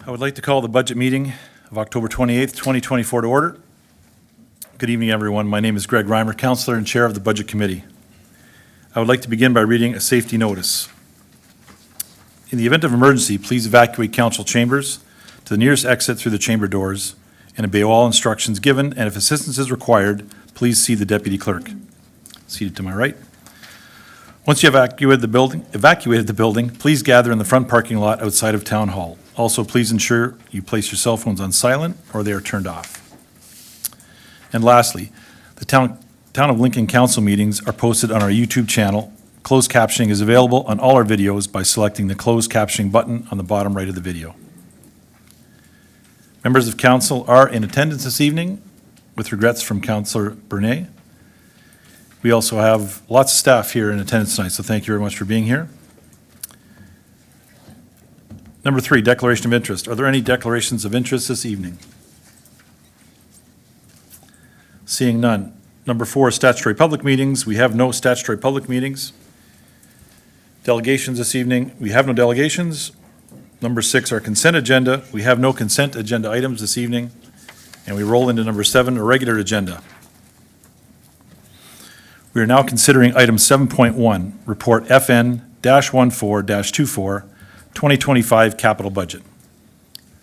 I would like to call the budget meeting of October 28th, 2024 to order. Good evening, everyone. My name is Greg Reimer, Councillor and Chair of the Budget Committee. I would like to begin by reading a safety notice. In the event of emergency, please evacuate council chambers to the nearest exit through the chamber doors and obey all instructions given, and if assistance is required, please see the Deputy Clerk. Seated to my right. Once you evacuated the building, please gather in the front parking lot outside of Town Hall. Also, please ensure you place your cell phones on silent or they are turned off. And lastly, the Town of Lincoln Council meetings are posted on our YouTube channel. Closed captioning is available on all our videos by selecting the closed captioning button on the bottom right of the video. Members of Council are in attendance this evening, with regrets from Councillor Bernay. We also have lots of staff here in attendance tonight, so thank you very much for being here. Number 3, declaration of interest. Are there any declarations of interest this evening? Seeing none. Number 4, statutory public meetings. We have no statutory public meetings. Delegations this evening. We have no delegations. Number 6, our consent agenda. We have no consent agenda items this evening. And we roll into number 7, a regular agenda. We are now considering item 7.1, report FN-14-24, 2025 capital budget.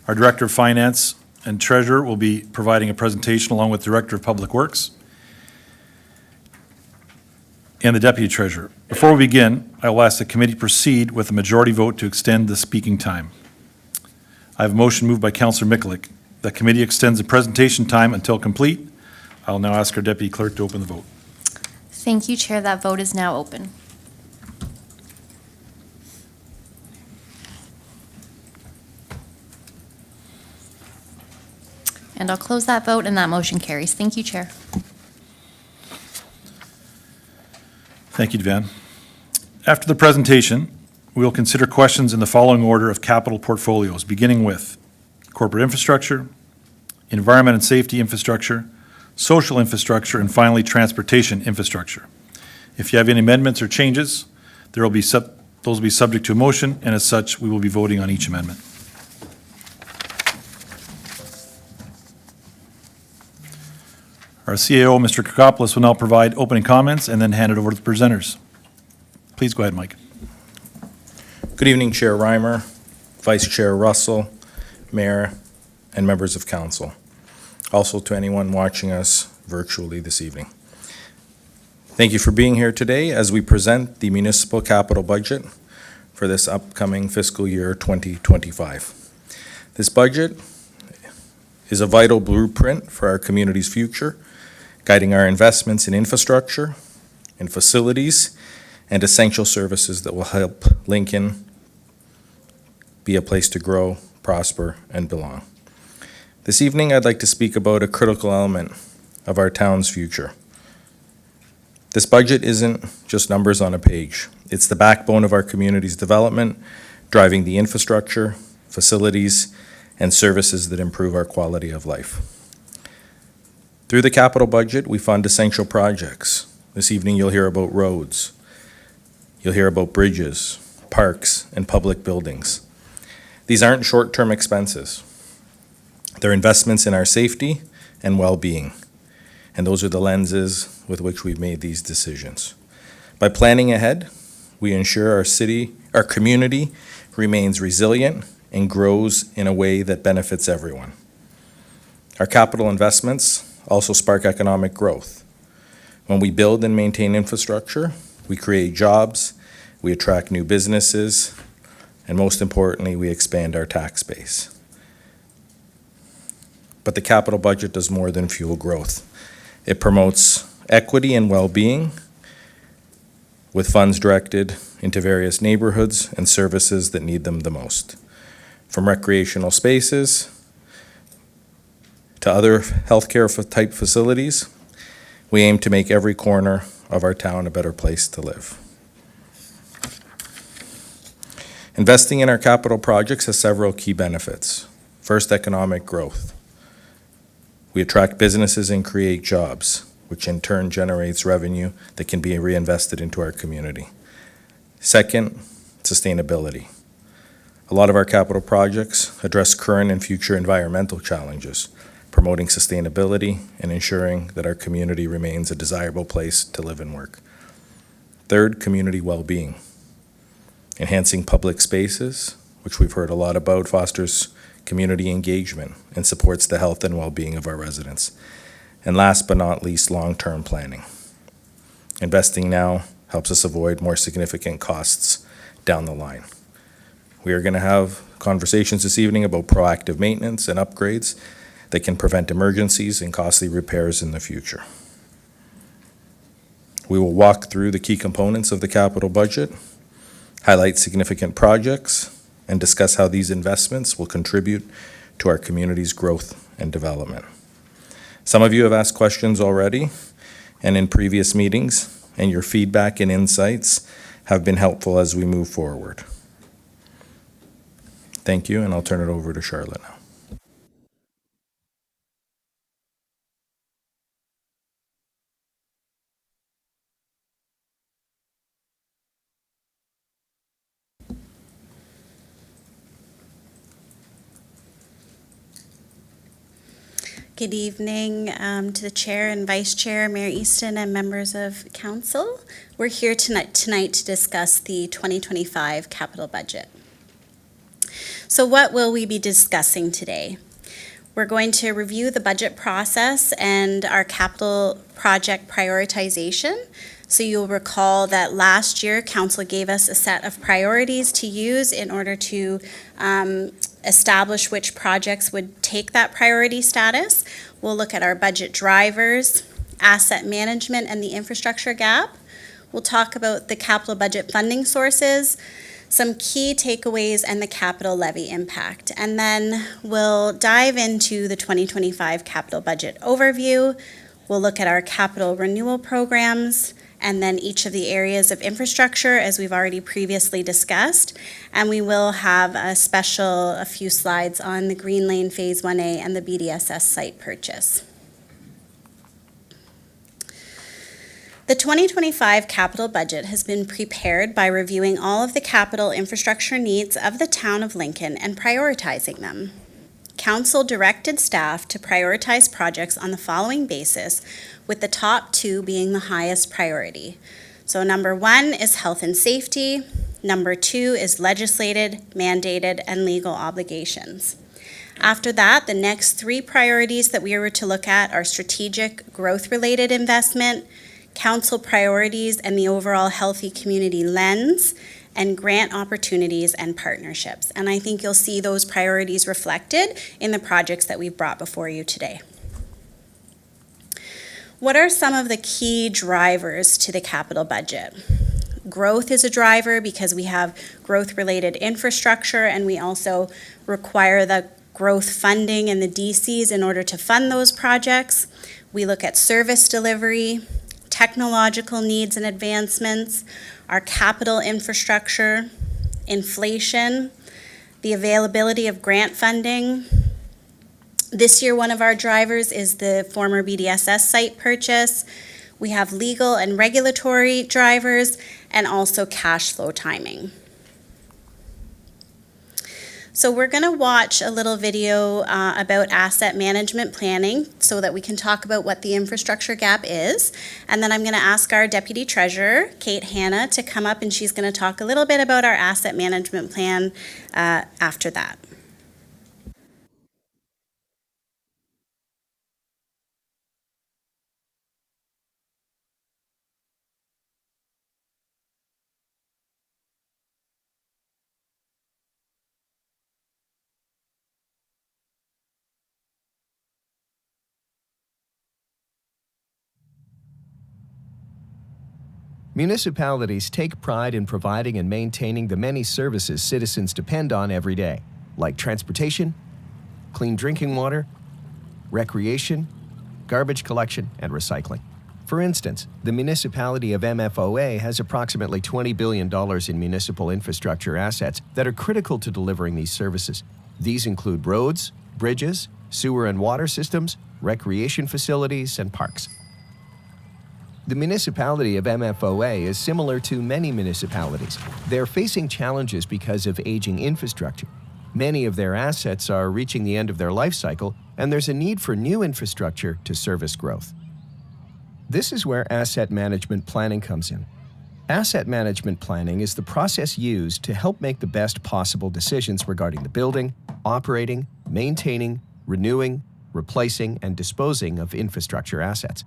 Our Director of Finance and Treasurer will be providing a presentation along with Director of Public Works and the Deputy Treasurer. Before we begin, I will ask the committee proceed with a majority vote to extend the speaking time. I have a motion moved by Councillor Mikulik. The committee extends the presentation time until complete. I will now ask our Deputy Clerk to open the vote. Thank you, Chair. That vote is now open. And I'll close that vote, and that motion carries. Thank you, Chair. Thank you, Devan. After the presentation, we will consider questions in the following order of capital portfolios, beginning with corporate infrastructure, environment and safety infrastructure, social infrastructure, and finally, transportation infrastructure. If you have any amendments or changes, those will be subject to a motion, and as such, we will be voting on each amendment. Our CAO, Mr. Kakopoulos, will now provide opening comments and then hand it over to the presenters. Please go ahead, Mike. Good evening, Chair Reimer, Vice Chair Russell, Mayor, and members of Council. Also to anyone watching us virtually this evening. Thank you for being here today as we present the municipal capital budget for this upcoming fiscal year 2025. This budget is a vital blueprint for our community's future, guiding our investments in infrastructure, in facilities, and essential services that will help Lincoln be a place to grow, prosper, and belong. This evening, I'd like to speak about a critical element of our town's future. This budget isn't just numbers on a page. It's the backbone of our community's development, driving the infrastructure, facilities, and services that improve our quality of life. Through the capital budget, we fund essential projects. This evening, you'll hear about roads. You'll hear about bridges, parks, and public buildings. These aren't short-term expenses. They're investments in our safety and well-being, and those are the lenses with which we've made these decisions. By planning ahead, we ensure our community remains resilient and grows in a way that benefits everyone. Our capital investments also spark economic growth. When we build and maintain infrastructure, we create jobs, we attract new businesses, and most importantly, we expand our tax base. But the capital budget does more than fuel growth. It promotes equity and well-being with funds directed into various neighborhoods and services that need them the most. From recreational spaces to other healthcare type facilities, we aim to make every corner of our town a better place to live. Investing in our capital projects has several key benefits. First, economic growth. We attract businesses and create jobs, which in turn generates revenue that can be reinvested into our community. Second, sustainability. A lot of our capital projects address current and future environmental challenges, promoting sustainability and ensuring that our community remains a desirable place to live and work. Third, community well-being. Enhancing public spaces, which we've heard a lot about, fosters community engagement and supports the health and well-being of our residents. And last but not least, long-term planning. Investing now helps us avoid more significant costs down the line. We are going to have conversations this evening about proactive maintenance and upgrades that can prevent emergencies and costly repairs in the future. We will walk through the key components of the capital budget, highlight significant projects, and discuss how these investments will contribute to our community's growth and development. Some of you have asked questions already and in previous meetings, and your feedback and insights have been helpful as we move forward. Thank you, and I'll turn it over to Charlotte now. Good evening to the Chair and Vice Chair, Mayor Easton, and members of Council. We're here tonight to discuss the 2025 capital budget. So what will we be discussing today? We're going to review the budget process and our capital project prioritization. So you'll recall that last year, Council gave us a set of priorities to use in order to establish which projects would take that priority status. We'll look at our budget drivers, asset management, and the infrastructure gap. We'll talk about the capital budget funding sources, some key takeaways, and the capital levy impact. And then we'll dive into the 2025 capital budget overview. We'll look at our capital renewal programs, and then each of the areas of infrastructure, as we've already previously discussed. And we will have a few slides on the Green Lane Phase 1A and the BDSS site purchase. The 2025 capital budget has been prepared by reviewing all of the capital infrastructure needs of the town of Lincoln and prioritizing them. Council directed staff to prioritize projects on the following basis, with the top two being the highest priority. So number 1 is health and safety. Number 2 is legislated, mandated, and legal obligations. After that, the next 3 priorities that we were to look at are strategic growth-related investment, council priorities and the overall healthy community lens, and grant opportunities and partnerships. And I think you'll see those priorities reflected in the projects that we've brought before you today. What are some of the key drivers to the capital budget? Growth is a driver because we have growth-related infrastructure, and we also require the growth funding and the DCs in order to fund those projects. We look at service delivery, technological needs and advancements, our capital infrastructure, inflation, the availability of grant funding. This year, one of our drivers is the former BDSS site purchase. We have legal and regulatory drivers, and also cash flow timing. So we're going to watch a little video about asset management planning so that we can talk about what the infrastructure gap is. And then I'm going to ask our Deputy Treasurer, Kate Hanna, to come up, and she's going to talk a little bit about our asset management plan after that. Municipalities take pride in providing and maintaining the many services citizens depend on every day, like transportation, clean drinking water, recreation, garbage collection, and recycling. For instance, the municipality of MFOA has approximately $20 billion in municipal infrastructure assets that are critical to delivering these services. These include roads, bridges, sewer and water systems, recreation facilities, and parks. The municipality of MFOA is similar to many municipalities. They're facing challenges because of aging infrastructure. Many of their assets are reaching the end of their life cycle, and there's a need for new infrastructure to service growth. This is where asset management planning comes in. Asset management planning is the process used to help make the best possible decisions regarding the building, operating, maintaining, renewing, replacing, and disposing of infrastructure assets.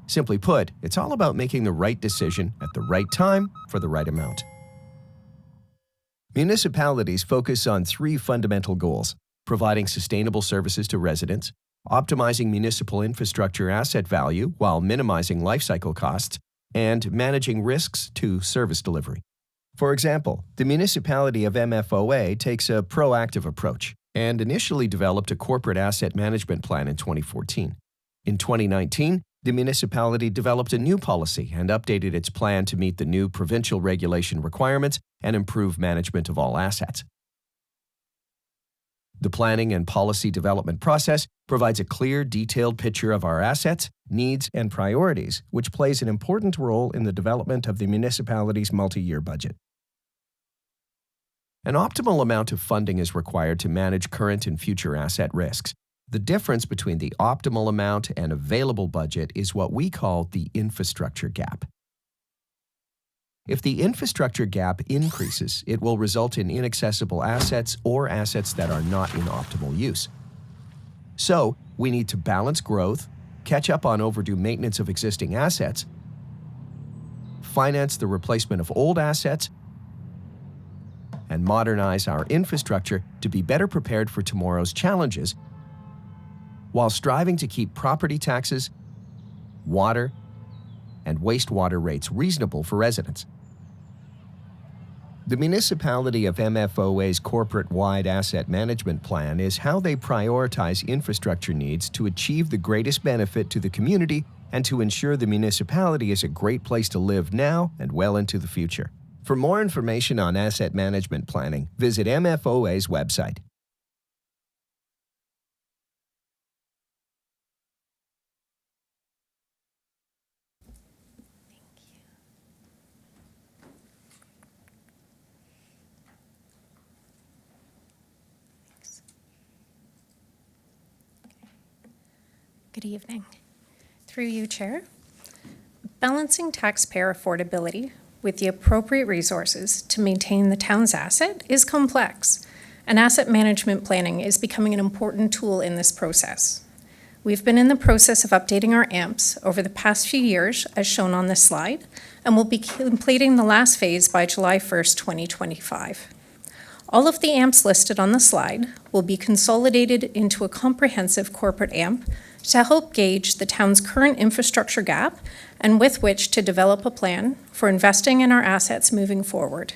Simply put, it's all about making the right decision at the right time for the right amount. Municipalities focus on three fundamental goals: providing sustainable services to residents, optimizing municipal infrastructure asset value while minimizing lifecycle costs, and managing risks to service delivery. For example, the municipality of MFOA takes a proactive approach and initially developed a corporate asset management plan in 2014. In 2019, the municipality developed a new policy and updated its plan to meet the new provincial regulation requirements and improve management of all assets. The planning and policy development process provides a clear, detailed picture of our assets, needs, and priorities, which plays an important role in the development of the municipality's multi-year budget. An optimal amount of funding is required to manage current and future asset risks. The difference between the optimal amount and available budget is what we call the infrastructure gap. If the infrastructure gap increases, it will result in inaccessible assets or assets that are not in optimal use. So, we need to balance growth, catch up on overdue maintenance of existing assets, finance the replacement of old assets, and modernize our infrastructure to be better prepared for tomorrow's challenges, while striving to keep property taxes, water, and wastewater rates reasonable for residents. The municipality of MFOA's corporate-wide asset management plan is how they prioritize infrastructure needs to achieve the greatest benefit to the community and to ensure the municipality is a great place to live now and well into the future. For more information on asset management planning, visit MFOA's website. Good evening. Through you, Chair. Balancing taxpayer affordability with the appropriate resources to maintain the town's asset is complex, and asset management planning is becoming an important tool in this process. We've been in the process of updating our AMPs over the past few years, as shown on this slide, and will be completing the last phase by July 1st, 2025. All of the AMPs listed on the slide will be consolidated into a comprehensive corporate AMP to help gauge the town's current infrastructure gap and with which to develop a plan for investing in our assets moving forward.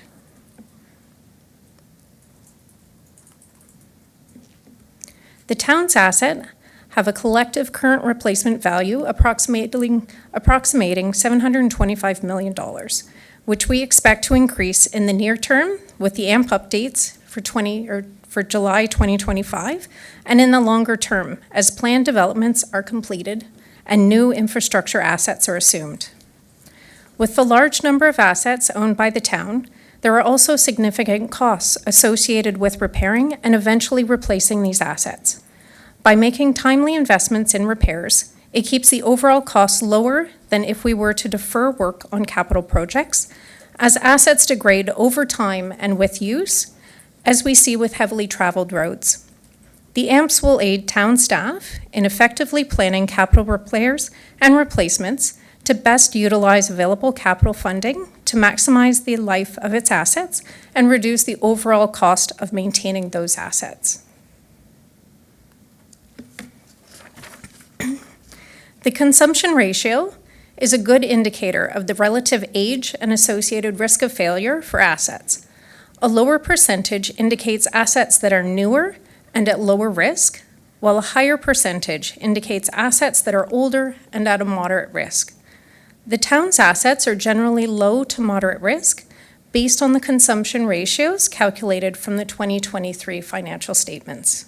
The town's assets have a collective current replacement value approximating $725 million, which we expect to increase in the near term with the AMP updates for July 2025, and in the longer term as planned developments are completed and new infrastructure assets are assumed. With the large number of assets owned by the town, there are also significant costs associated with repairing and eventually replacing these assets. By making timely investments in repairs, it keeps the overall costs lower than if we were to defer work on capital projects, as assets degrade over time and with use, as we see with heavily traveled roads. The AMPs will aid town staff in effectively planning capital repairs and replacements to best utilize available capital funding to maximize the life of its assets and reduce the overall cost of maintaining those assets. The consumption ratio is a good indicator of the relative age and associated risk of failure for assets. A lower percentage indicates assets that are newer and at lower risk, while a higher percentage indicates assets that are older and at a moderate risk. The town's assets are generally low to moderate risk based on the consumption ratios calculated from the 2023 financial statements.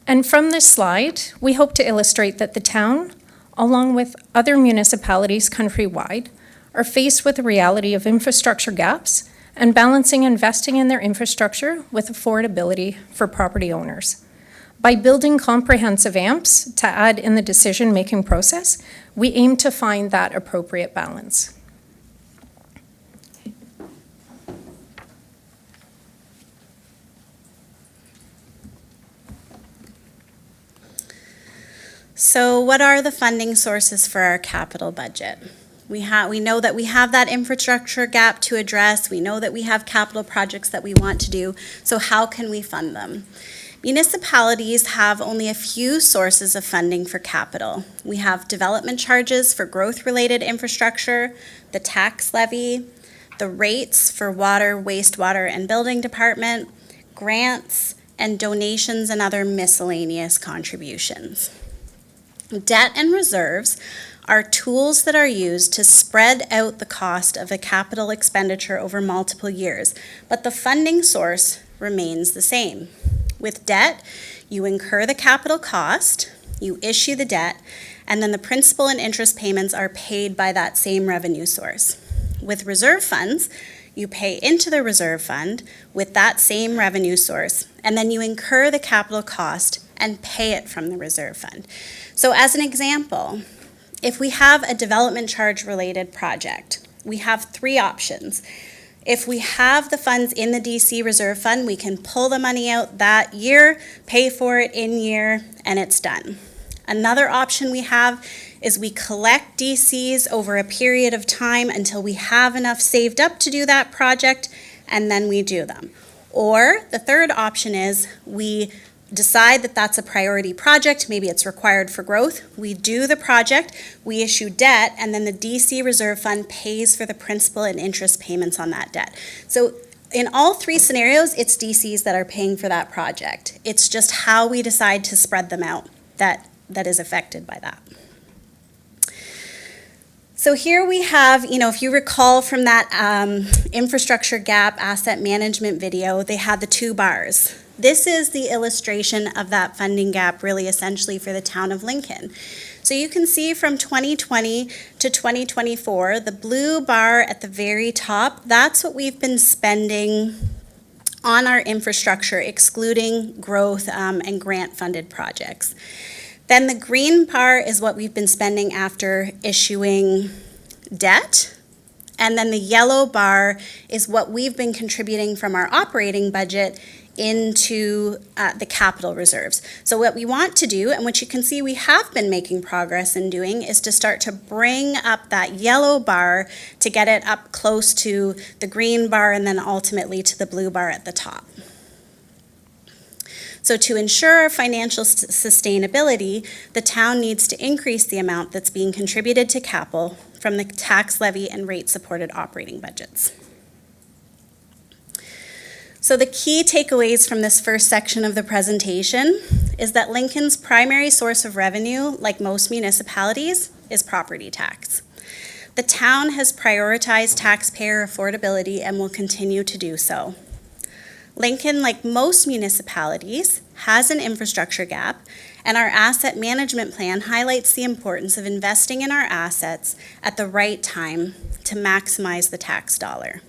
And from this slide, we hope to illustrate that the town, along with other municipalities countrywide, are faced with the reality of infrastructure gaps and balancing investing in their infrastructure with affordability for property owners. By building comprehensive AMPs to add in the decision-making process, we aim to find that appropriate balance. So what are the funding sources for our capital budget? We know that we have that infrastructure gap to address. We know that we have capital projects that we want to do. So how can we fund them? Municipalities have only a few sources of funding for capital. We have development charges for growth-related infrastructure, the tax levy, the rates for water, wastewater, and building department, grants, and donations and other miscellaneous contributions. Debt and reserves are tools that are used to spread out the cost of a capital expenditure over multiple years, but the funding source remains the same. With debt, you incur the capital cost, you issue the debt, and then the principal and interest payments are paid by that same revenue source. With reserve funds, you pay into the reserve fund with that same revenue source, and then you incur the capital cost and pay it from the reserve fund. So as an example, if we have a development charge related project, we have three options. If we have the funds in the DC reserve fund, we can pull the money out that year, pay for it in year, and it's done. Another option we have is we collect DCs over a period of time until we have enough saved up to do that project, and then we do them. Or the third option is we decide that that's a priority project, maybe it's required for growth, we do the project, we issue debt, and then the DC reserve fund pays for the principal and interest payments on that debt. So in all three scenarios, it's DCs that are paying for that project. It's just how we decide to spread them out that is affected by that. So here we have, if you recall from that infrastructure gap asset management video, they had the two bars. This is the illustration of that funding gap really essentially for the town of Lincoln. So you can see from 2020 to 2024, the blue bar at the very top, that's what we've been spending on our infrastructure, excluding growth and grant-funded projects. Then the green bar is what we've been spending after issuing debt. And then the yellow bar is what we've been contributing from our operating budget into the capital reserves. So what we want to do, and what you can see we have been making progress in doing, is to start to bring up that yellow bar to get it up close to the green bar and then ultimately to the blue bar at the top. So to ensure our financial sustainability, the town needs to increase the amount that's being contributed to capital from the tax levy and rate-supported operating budgets. So the key takeaways from this first section of the presentation is that Lincoln's primary source of revenue, like most municipalities, is property tax. The town has prioritized taxpayer affordability and will continue to do so. Lincoln, like most municipalities, has an infrastructure gap, and our asset management plan highlights the importance of investing in our assets at the right time to maximize the tax dollar.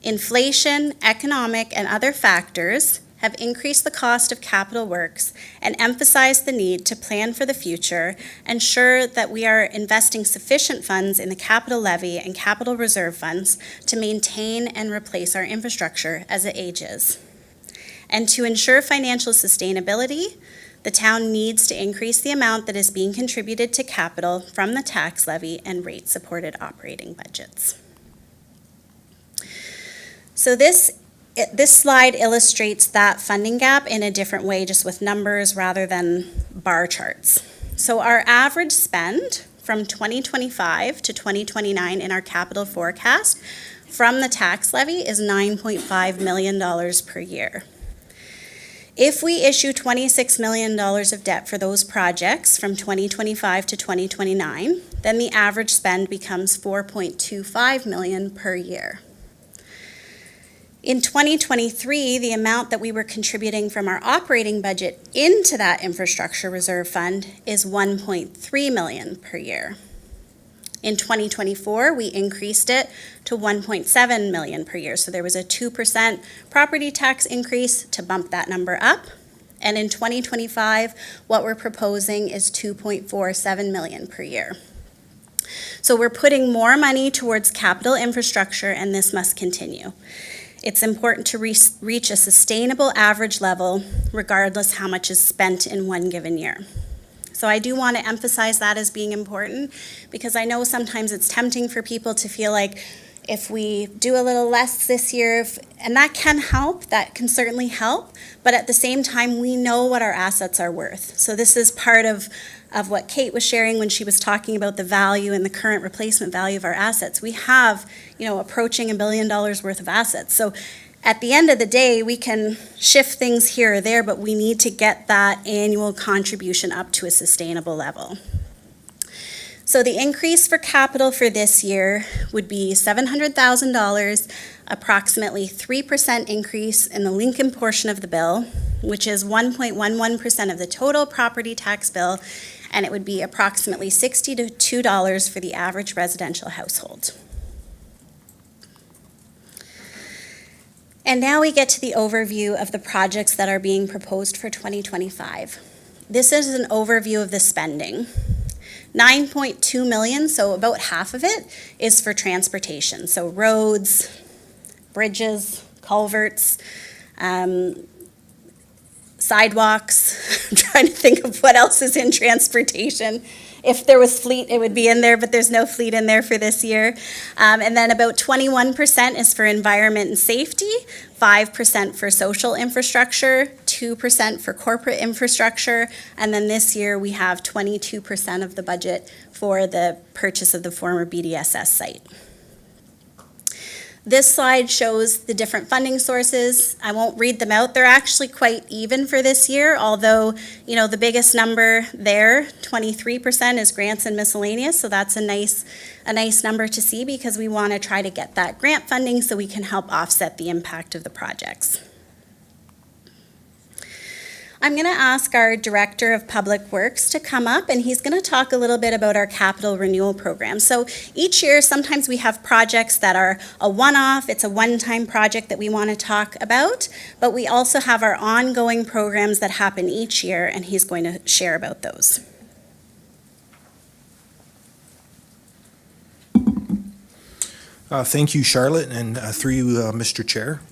Inflation, economic, and other factors have increased the cost of capital works and emphasized the need to plan for the future, ensure that we are investing sufficient funds in the capital levy and capital reserve funds to maintain and replace our infrastructure as it ages. And to ensure financial sustainability, the town needs to increase the amount that is being contributed to capital from the tax levy and rate-supported operating budgets. So this slide illustrates that funding gap in a different way, just with numbers rather than bar charts. So our average spend from 2025 to 2029 in our capital forecast from the tax levy is $9.5 million per year. If we issue $26 million of debt for those projects from 2025 to 2029, then the average spend becomes $4.25 million per year. In 2023, the amount that we were contributing from our operating budget into that infrastructure reserve fund is 1.3 million per year. In 2024, we increased it to 1.7 million per year. So there was a 2% property tax increase to bump that number up. And in 2025, what we're proposing is 2.47 million per year. So we're putting more money towards capital infrastructure, and this must continue. It's important to reach a sustainable average level regardless how much is spent in one given year. So I do want to emphasize that as being important, because I know sometimes it's tempting for people to feel like if we do a little less this year, and that can help, that can certainly help, but at the same time, we know what our assets are worth. So this is part of what Kate was sharing when she was talking about the value and the current replacement value of our assets. We have, approaching $1 billion worth of assets. So at the end of the day, we can shift things here or there, but we need to get that annual contribution up to a sustainable level. So the increase for capital for this year would be $700,000, approximately 3% increase in the Lincoln portion of the bill, which is 1.11% of the total property tax bill, and it would be approximately $62 for the average residential household. And now we get to the overview of the projects that are being proposed for 2025. This is an overview of the spending. 9.2 million, so about half of it, is for transportation. So roads, bridges, culverts, sidewalks. I'm trying to think of what else is in transportation. If there was fleet, it would be in there, but there's no fleet in there for this year. And then about 21% is for environment and safety, 5% for social infrastructure, 2% for corporate infrastructure, and then this year we have 22% of the budget for the purchase of the former BDSS site. This slide shows the different funding sources. I won't read them out. They're actually quite even for this year, although, the biggest number there, 23%, is grants and miscellaneous, so that's a nice number to see, because we want to try to get that grant funding so we can help offset the impact of the projects. I'm going to ask our Director of Public Works to come up, and he's going to talk a little bit about our capital renewal program. So each year, sometimes we have projects that are a one-off, it's a one-time project that we want to talk about, but we also have our ongoing programs that happen each year, and he's going to share about those. Thank you, Charlotte, and through you, Mr. Chair.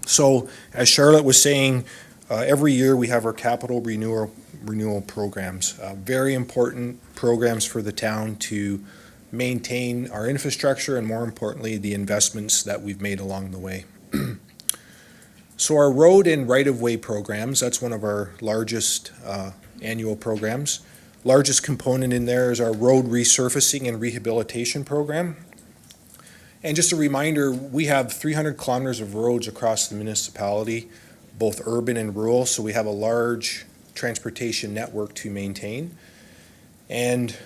So, as Charlotte was saying, every year we have our capital renewal programs. Very important programs for the town to maintain our infrastructure and, more importantly, the investments that we've made along the way. So our road and right-of-way programs, that's one of our largest annual programs. Largest component in there is our road resurfacing and rehabilitation program. And just a reminder, we have 300 kilometers of roads across the municipality, both urban and rural, so we have a large transportation network to maintain. And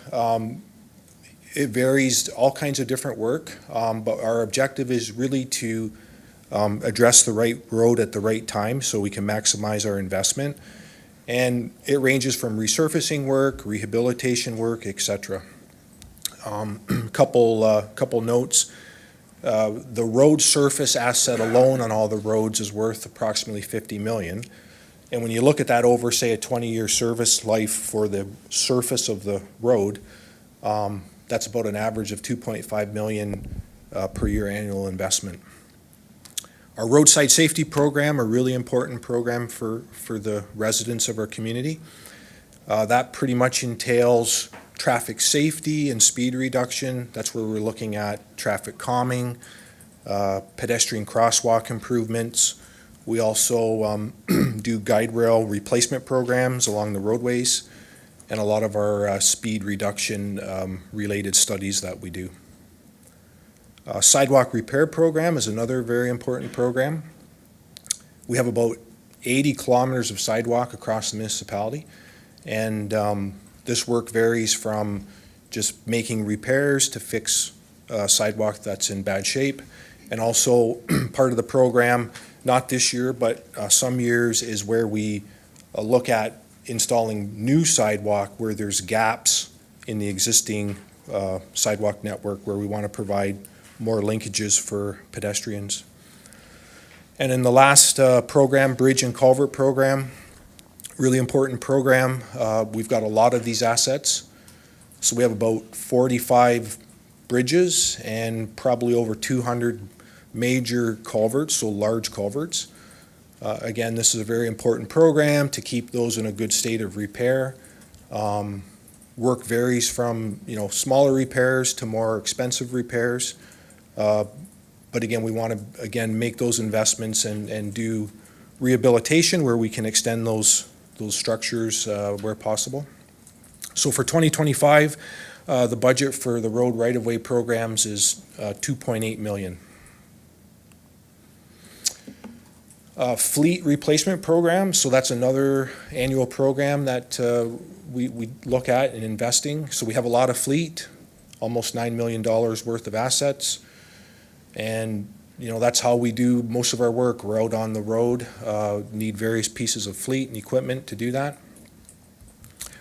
it varies, all kinds of different work, but our objective is really to address the right road at the right time so we can maximize our investment. And it ranges from resurfacing work, rehabilitation work, etc. Couple notes. The road surface asset alone on all the roads is worth approximately $50 million. And when you look at that over, say, a 20-year service life for the surface of the road, that's about an average of $2.5 million per year annual investment. Our roadside safety program, a really important program for the residents of our community. That pretty much entails traffic safety and speed reduction. That's where we're looking at traffic calming, pedestrian crosswalk improvements. We also do guide rail replacement programs along the roadways, and a lot of our speed reduction related studies that we do. Sidewalk repair program is another very important program. We have about 80 kilometers of sidewalk across the municipality, and this work varies from just making repairs to fix sidewalk that's in bad shape, And also, part of the program, not this year, but some years, is where we look at installing new sidewalk where there's gaps in the existing sidewalk network, where we want to provide more linkages for pedestrians. And in the last program, Bridge and Culvert Program, really important program. We've got a lot of these assets. So we have about 45 bridges and probably over 200 major culverts, so large culverts. Again, this is a very important program to keep those in a good state of repair. Work varies from, smaller repairs to more expensive repairs. But again, we want to, make those investments and do rehabilitation where we can extend those structures where possible. So for 2025, the budget for the road right-of-way programs is $2.8 million. Fleet replacement program, so that's another annual program that we look at in investing. So we have a lot of fleet, almost $9 million worth of assets. And, that's how we do most of our work. We're out on the road, need various pieces of fleet and equipment to do that.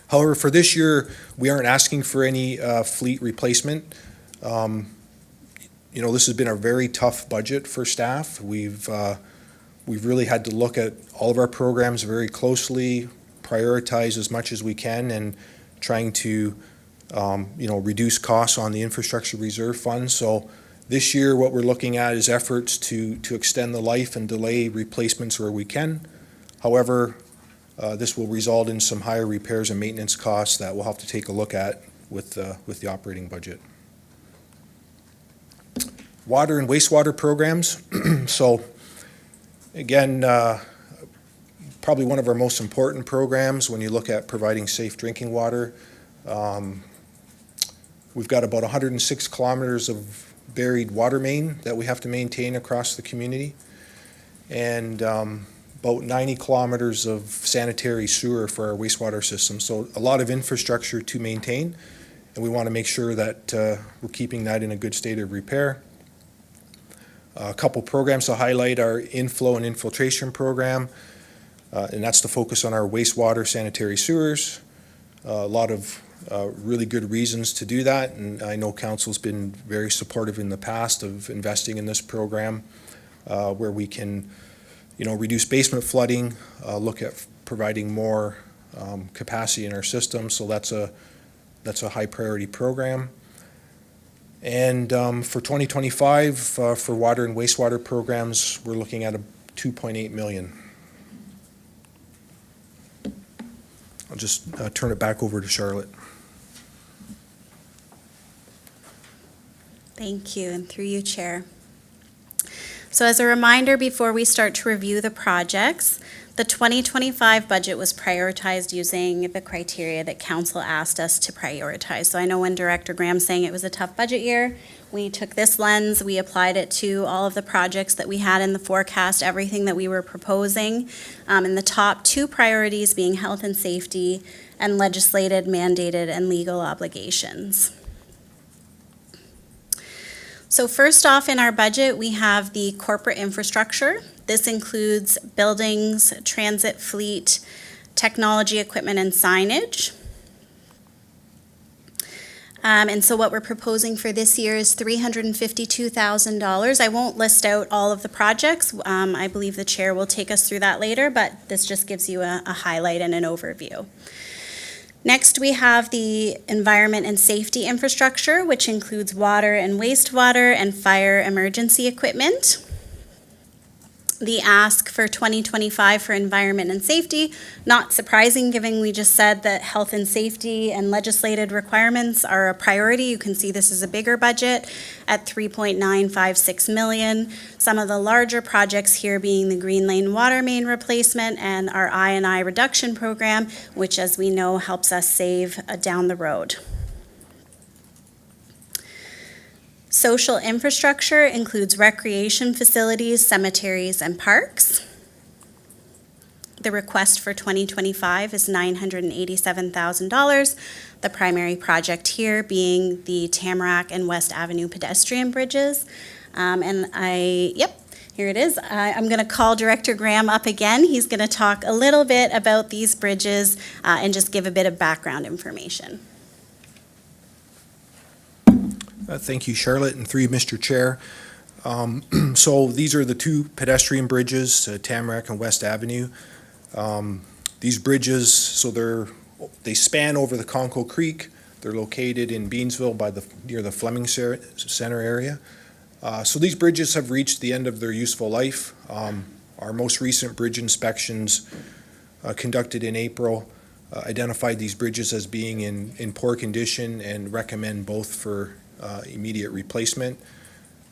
However, for this year, we aren't asking for any fleet replacement. This has been a very tough budget for staff. We've really had to look at all of our programs very closely, prioritize as much as we can, and trying to, reduce costs on the infrastructure reserve fund. So this year, what we're looking at is efforts to extend the life and delay replacements where we can. However, this will result in some higher repairs and maintenance costs that we'll have to take a look at with the operating budget. Water and wastewater programs. So again, probably one of our most important programs when you look at providing safe drinking water. We've got about 106 kilometers of buried water main that we have to maintain across the community, and about 90 kilometers of sanitary sewer for our wastewater system. So a lot of infrastructure to maintain, and we want to make sure that we're keeping that in a good state of repair. A couple programs to highlight: our inflow and infiltration program, and that's to focus on our wastewater sanitary sewers. A lot of really good reasons to do that, and I know Council's been very supportive in the past of investing in this program, where we can, reduce basement flooding, look at providing more capacity in our system. So that's a high priority program. And for 2025, for water and wastewater programs, we're looking at a $2.8 million. I'll just turn it back over to Charlotte. Thank you, and through you, Chair. So as a reminder, before we start to review the projects, the 2025 budget was prioritized using the criteria that Council asked us to prioritize. So I know when Director Graham's saying it was a tough budget year, we took this lens, we applied it to all of the projects that we had in the forecast, everything that we were proposing, and the top two priorities being health and safety and legislated, mandated, and legal obligations. So first off in our budget, we have the corporate infrastructure. This includes buildings, transit fleet, technology equipment, and signage. And so what we're proposing for this year is $352,000. I won't list out all of the projects. I believe the chair will take us through that later, but this just gives you a highlight and an overview. Next, we have the environment and safety infrastructure, which includes water and wastewater and fire emergency equipment. The ask for 2025 for environment and safety, not surprising given we just said that health and safety and legislated requirements are a priority. You can see this is a bigger budget at $3.956 million. Some of the larger projects here being the Green Lane water main replacement and our I&I reduction program, which as we know helps us save down the road. Social infrastructure includes recreation facilities, cemeteries, and parks. the request for 2025 is $987,000. The primary project here being the Tamarack and West Avenue pedestrian bridges. Here it is. I'm going to call Director Graham up again. He's going to talk a little bit about these bridges and just give a bit of background information. Thank you, Charlotte, and through you, Mr. Chair. So these are the two pedestrian bridges, Tamarack and West Avenue. These bridges, they span over the Conco Creek. They're located in Beansville near the Fleming Center area. So these bridges have reached the end of their useful life. Our most recent bridge inspections conducted in April identified these bridges as being in poor condition and recommend both for immediate replacement.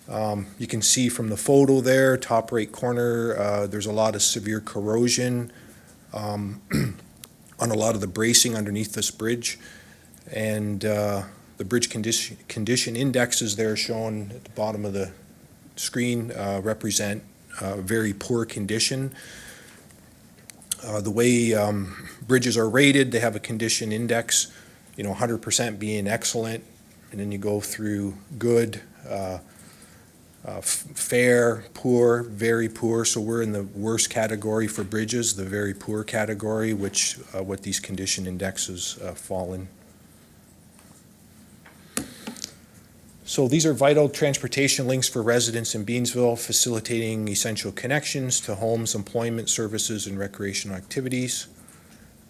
You can see from the photo there, top right corner, there's a lot of severe corrosion on a lot of the bracing underneath this bridge. And the bridge condition indexes there shown at the bottom of the screen represent very poor condition. The way bridges are rated, they have a condition index, 100% being excellent, and then you go through good, fair, poor, very poor. So we're in the worst category for bridges, the very poor category, which what these condition indexes fall in. So these are vital transportation links for residents in Beansville, facilitating essential connections to homes, employment, services, and recreational activities.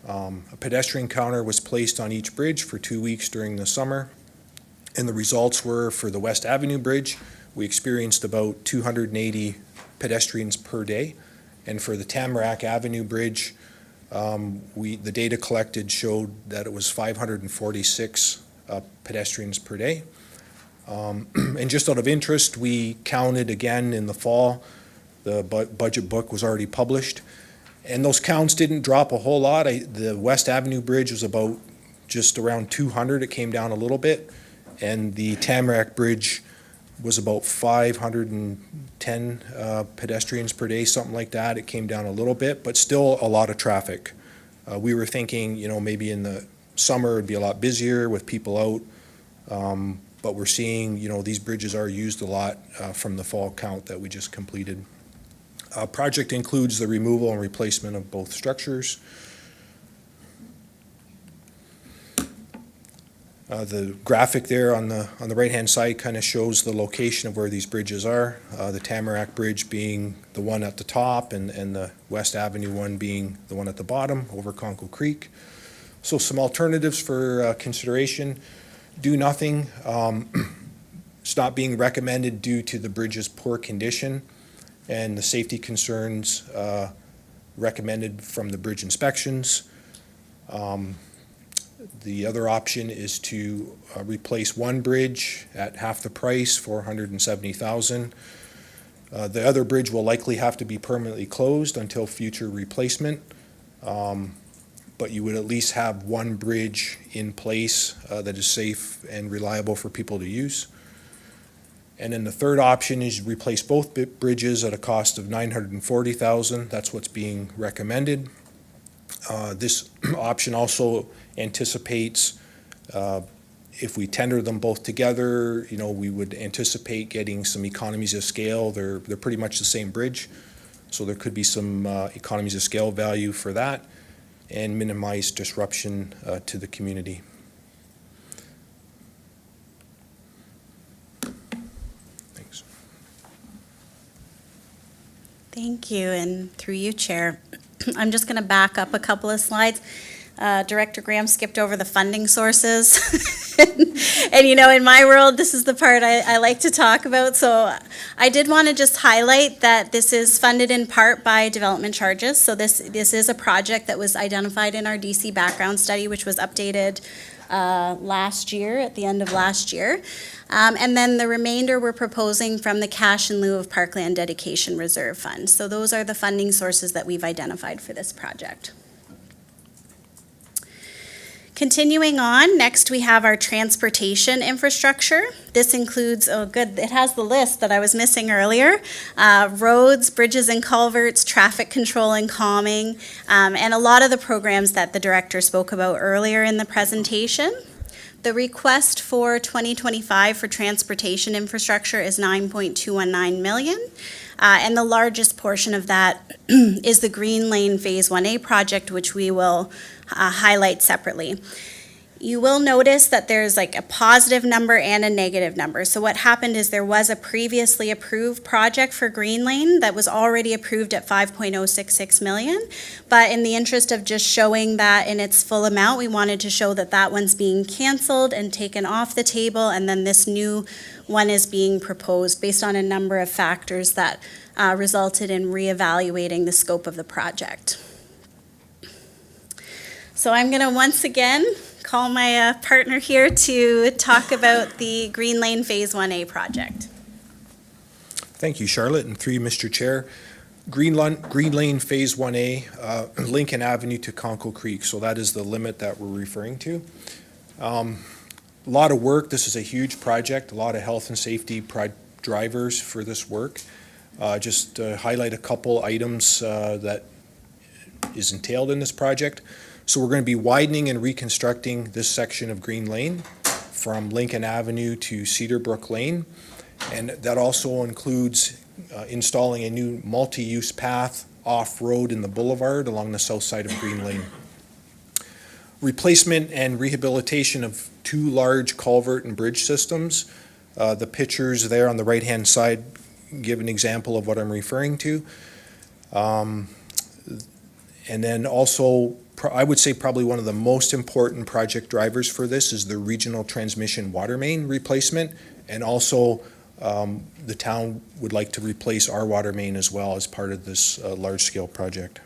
A pedestrian counter was placed on each bridge for 2 weeks during the summer. And the results were for the West Avenue Bridge, we experienced about 280 pedestrians per day. And for the Tamarack Avenue Bridge, the data collected showed that it was 546 pedestrians per day. And just out of interest, we counted again in the fall. The budget book was already published. And those counts didn't drop a whole lot. The West Avenue Bridge was about just around 200. It came down a little bit. And the Tamarack Bridge was about 510 pedestrians per day, something like that. It came down a little bit, but still a lot of traffic. We were thinking, maybe in the summer it'd be a lot busier with people out. But we're seeing, these bridges are used a lot from the fall count that we just completed. Project includes the removal and replacement of both structures. The graphic there on the right-hand side kind of shows the location of where these bridges are. The Tamarack Bridge being the one at the top and the West Avenue one being the one at the bottom over Conco Creek. So some alternatives for consideration. Do nothing. It's not being recommended due to the bridge's poor condition and the safety concerns recommended from the bridge inspections. The other option is to replace one bridge at half the price, $470,000. The other bridge will likely have to be permanently closed until future replacement. But you would at least have one bridge in place that is safe and reliable for people to use. And then the third option is replace both bridges at a cost of $940,000. That's what's being recommended. This option also anticipates if we tender them both together, we would anticipate getting some economies of scale. They're pretty much the same bridge, so there could be some economies of scale value for that, and minimize disruption to the community. Thanks. Thank you, and through you, Chair. I'm just going to back up a couple of slides. Director Graham skipped over the funding sources. And in my world, this is the part I like to talk about. So I did want to just highlight that this is funded in part by development charges. So this is a project that was identified in our DC background study, which was updated last year, at the end of last year. And then the remainder we're proposing from the cash in lieu of Parkland Dedication Reserve Fund. So those are the funding sources that we've identified for this project. Continuing on, next we have our transportation infrastructure. This includes, oh good, it has the list that I was missing earlier. Roads, bridges and culverts, traffic control and calming, and a lot of the programs that the director spoke about earlier in the presentation. The request for 2025 for transportation infrastructure is 9.219 million. And the largest portion of that is the Green Lane Phase 1A project, which we will highlight separately. You will notice that there's like a positive number and a negative number. So what happened is there was a previously approved project for Green Lane that was already approved at 5.066 million. But in the interest of just showing that in its full amount, we wanted to show that that one's being canceled and taken off the table, and then this new one is being proposed based on a number of factors that resulted in reevaluating the scope of the project. So I'm going to once again call my partner here to talk about the Green Lane Phase 1A project. Thank you, Charlotte, and through you, Mr. Chair. Green Lane Phase 1A, Lincoln Avenue to Conkle Creek, so that is the limit that we're referring to. A lot of work. This is a huge project, a lot of health and safety drivers for this work. Just to highlight a couple items that is entailed in this project. So we're going to be widening and reconstructing this section of Green Lane from Lincoln Avenue to Cedar Brook Lane. And that also includes installing a new multi-use path off-road in the boulevard along the south side of Green Lane. Replacement and rehabilitation of 2 large culvert and bridge systems. The pictures there on the right-hand side give an example of what I'm referring to. And then also, I would say probably one of the most important project drivers for this is the regional transmission water main replacement. And also, the town would like to replace our water main as well as part of this large-scale project.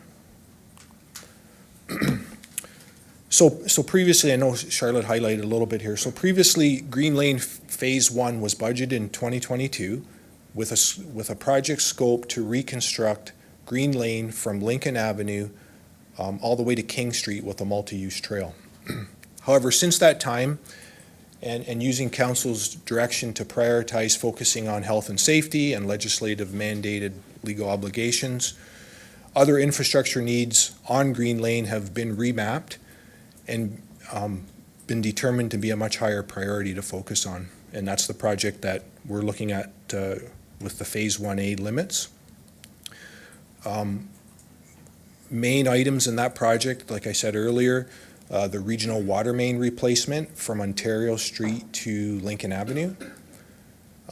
So previously, I know Charlotte highlighted a little bit here. So previously, Green Lane Phase 1 was budgeted in 2022 with a project scope to reconstruct Green Lane from Lincoln Avenue all the way to King Street with a multi-use trail. However, since that time, and using council's direction to prioritize focusing on health and safety and legislative mandated legal obligations, other infrastructure needs on Green Lane have been remapped and been determined to be a much higher priority to focus on. And that's the project that we're looking at with the Phase 1A limits. Main items in that project, like I said earlier, the regional water main replacement from Ontario Street to Lincoln Avenue,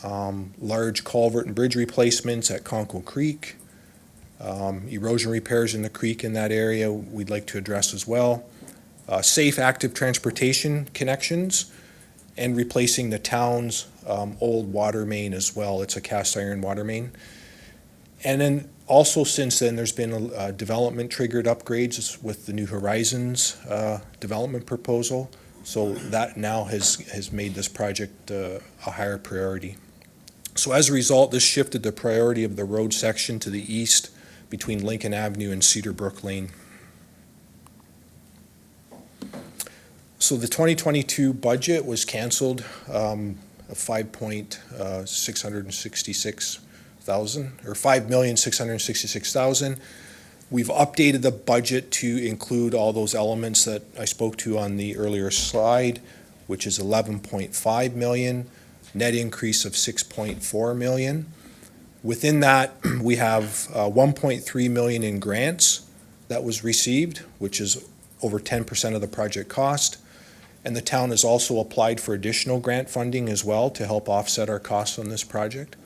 large culvert and bridge replacements at Conkle Creek, erosion repairs in the creek in that area we'd like to address as well, safe active transportation connections, and replacing the town's old water main as well. It's a cast iron water main. And then also since then, there's been development triggered upgrades with the New Horizons development proposal. So that now has made this project a higher priority. So as a result, this shifted the priority of the road section to the east between Lincoln Avenue and Cedar Brook Lane. So the 2022 budget was canceled, $5,666,000 or $5,666,000. We've updated the budget to include all those elements that I spoke to on the earlier slide, which is 11.5 million, net increase of 6.4 million. Within that, we have 1.3 million in grants that was received, which is over 10% of the project cost. And the town has also applied for additional grant funding as well to help offset our costs on this project.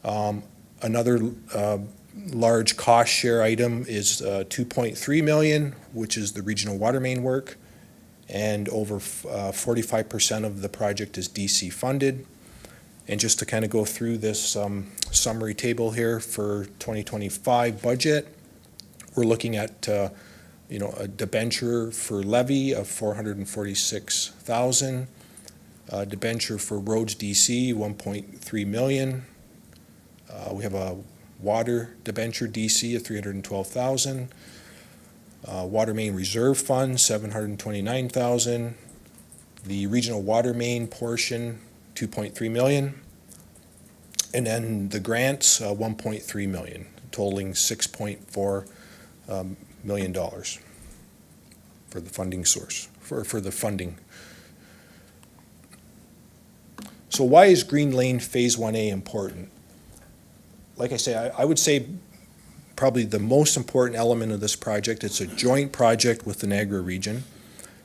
Another large cost share item is 2.3 million, which is the regional water main work, and over 45% of the project is DC funded. And just to kind of go through this summary table here for 2025 budget, we're looking at a debenture for levy of 446,000, debenture for roads DC 1.3 million. We have a water debenture DC of 312,000. Water Main Reserve Fund, $729,000. The Regional Water Main portion, $2.3 million. And then the grants, $1.3 million, totaling $6.4 million for the funding source, for the funding. So why is Green Lane Phase 1A important? Like I say, I would say probably the most important element of this project, it's a joint project with the Niagara region.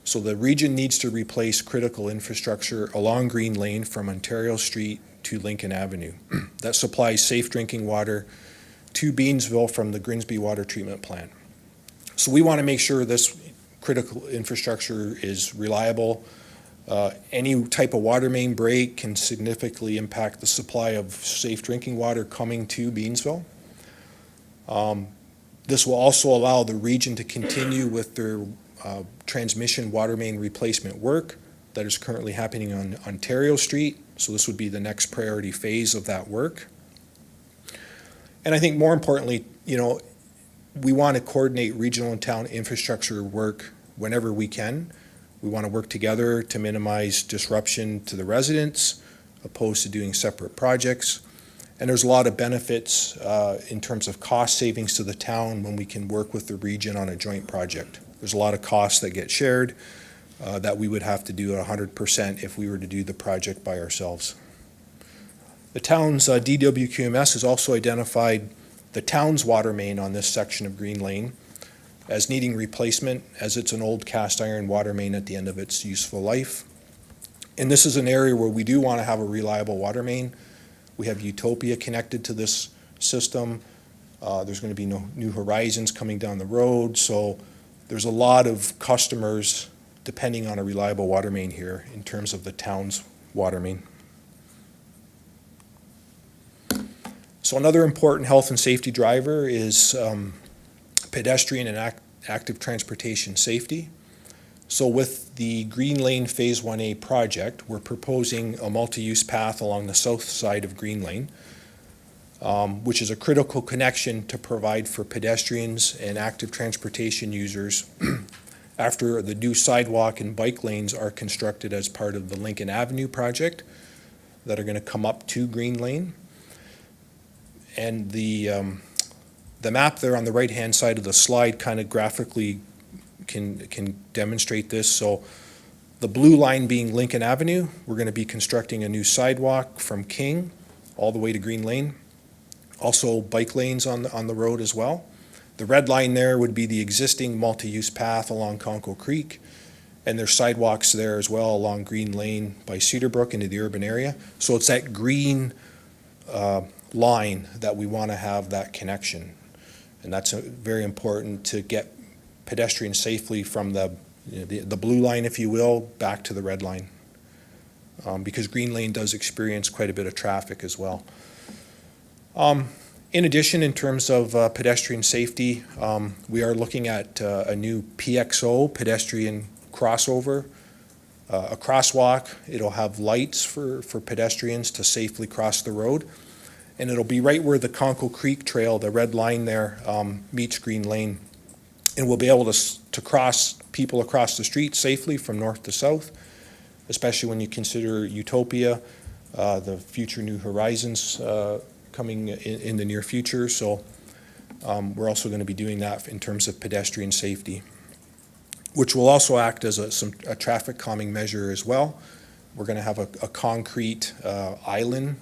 So the region needs to replace critical infrastructure along Green Lane from Ontario Street to Lincoln Avenue that supplies safe drinking water to Beansville from the Grimsby Water Treatment Plant. So we want to make sure this critical infrastructure is reliable. Any type of water main break can significantly impact the supply of safe drinking water coming to Beansville. This will also allow the region to continue with their transmission water main replacement work that is currently happening on Ontario Street. So this would be the next priority phase of that work. And I think more importantly, we want to coordinate regional and town infrastructure work whenever we can. We want to work together to minimize disruption to the residents, opposed to doing separate projects. And there's a lot of benefits in terms of cost savings to the town when we can work with the region on a joint project. There's a lot of costs that get shared that we would have to do at 100% if we were to do the project by ourselves. The town's DWQMS has also identified the town's water main on this section of Green Lane as needing replacement, as it's an old cast iron water main at the end of its useful life. And this is an area where we do want to have a reliable water main. We have Utopia connected to this system. There's going to be no New Horizons coming down the road, so there's a lot of customers depending on a reliable water main here in terms of the town's water main. So another important health and safety driver is pedestrian and active transportation safety. So with the Green Lane Phase 1A project, we're proposing a multi-use path along the south side of Green Lane, which is a critical connection to provide for pedestrians and active transportation users after the new sidewalk and bike lanes are constructed as part of the Lincoln Avenue project that are going to come up to Green Lane. And the map there on the right-hand side of the slide kind of graphically can demonstrate this. So the blue line being Lincoln Avenue, we're going to be constructing a new sidewalk from King all the way to Green Lane. Also bike lanes on the road as well. The red line there would be the existing multi-use path along Conkle Creek, and there's sidewalks there as well along Green Lane by Cedar Brook into the urban area. So it's that green line that we want to have that connection. And that's very important to get pedestrians safely from the blue line, if you will, back to the red line. Because Green Lane does experience quite a bit of traffic as well. In addition, in terms of pedestrian safety, we are looking at a new PXO, pedestrian crossover, a crosswalk. It'll have lights for pedestrians to safely cross the road. And it'll be right where the Conkle Creek Trail, the red line there, meets Green Lane. And we'll be able to cross people across the street safely from north to south, especially when you consider Utopia, the future New Horizons coming in the near future. So we're also going to be doing that in terms of pedestrian safety, which will also act as a traffic calming measure as well. We're going to have a concrete island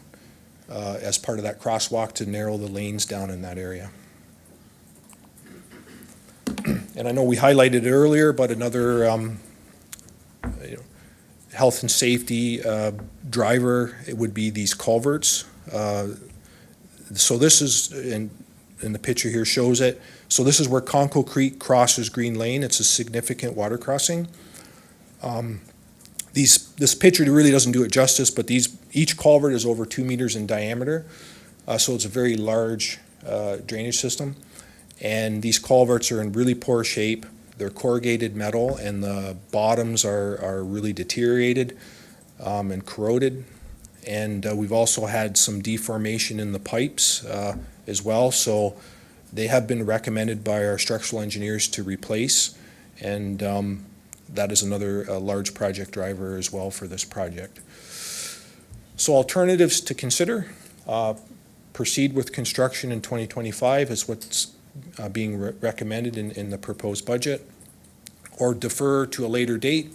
as part of that crosswalk to narrow the lanes down in that area. And I know we highlighted it earlier, but another health and safety driver, it would be these culverts. So this is, in the picture here shows it. So this is where Conkle Creek crosses Green Lane. It's a significant water crossing. This picture really doesn't do it justice, but each culvert is over 2 meters in diameter. So it's a very large drainage system. And these culverts are in really poor shape. They're corrugated metal, and the bottoms are really deteriorated and corroded. And we've also had some deformation in the pipes as well. So They have been recommended by our structural engineers to replace, and that is another large project driver as well for this project. So alternatives to consider, proceed with construction in 2025 is what's being recommended in the proposed budget, or defer to a later date,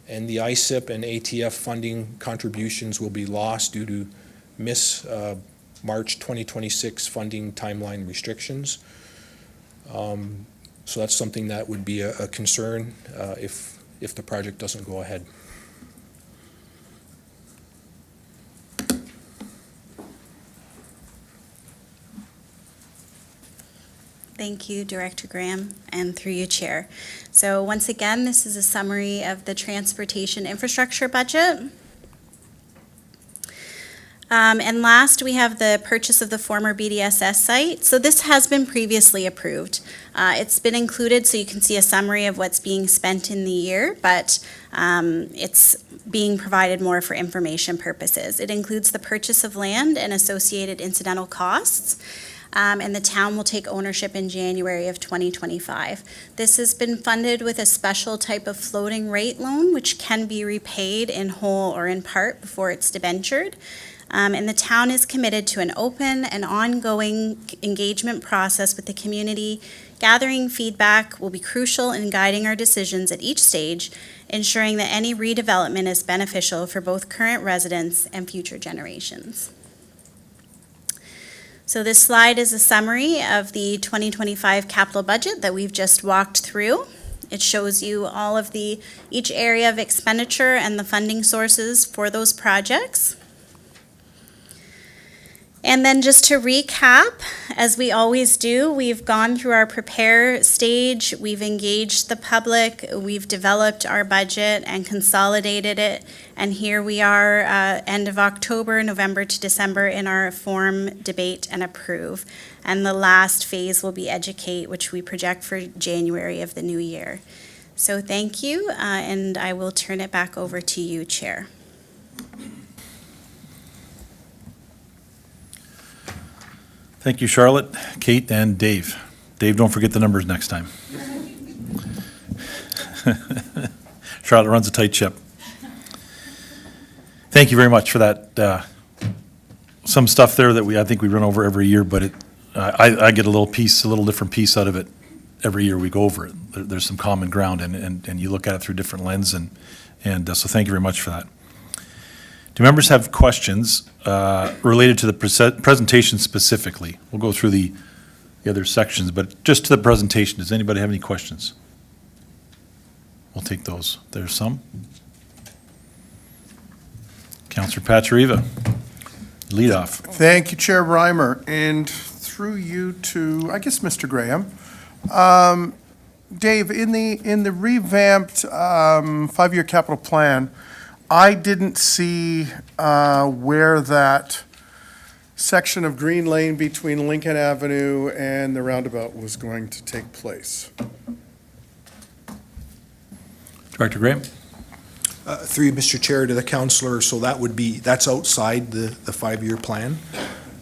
and the ISIP and ATF funding contributions will be lost due to March 2026 funding timeline restrictions. So that's something that would be a concern if the project doesn't go ahead. Thank you, Director Graham, and through you, Chair. So once again, this is a summary of the transportation infrastructure budget. And last, we have the purchase of the former BDSS site. So this has been previously approved. It's been included so you can see a summary of what's being spent in the year, but it's being provided more for information purposes. It includes the purchase of land and associated incidental costs. And the town will take ownership in January of 2025. This has been funded with a special type of floating rate loan, which can be repaid in whole or in part before it's debentured. And the town is committed to an open and ongoing engagement process with the community. Gathering feedback will be crucial in guiding our decisions at each stage, ensuring that any redevelopment is beneficial for both current residents and future generations. So this slide is a summary of the 2025 capital budget that we've just walked through. It shows you all of each area of expenditure and the funding sources for those projects. And then just to recap, as we always do, we've gone through our prepare stage, we've engaged the public, we've developed our budget and consolidated it, and here we are, end of October, November to December in our form, debate, and approve. And the last phase will be educate, which we project for January of the new year. So thank you, and I will turn it back over to you, Chair. Thank you, Charlotte, Kate, and Dave. Dave, don't forget the numbers next time. Charlotte runs a tight ship. Thank you very much for that. Some stuff there that I think we run over every year, but I get a little different piece out of it every year we go over it. There's some common ground, and you look at it through different lens, and so thank you very much for that. Do members have questions related to the presentation specifically? We'll go through the other sections, but just to the presentation, does anybody have any questions? We'll take those. There's some. Councillor Pachariva, lead off. Thank you, Chair Reimer, and through you to, I guess, Mr. Graham. Dave, in the revamped 5-year capital plan, I didn't see where that section of Green Lane between Lincoln Avenue and the roundabout was going to take place. Director Graham? Through you, Mr. Chair, to the councillor, so that's outside the 5-year plan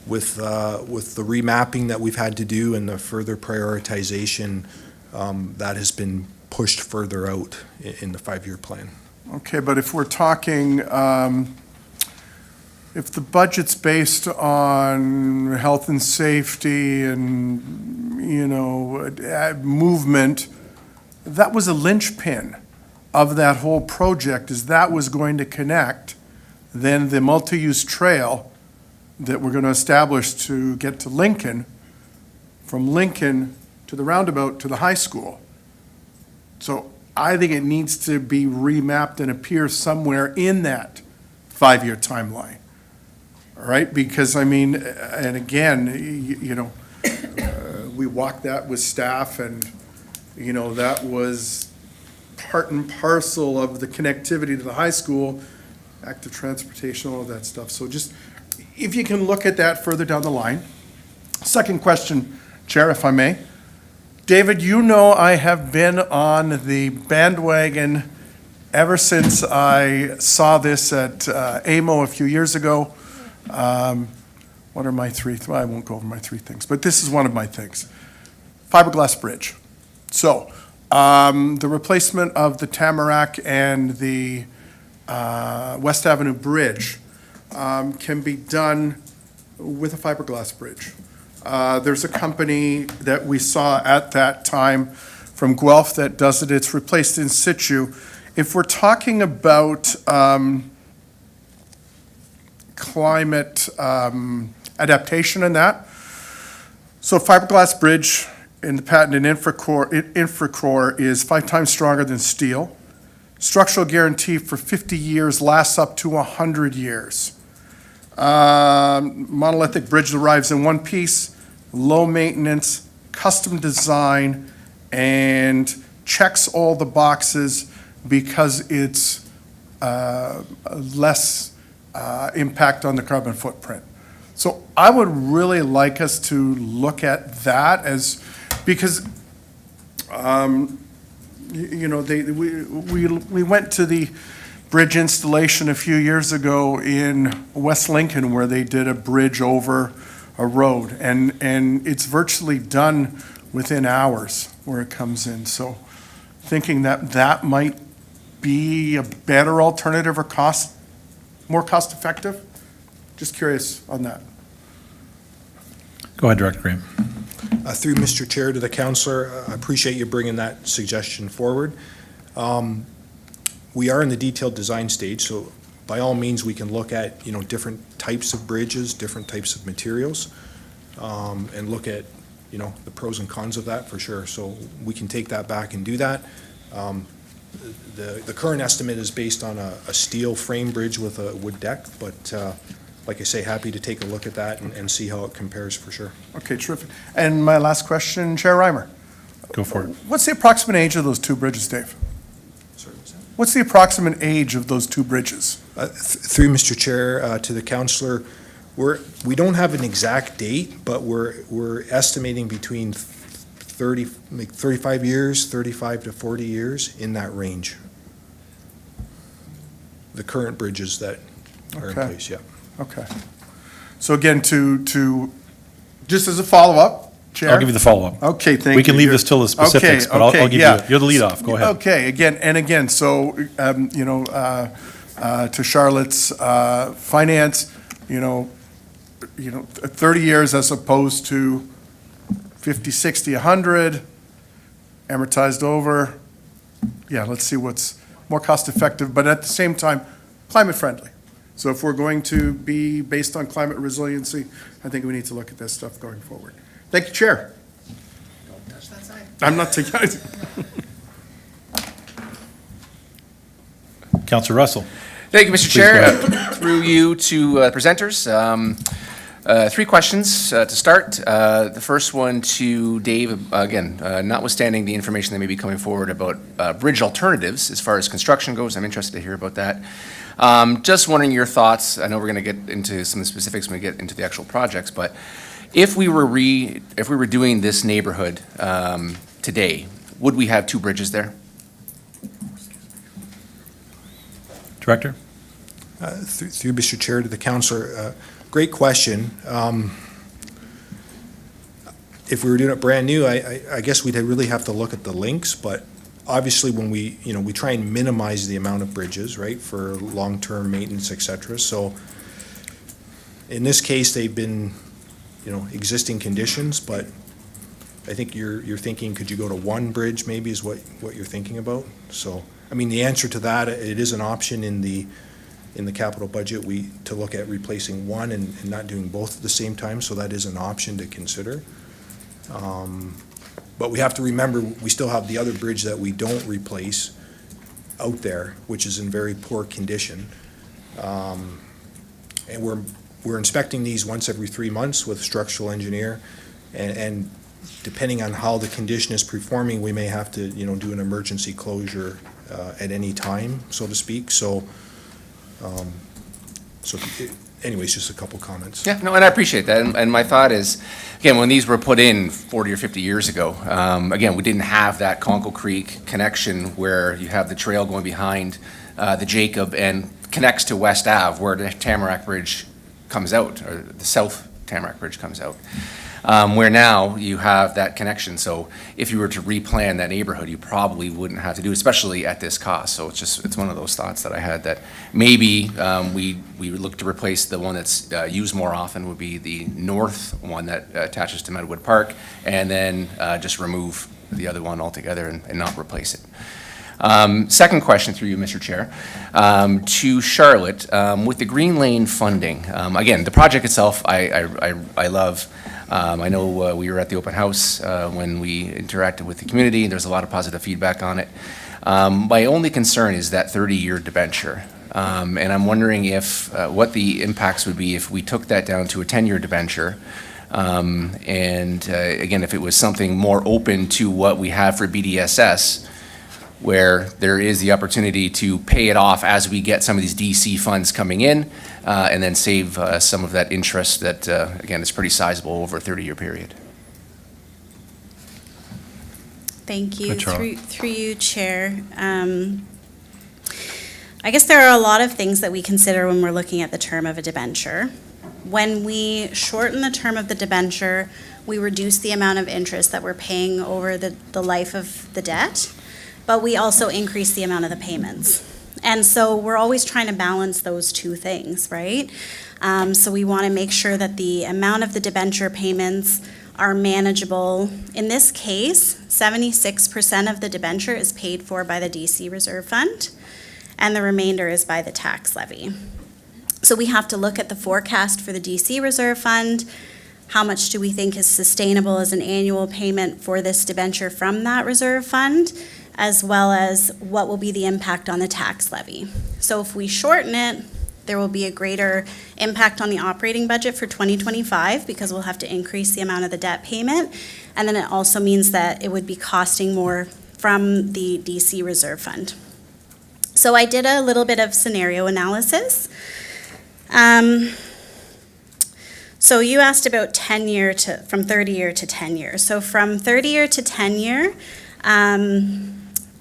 with the remapping that we've had to do and the further prioritization that has been pushed further out in the 5-year plan. Okay, but if we're talking, if the budget's based on health and safety and, movement, that was a linchpin of that whole project, is that was going to connect then the multi-use trail that we're going to establish to get to Lincoln, from Lincoln to the roundabout to the high school. So I think it needs to be remapped and appear somewhere in that 5-year timeline. All right, because and again, we walked that with staff, and, that was part and parcel of the connectivity to the high school, active transportation, all of that stuff. So just, if you can look at that further down the line. Second question, Chair, if I may. David, I have been on the bandwagon ever since I saw this at AMO a few years ago. One what are my three, well, I won't go over my three things, but this is one of my things. Fiberglass bridge. So, the replacement of the Tamarack and the West Avenue Bridge can be done with a fiberglass bridge. There's a company that we saw at that time from Guelph that does it. It's replaced in situ. If we're talking about climate adaptation and that, so fiberglass bridge in the patent in Infracore is 5 times stronger than steel. Structural guarantee for 50 years lasts up to 100 years. Monolithic bridge arrives in one piece, low maintenance, custom design, and checks all the boxes because it's less impact on the carbon footprint. So I would really like us to look at that as, because we went to the bridge installation a few years ago in West Lincoln where they did a bridge over a road, and it's virtually done within hours where it comes in. So thinking that that might be a better alternative or more cost effective, just curious on that. Go ahead, Director Graham. Through Mr. Chair to the councillor, I appreciate you bringing that suggestion forward. We are in the detailed design stage, so by all means, we can look at, different types of bridges, different types of materials, and look at, the pros and cons of that for sure. So we can take that back and do that. The current estimate is based on a steel frame bridge with a wood deck, but like I say, happy to take a look at that and see how it compares for sure. Okay, terrific. And my last question, Chair Reimer. Go for it. What's the approximate age of those two bridges, Dave? Sorry, what's that? What's the approximate age of those two bridges? Through Mr. Chair to the councillor, we don't have an exact date, but we're estimating between 35 years, 35 to 40 years, in that range. The current bridges that are in Okay. place, yeah. Okay. So again, to just as a follow-up, Chair? I'll give you the follow-up. Okay, thank you. We can leave this till the specifics, but I'll give you, you're the lead off. Go ahead. Okay, again, so, to Charlotte's finance, 30 years as opposed to 50, 60, 100, amortized over. Yeah, let's see what's more cost-effective, but at the same time, climate-friendly. So if we're going to be based on climate resiliency, I think we need to look at this stuff going forward. Thank you, Chair. Don't touch that side. I'm not taking. Councilor Russell. Thank you, Mr. Please Chair. go Through you to presenters. 3 questions to start. The first one to Dave, again, notwithstanding the information that may be coming forward about bridge alternatives as far as construction goes, I'm interested to hear about that. Just wondering your thoughts. I know we're going to get into some of the specifics when we get into the actual projects, but if we were doing this neighborhood today, would we have 2 bridges there? Director? Through Mr. Chair to the councillor, great question. If we were doing it brand new, I guess we'd really have to look at the links, but obviously when we try and minimize the amount of bridges, right, for long-term maintenance, et cetera. So in this case, they've been, existing conditions, but I think you're thinking, could you go to 1 bridge maybe is what you're thinking about? So, I mean, the answer to that, it is an option in the capital budget, to look at replacing 1 and not doing both at the same time, so that is an option to consider. But we have to remember, we still have the other bridge that we don't replace out there, which is in very poor condition. And we're inspecting these once every 3 months with a structural engineer, and depending on how the condition is performing, we may have to, do an emergency closure at any time, so to speak. So anyways, just a couple comments. Yeah, no, and I appreciate that. And my thought is, again, when these were put in 40 or 50 years ago, again, we didn't have that Conkle Creek connection where you have the trail going behind the Jacob and connects to West Ave where the Tamarack Bridge comes out, or the south Tamarack Bridge comes out. Where now you have that connection, so if you were to replan that neighborhood, you probably wouldn't have to do it, especially at this cost. So it's one of those thoughts that I had, that maybe we would look to replace the one that's used more often, would be the north one that attaches to Meadowwood Park, and then just remove the other one altogether and not replace it. Second question through you, Mr. Chair, to Charlotte, with the Green Lane funding. Again, the project itself, I love. I know we were at the open house when we interacted with the community, and there's a lot of positive feedback on it. My only concern is that 30-year debenture. And I'm wondering if, what the impacts would be if we took that down to a 10-year debenture. Again, if it was something more open to what we have for BDSS, where there is the opportunity to pay it off as we get some of these DC funds coming in, and then save some of that interest that, again, is pretty sizable over a 30-year period. Thank you. Good, Charlotte. Through you, Chair. I guess there are a lot of things that we consider when we're looking at the term of a debenture. When we shorten the term of the debenture, we reduce the amount of interest that we're paying over the life of the debt, but we also increase the amount of the payments. And so we're always trying to balance those two things, right? So we want to make sure that the amount of the debenture payments are manageable. In this case, 76% of the debenture is paid for by the DC Reserve Fund, and the remainder is by the tax levy. So we have to look at the forecast for the DC Reserve Fund. How much do we think is sustainable as an annual payment for this debenture from that reserve fund, as well as what will be the impact on the tax levy. So if we shorten it, there will be a greater impact on the operating budget for 2025 because we'll have to increase the amount of the debt payment. And then it also means that it would be costing more from the DC Reserve Fund. So I did a little bit of scenario analysis. So you asked about 10-year from 30-year to 10-year. So from 30-year to 10-year,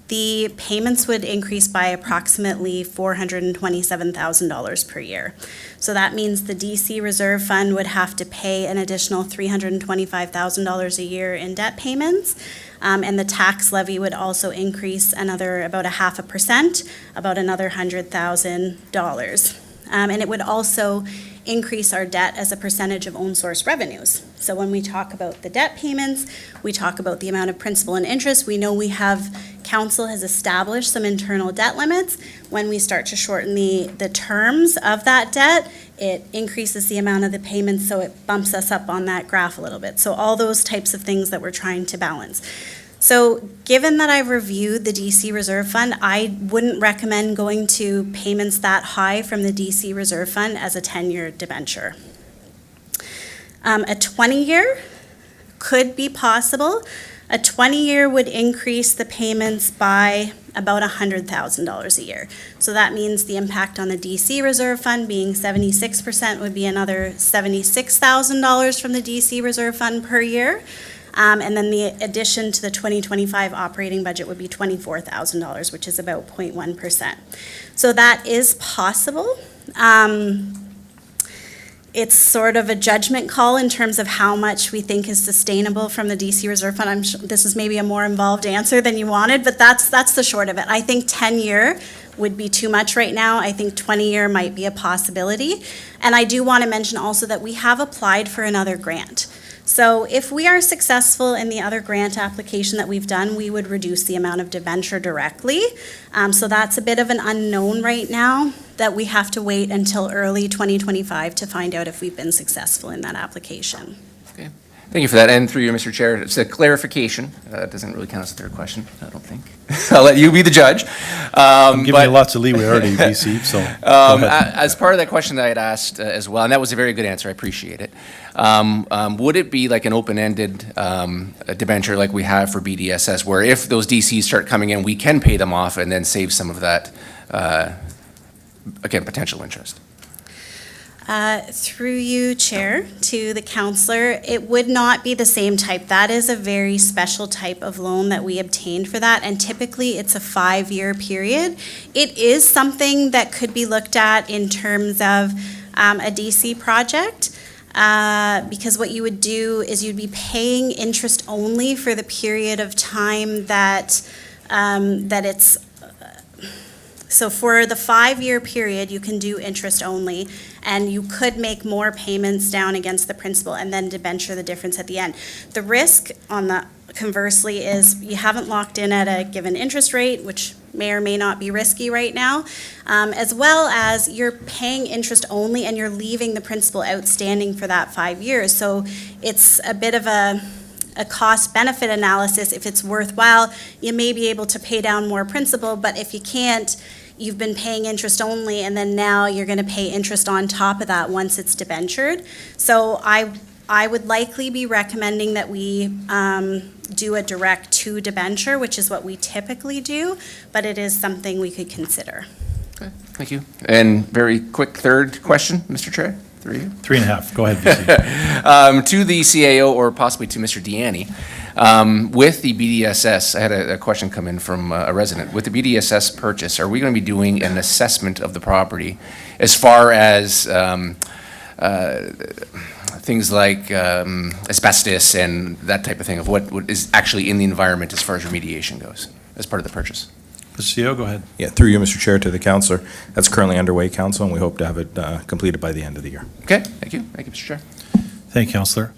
the payments would increase by approximately $427,000 per year. So that means the DC Reserve Fund would have to pay an additional $325,000 a year in debt payments, and the tax levy would also increase another about 0.5%, about another $100,000. And it would also increase our debt as a percentage of own source revenues. So when we talk about the debt payments, we talk about the amount of principal and interest. We know council has established some internal debt limits. When we start to shorten the terms of that debt, it increases the amount of the payments, so it bumps us up on that graph a little bit. So all those types of things that we're trying to balance. So given that I've reviewed the DC Reserve Fund, I wouldn't recommend going to payments that high from the DC Reserve Fund as a 10-year debenture. A 20-year could be possible. A 20-year would increase the payments by about $100,000 a year. So that means the impact on the DC Reserve Fund being 76% would be another $76,000 from the DC Reserve Fund per year. And then the addition to the 2025 operating budget would be $24,000, which is about 0.1%. So that is possible. It's sort of a judgment call in terms of how much we think is sustainable from the DC Reserve Fund. I'm sure this is maybe a more involved answer than you wanted, but that's the short of it. I think 10-year would be too much right now. I think 20-year might be a possibility. And I do want to mention also that we have applied for another grant. So if we are successful in the other grant application that we've done, we would reduce the amount of debenture directly. So that's a bit of an unknown right now, that we have to wait until early 2025 to find out if we've been successful in that application. Okay. Thank you for that. And through you, Mr. Chair, it's a clarification. It doesn't really count as a third question, I don't think. I'll let you be the judge. I'm giving you lots of leeway already, BC, so. go ahead. As part of that question that I had asked as well, and that was a very good answer, I appreciate it. Would it be like an open-ended debenture like we have for BDSS, where if those DCs start coming in, we can pay them off and then save some of that, again, potential interest? Through you, Chair, to the councillor, it would not be the same type. That is a very special type of loan that we obtained for that, and typically it's a 5-year period. It is something that could be looked at in terms of a DC project. because what you would do is you'd be paying interest only for the period of time that it's, so for the 5-year period, you can do interest only, and you could make more payments down against the principal and then debenture the difference at the end. The risk on the conversely is you haven't locked in at a given interest rate, which may or may not be risky right now, as well as you're paying interest only and you're leaving the principal outstanding for that 5 years. So it's a bit of a cost-benefit analysis. If it's worthwhile, you may be able to pay down more principal, but if you can't, you've been paying interest only, and then now you're going to pay interest on top of that once it's debentured. So I would likely be recommending that we do a direct to debenture, which is what we typically do, but it is something we could consider. Okay, thank you. And very quick third question, Mr. Chair, through you. 3.5, go ahead, VC. To the CAO or possibly to Mr. Deanne, with the BDSS, I had a question come in from a resident. With the BDSS purchase, are we going to be doing an assessment of the property as far as things like asbestos and that type of thing, of what is actually in the environment as far as remediation goes, as part of the purchase? Mr. CEO, go ahead. Yeah, through you, Mr. Chair, to the councillor. That's currently underway, council, and we hope to have it completed by the end of the year. Okay, thank you. Thank you, Mr. Chair. Thank you, Councillor.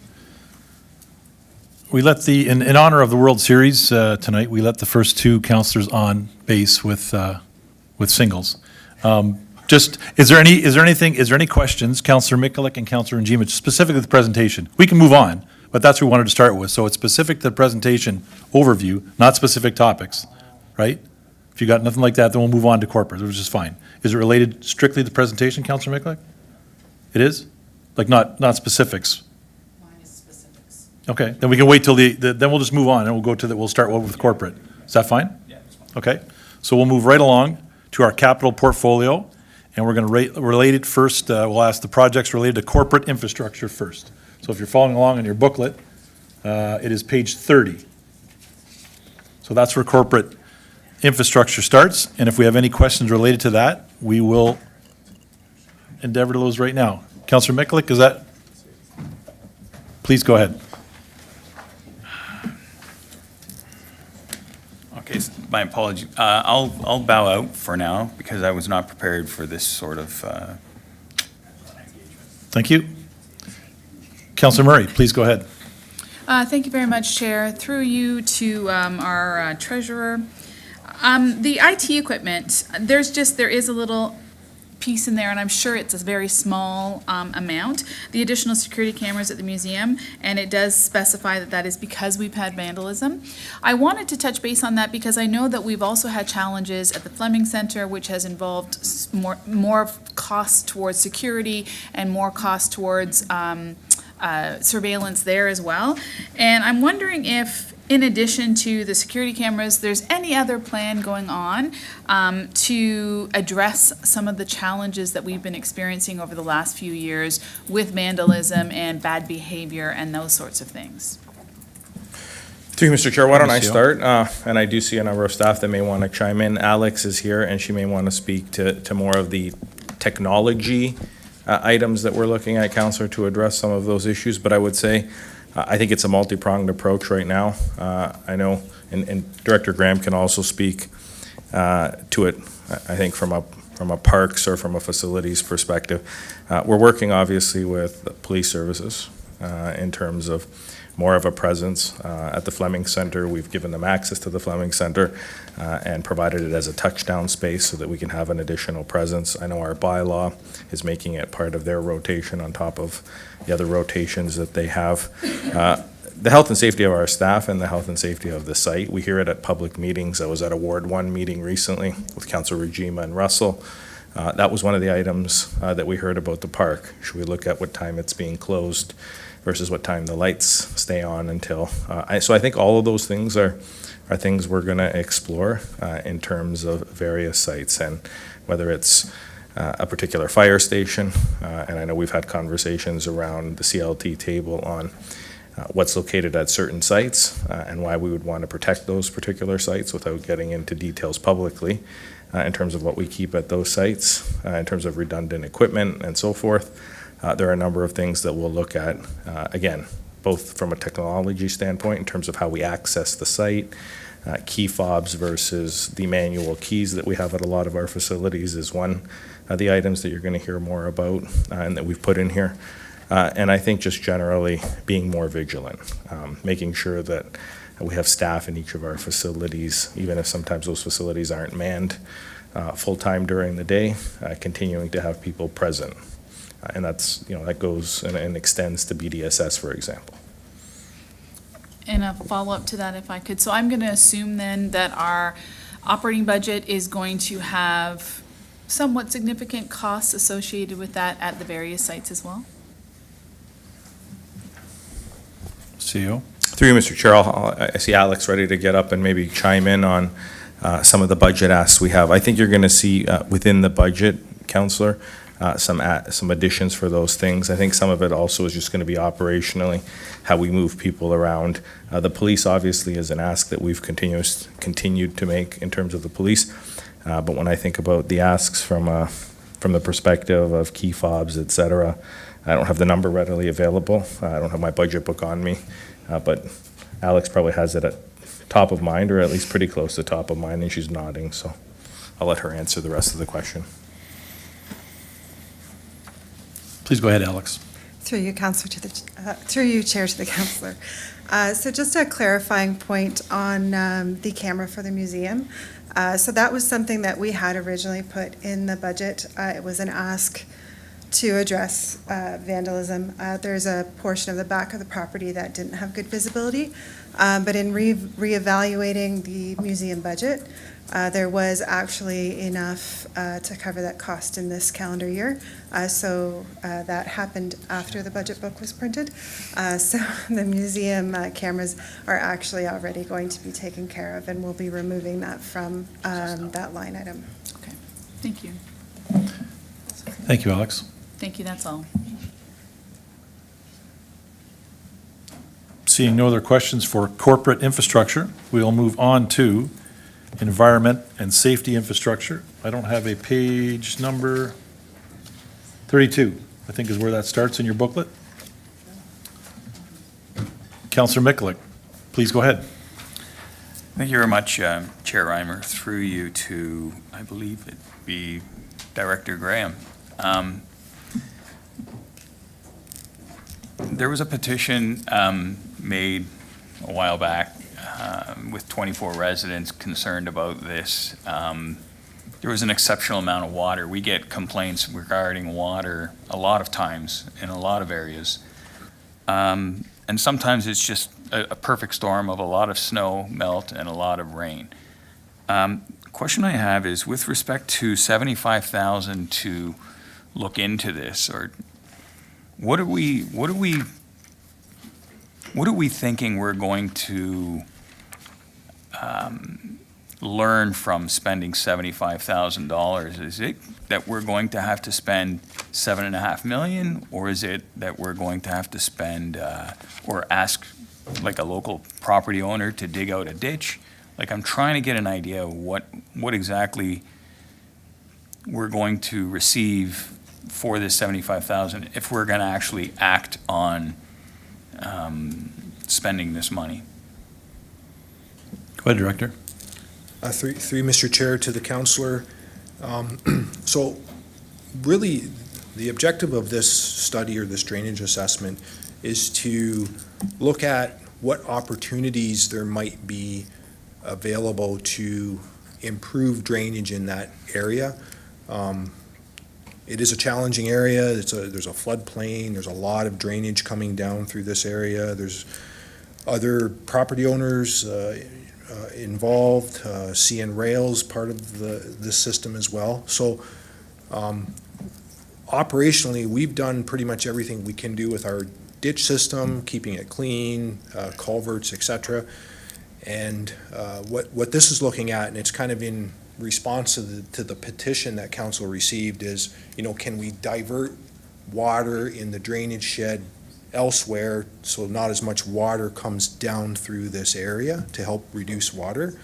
We let in honor of the World Series tonight, we let the first two councillors on base with singles. Is there any questions, Councillor Mikulik and Councillor Njima, specific to the presentation? We can move on, but that's what we wanted to start with. So it's specific to the presentation overview, not specific topics, right? If you got nothing like that, then we'll move on to corporate, which is fine. Is it related strictly to the presentation, Councillor Mikulik? It is? Like not specifics? Mine is specifics. Okay, then we can wait till then we'll just move on and we'll start with corporate. Is that fine? Yeah, that's fine. Okay, so we'll move right along to our capital portfolio, and we're going to relate it first. We'll ask the projects related to corporate infrastructure first. So if you're following along in your booklet, it is page 30. So that's where corporate infrastructure starts, and if we have any questions related to that, we will endeavor to those right now. Councillor Mikulik, is that? Please go ahead. Okay, so my apology. I'll bow out for now because I was not prepared for this sort of. Thank you. Councillor Murray, please go ahead. Thank you very much, Chair. Through you to our treasurer. The IT equipment, there is a little piece in there, and I'm sure it's a very small amount. The additional security cameras at the museum, and it does specify that is because we've had vandalism. I wanted to touch base on that because I know that we've also had challenges at the Fleming Center, which has involved more cost towards security and more cost towards surveillance there as well. And I'm wondering if, in addition to the security cameras, there's any other plan going on to address some of the challenges that we've been experiencing over the last few years with vandalism and bad behavior and those sorts of things. Through you, Mr. Chair, why don't I Mr. start? And I do see a number of staff that may want to chime in. Alex is here, and she may want to speak to more of the technology items that we're looking at, Councillor, to address some of those issues. But I would say, I think it's a multi-pronged approach right now. I know, and Director Graham can also speak to it, I think, from a parks or from a facilities perspective. We're working, obviously, with police services in terms of more of a presence at the Fleming Center. We've given them access to the Fleming Center and provided it as a touchdown space so that we can have an additional presence. I know our bylaw is making it part of their rotation on top of the other rotations that they have. The health and safety of our staff and the health and safety of the site, we hear it at public meetings. I was at a Ward 1 meeting recently with Councillor Regima and Russell. That was one of the items that we heard about the park. Should we look at what time it's being closed versus what time the lights stay on until? So I think all of those things are things we're going to explore in terms of various sites, and whether it's a particular fire station, and I know we've had conversations around the CLT table on what's located at certain sites and why we would want to protect those particular sites without getting into details publicly in terms of what we keep at those sites, in terms of redundant equipment and so forth. there are a number of things that we'll look at, again, both from a technology standpoint in terms of how we access the site, key fobs versus the manual keys that we have at a lot of our facilities is one of the items that you're going to hear more about and that we've put in here. And I think just generally being more vigilant, making sure that we have staff in each of our facilities, even if sometimes those facilities aren't manned full-time during the day, continuing to have people present. And that's, that goes and extends to BDSS, for example. And a follow-up to that, if I could. So I'm going to assume then that our operating budget is going to have somewhat significant costs associated with that at the various sites as well? CEO? Through you, Mr. Chair, I see Alex ready to get up and maybe chime in on some of the budget asks we have. I think you're going to see within the budget, Councillor, some additions for those things. I think some of it also is just going to be operationally how we move people around. The police obviously is an ask that we've continued to make in terms of the police. But when I think about the asks from the perspective of key fobs, et cetera, I don't have the number readily available. I don't have my budget book on me, but Alex probably has it at top of mind, or at least pretty close to top of mind, and she's nodding, so I'll let her answer the rest of the question. Please go ahead, Alex. Through you, Councillor, through you, Chair, to the Councillor. So just a clarifying point on the camera for the museum. So that was something that we had originally put in the budget. It was an ask to address vandalism. There's a portion of the back of the property that didn't have good visibility, but in reevaluating the museum budget, there was actually enough to cover that cost in this calendar year. So that happened after the budget book was printed. So the museum cameras are actually already going to be taken care of, and we'll be removing that from that line item. Okay, thank you. Thank you, Alex. Thank you, that's all. Seeing no other questions for corporate infrastructure, we'll move on to environment and safety infrastructure. I don't have a page number. 32, I think is where that starts in your booklet. Councillor Mikulik, please go ahead. Thank you very much, Chair Reimer. Through you to, I believe it be Director Graham. There was a petition made a while back with 24 residents concerned about this. There was an exceptional amount of water. We get complaints regarding water a lot of times in a lot of areas. And sometimes it's just a perfect storm of a lot of snow melt and a lot of rain. Question I have is with respect to $75,000 to look into this, or what are we thinking we're going to learn from spending $75,000? Is it that we're going to have to spend $7.5 million, or is it that we're going to have to spend or ask like a local property owner to dig out a ditch? Like, I'm trying to get an idea of what exactly we're going to receive for this $75,000 if we're going to actually act on spending this money. Go ahead, Director. Through Mr. Chair, to the councillor. So really, the objective of this study or this drainage assessment is to look at what opportunities there might be available to improve drainage in that area. It is a challenging area. There's a floodplain. There's a lot of drainage coming down through this area. There's other property owners involved, CN Rail's part of this system as well. So operationally, we've done pretty much everything we can do with our ditch system, keeping it clean, culverts, et cetera. And what this is looking at, and it's kind of in response to the petition that council received, is, can we divert water in the drainage shed elsewhere so not as much water comes down through this area to help reduce water?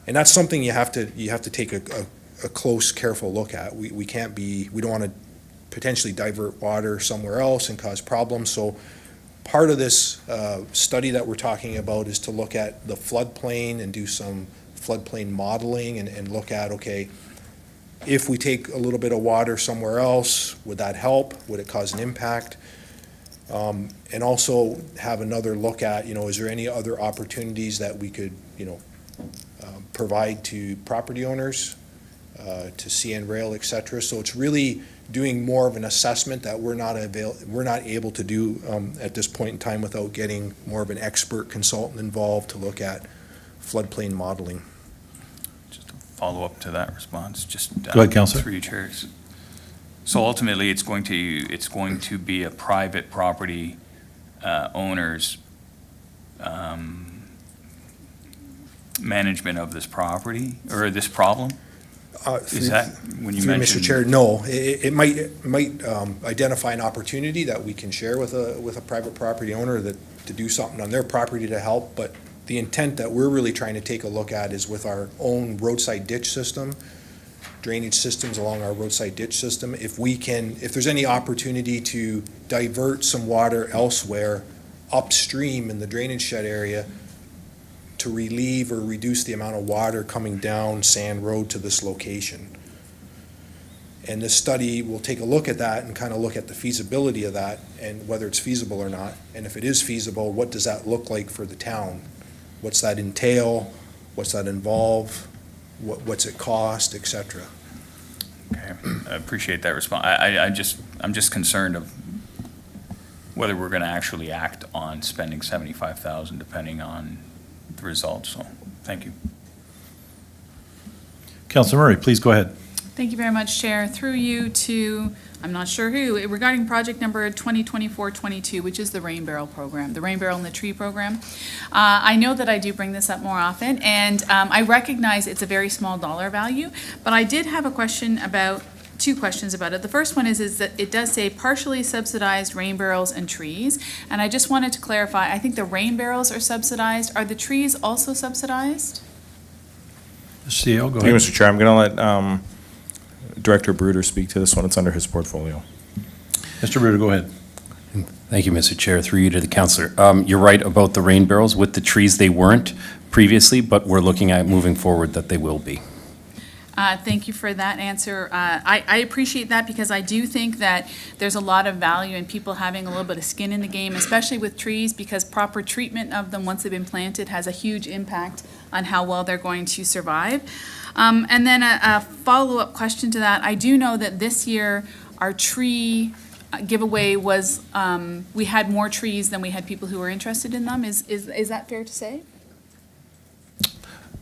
And that's something you have to take a close, careful look at. We don't want to potentially divert water somewhere else and cause problems. So part of this study that we're talking about is to look at the floodplain and do some floodplain modeling and look at, okay, if we take a little bit of water somewhere else, would that help? Would it cause an impact? And also have another look at, is there any other opportunities that we could, provide to property owners, to CN Rail, et cetera. So it's really doing more of an assessment that we're not able to do at this point in time without getting more of an expert consultant involved to look at floodplain modeling. Follow up to that response, just. Go ahead, Councillor. Through you, chairs. So ultimately, it's going to be a private property owner's management of this property, or this problem? Is that, when you Through mentioned? Mr. Chair, no. It might identify an opportunity that we can share with a private property owner to do something on their property to help, but the intent that we're really trying to take a look at is with our own roadside ditch system, drainage systems along our roadside ditch system, if there's any opportunity to divert some water elsewhere upstream in the drainage shed area to relieve or reduce the amount of water coming down Sand Road to this location. And this study will take a look at that and kind of look at the feasibility of that and whether it's feasible or not. And if it is feasible, what does that look like for the town? What's that entail? What's that involve? What's it cost, et cetera? Okay, I appreciate that response. I'm just concerned of whether we're gonna actually act on spending 75,000 depending on the results, so, thank you. Councillor Murray, please go ahead. Thank you very much, Chair. Through you to, I'm not sure who, regarding project number 2024-22, which is the Rain Barrel Program, the Rain Barrel in the Tree Program. I know that I do bring this up more often, and I recognize it's a very small dollar value, but I did have a question about, two questions about it. The first one is that it does say partially subsidized rain barrels and trees, and I just wanted to clarify, I think the rain barrels are subsidized. Are the trees also subsidized? CEO, go Thank you, ahead. Mr. Chair. I'm going to let Director Bruder speak to this one. It's under his portfolio. Mr. Bruder, go ahead. Thank you, Mr. Chair. Through you to the councillor. You're right about the rain barrels. With the trees, they weren't previously, but we're looking at moving forward that they will be. Thank you for that answer. I appreciate that because I do think that there's a lot of value in people having a little bit of skin in the game, especially with trees, because proper treatment of them once they've been planted has a huge impact on how well they're going to survive. And then a follow-up question to that. I do know that this year our tree giveaway was, we had more trees than we had people who were interested in them. Is that fair to say?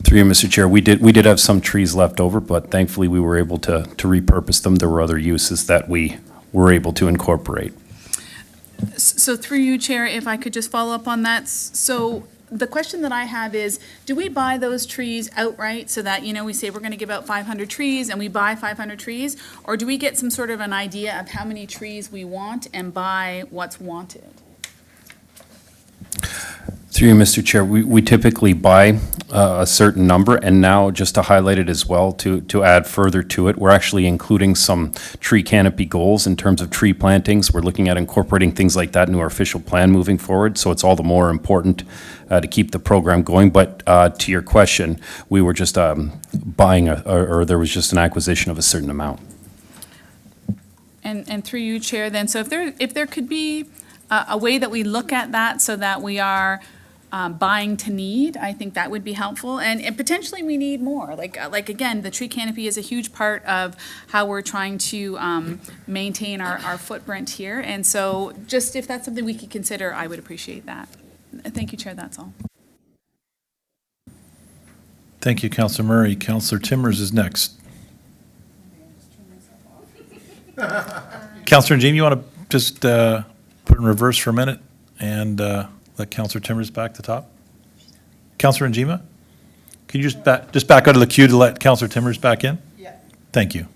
Through you, Mr. Chair, we did have some trees left over, but thankfully we were able to repurpose them. There were other uses that we were able to incorporate. So through you, Chair, if I could just follow up on that. So the question that I have is, do we buy those trees outright so that, we say we're going to give out 500 trees and we buy 500 trees? Or do we get some sort of an idea of how many trees we want and buy what's wanted? Through you, Mr. Chair, we typically buy a certain number, and now just to highlight it as well, to add further to it, we're actually including some tree canopy goals in terms of tree plantings. We're looking at incorporating things like that into our official plan moving forward, so it's all the more important to keep the program going. But to your question, we were just buying, or there was just an acquisition of a certain amount. And through you, Chair, then, so if there could be a way that we look at that so that we are buying to need, I think that would be helpful. And potentially we need more. Like again, the tree canopy is a huge part of how we're trying to maintain our footprint here. And so just if that's something we could consider, I would appreciate that. Thank you, Chair, that's all. Thank you, Councillor Murray. Councillor Timmers is next. Councillor Jean, you want to just put in reverse for a minute and let Councillor Timmers back to top? Councillor Njima, can you just back out of the queue to let Councillor Timmers back in? Yeah. Thank you.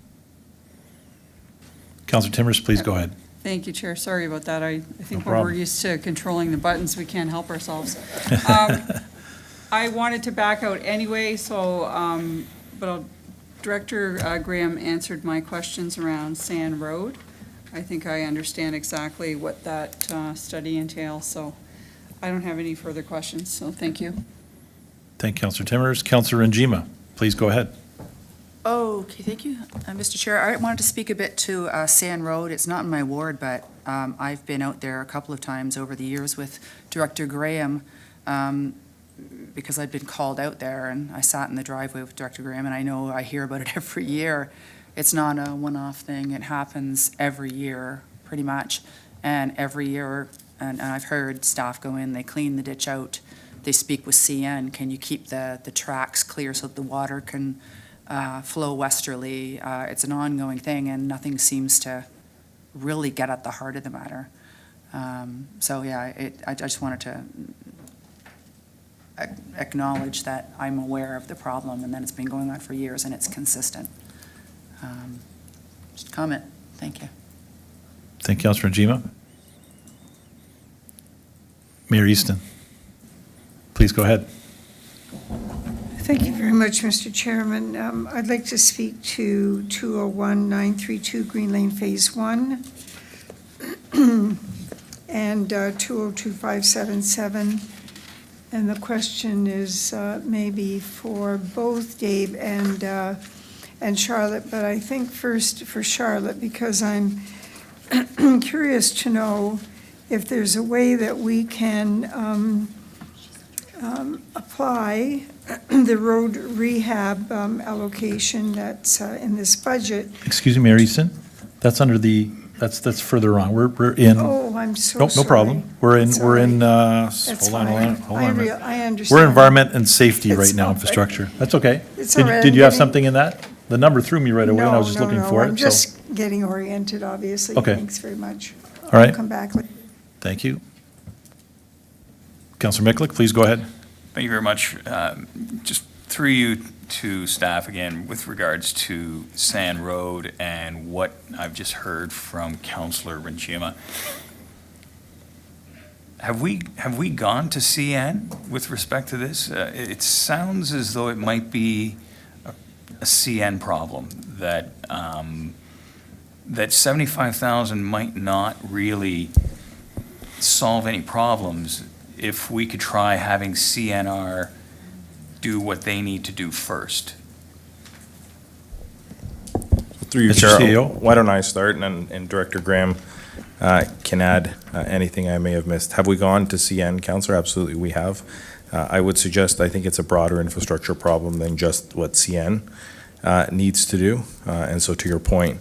Councillor Timmers, please go ahead. Thank you, Chair. Sorry about that. I think No when we're problem. used to controlling the buttons, we can't help ourselves. I wanted to back out anyway, so, Director Graham answered my questions around Sand Road. I think I understand exactly what that study entails, so I don't have any further questions, so thank you. Thank you, Councillor Timmers. Councillor Njima, please go ahead. Okay, thank you, Mr. Chair. I wanted to speak a bit to Sand Road. It's not in my ward, but I've been out there a couple of times over the years with Director Graham because I've been called out there, and I sat in the driveway with Director Graham, and I hear about it every year. It's not a one-off thing. It happens every year, pretty much. And every year, and I've heard staff go in, they clean the ditch out, they speak with CN, can you keep the tracks clear so that the water can flow westerly? It's an ongoing thing, and nothing seems to really get at the heart of the matter. So yeah, I just wanted to acknowledge that I'm aware of the problem and that it's been going on for years and it's consistent. Just a comment. Thank you. Thank you, Councillor Njima. Mayor Easton, please go ahead. Thank you very much, Mr. Chairman. I'd like to speak to 201-932 Green Lane Phase 1 and 202-577. And the question is maybe for both Dave and Charlotte, but I think first for Charlotte, because I'm curious to know if there's a way that we can apply the road rehab allocation that's in this budget. Excuse me, Mayor Easton, that's under the, that's further on. We're in. Oh, I'm so Nope, no sorry. problem. We're in, That's hold on. I understand. We're environment and safety right It's now, all right. infrastructure. That's okay. It's all right. Did you have I'm getting- something in that? The number threw me right away, and I was just looking for I'm it, so. just getting oriented, obviously. Okay. Thanks very much. All right. I'll come back later. Thank you. Councillor Miklick, please go ahead. Thank you very much. Just through you to staff again with regards to Sand Road and what I've just heard from Councillor Njima. Have we gone to CN with respect to this? It sounds as though it might be a CN problem, that that 75,000 might not really solve any problems if we could try having CNR do what they need to do first. Through you, Mr. Chair, CEO. why don't I start, and Director Graham can add anything I may have missed. Have we gone to CN, Councillor? Absolutely, we have. I would suggest, I think it's a broader infrastructure problem than just what CN needs to do. And so to your point,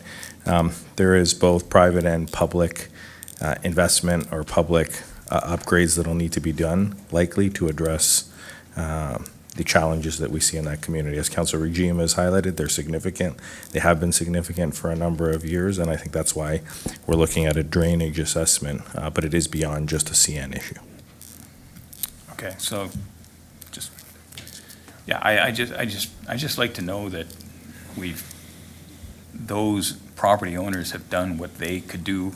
there is both private and public investment or public upgrades that will need to be done, likely to address the challenges that we see in that community. As Councillor Regime has highlighted, they're significant. They have been significant for a number of years, and I think that's why we're looking at a drainage assessment, but it is beyond just a CN issue. Okay, so just, yeah, I just like to know that those property owners have done what they could do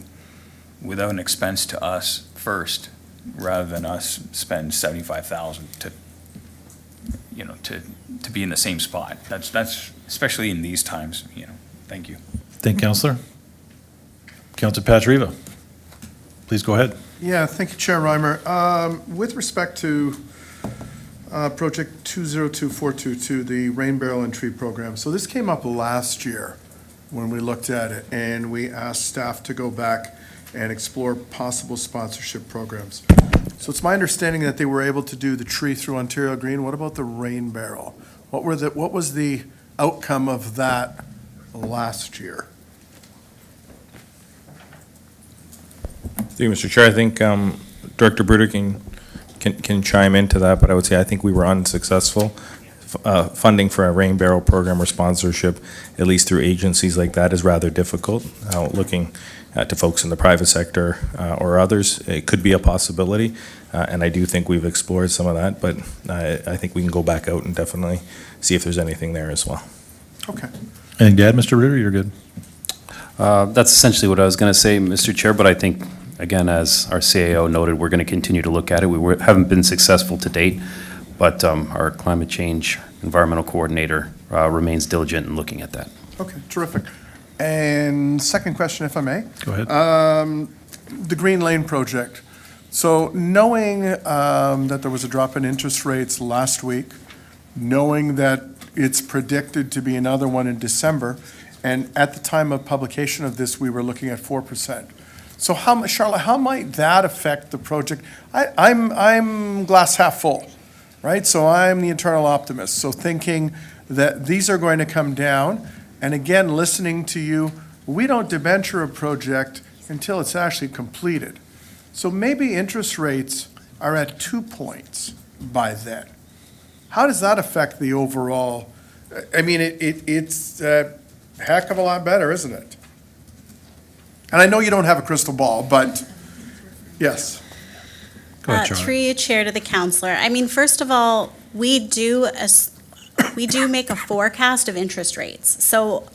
without an expense to us first, rather than us spend 75,000 to, to be in the same spot. That's especially in these times, Thank you. Thank you, Councillor. Councillor Patriva, please go ahead. Yeah, thank you, Chair Reimer. With respect to Project 202422, the Rain Barrel and Tree Program, so this came up last year when we looked at it, and we asked staff to go back and explore possible sponsorship programs. So it's my understanding that they were able to do the tree through Ontario Green. What about the Rain Barrel? What was the outcome of that last year? Through you, Mr. Chair, I think Director Bruder can chime into that, but I would say I think we were unsuccessful. Funding for a rain barrel program or sponsorship, at least through agencies like that, is rather difficult. Looking to folks in the private sector or others, it could be a possibility, and I do think we've explored some of that, but I think we can go back out and definitely see if there's anything there as well. Okay. Anything to add, Mr. Ritter? You're good. That's essentially what I was going to say, Mr. Chair, but I think, again, as our CAO noted, we're going to continue to look at it. We haven't been successful to date, but our climate change environmental coordinator remains diligent in looking at that. Okay, terrific. And second question, if I may. Go ahead. The Green Lane project. So knowing that there was a drop in interest rates last week, knowing that it's predicted to be another one in December, and at the time of publication of this, we were looking at 4%. So Charlotte, how might that affect the project? I'm glass half full, right? So I'm the eternal optimist. So thinking that these are going to come down, and again, listening to you, we don't debenture a project until it's actually completed. So maybe interest rates are at 2 points by then. How does that affect the overall? I mean, it's a heck of a lot better, isn't it? And I know you don't have a crystal ball, but yes. Go ahead, Charlotte. Through you, Chair, to the counselor. I mean, first of all, we do make a forecast of interest rates. So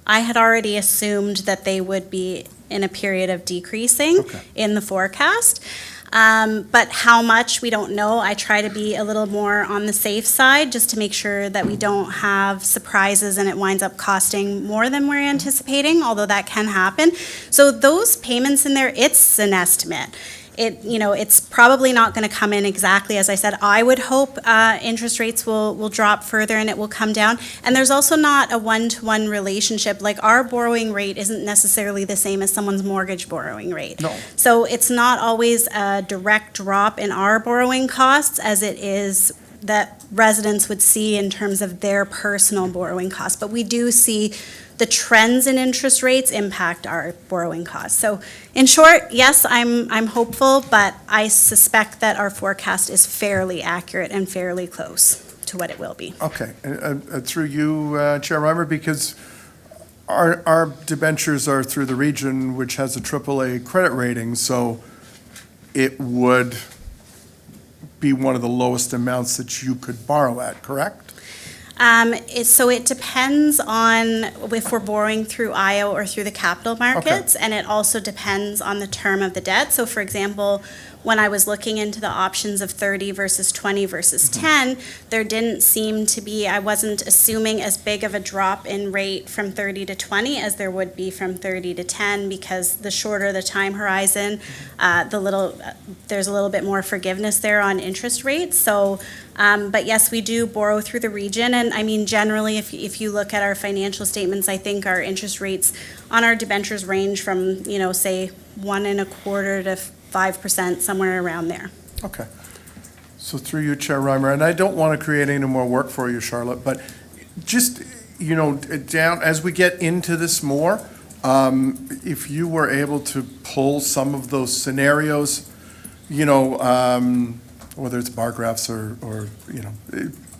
I had already assumed that they would be in a period of decreasing in the forecast. But how much, we don't know. I try to be a little more on the safe side just to make sure that we don't have surprises and it winds up costing more than we're anticipating, although that can happen. So those payments in there, it's an estimate. It's probably not going to come in exactly as I said. I would hope interest rates will drop further and it will come down. And there's also not a one-to-one relationship. Like our borrowing rate isn't necessarily the same as someone's mortgage borrowing rate. No. So it's not always a direct drop in our borrowing costs as it is that residents would see in terms of their personal borrowing costs. But we do see the trends in interest rates impact our borrowing costs. So in short, yes, I'm hopeful, but I suspect that our forecast is fairly accurate and fairly close to what it will be. Okay, through you, Chair Reimer, because our debentures are through the region, which has a AAA credit rating, so it would be one of the lowest amounts that you could borrow at, correct? So it depends on if we're borrowing through IO or through the capital markets, and it also depends on the term of the debt. So for example, when I was looking into the options of 30 versus 20 versus 10, there didn't seem to be, I wasn't assuming as big of a drop in rate from 30 to 20 as there would be from 30 to 10, because the shorter the time horizon, there's a little bit more forgiveness there on interest rates. So, but yes, we do borrow through the region, and I mean, generally, if you look at our financial statements, I think our interest rates on our debentures range from, say 1.25% to 5%, somewhere around there. Okay. So through you, Chair Reimer, and I don't want to create any more work for you, Charlotte, but just, down, as we get into this more, if you were able to pull some of those scenarios, whether it's bar graphs or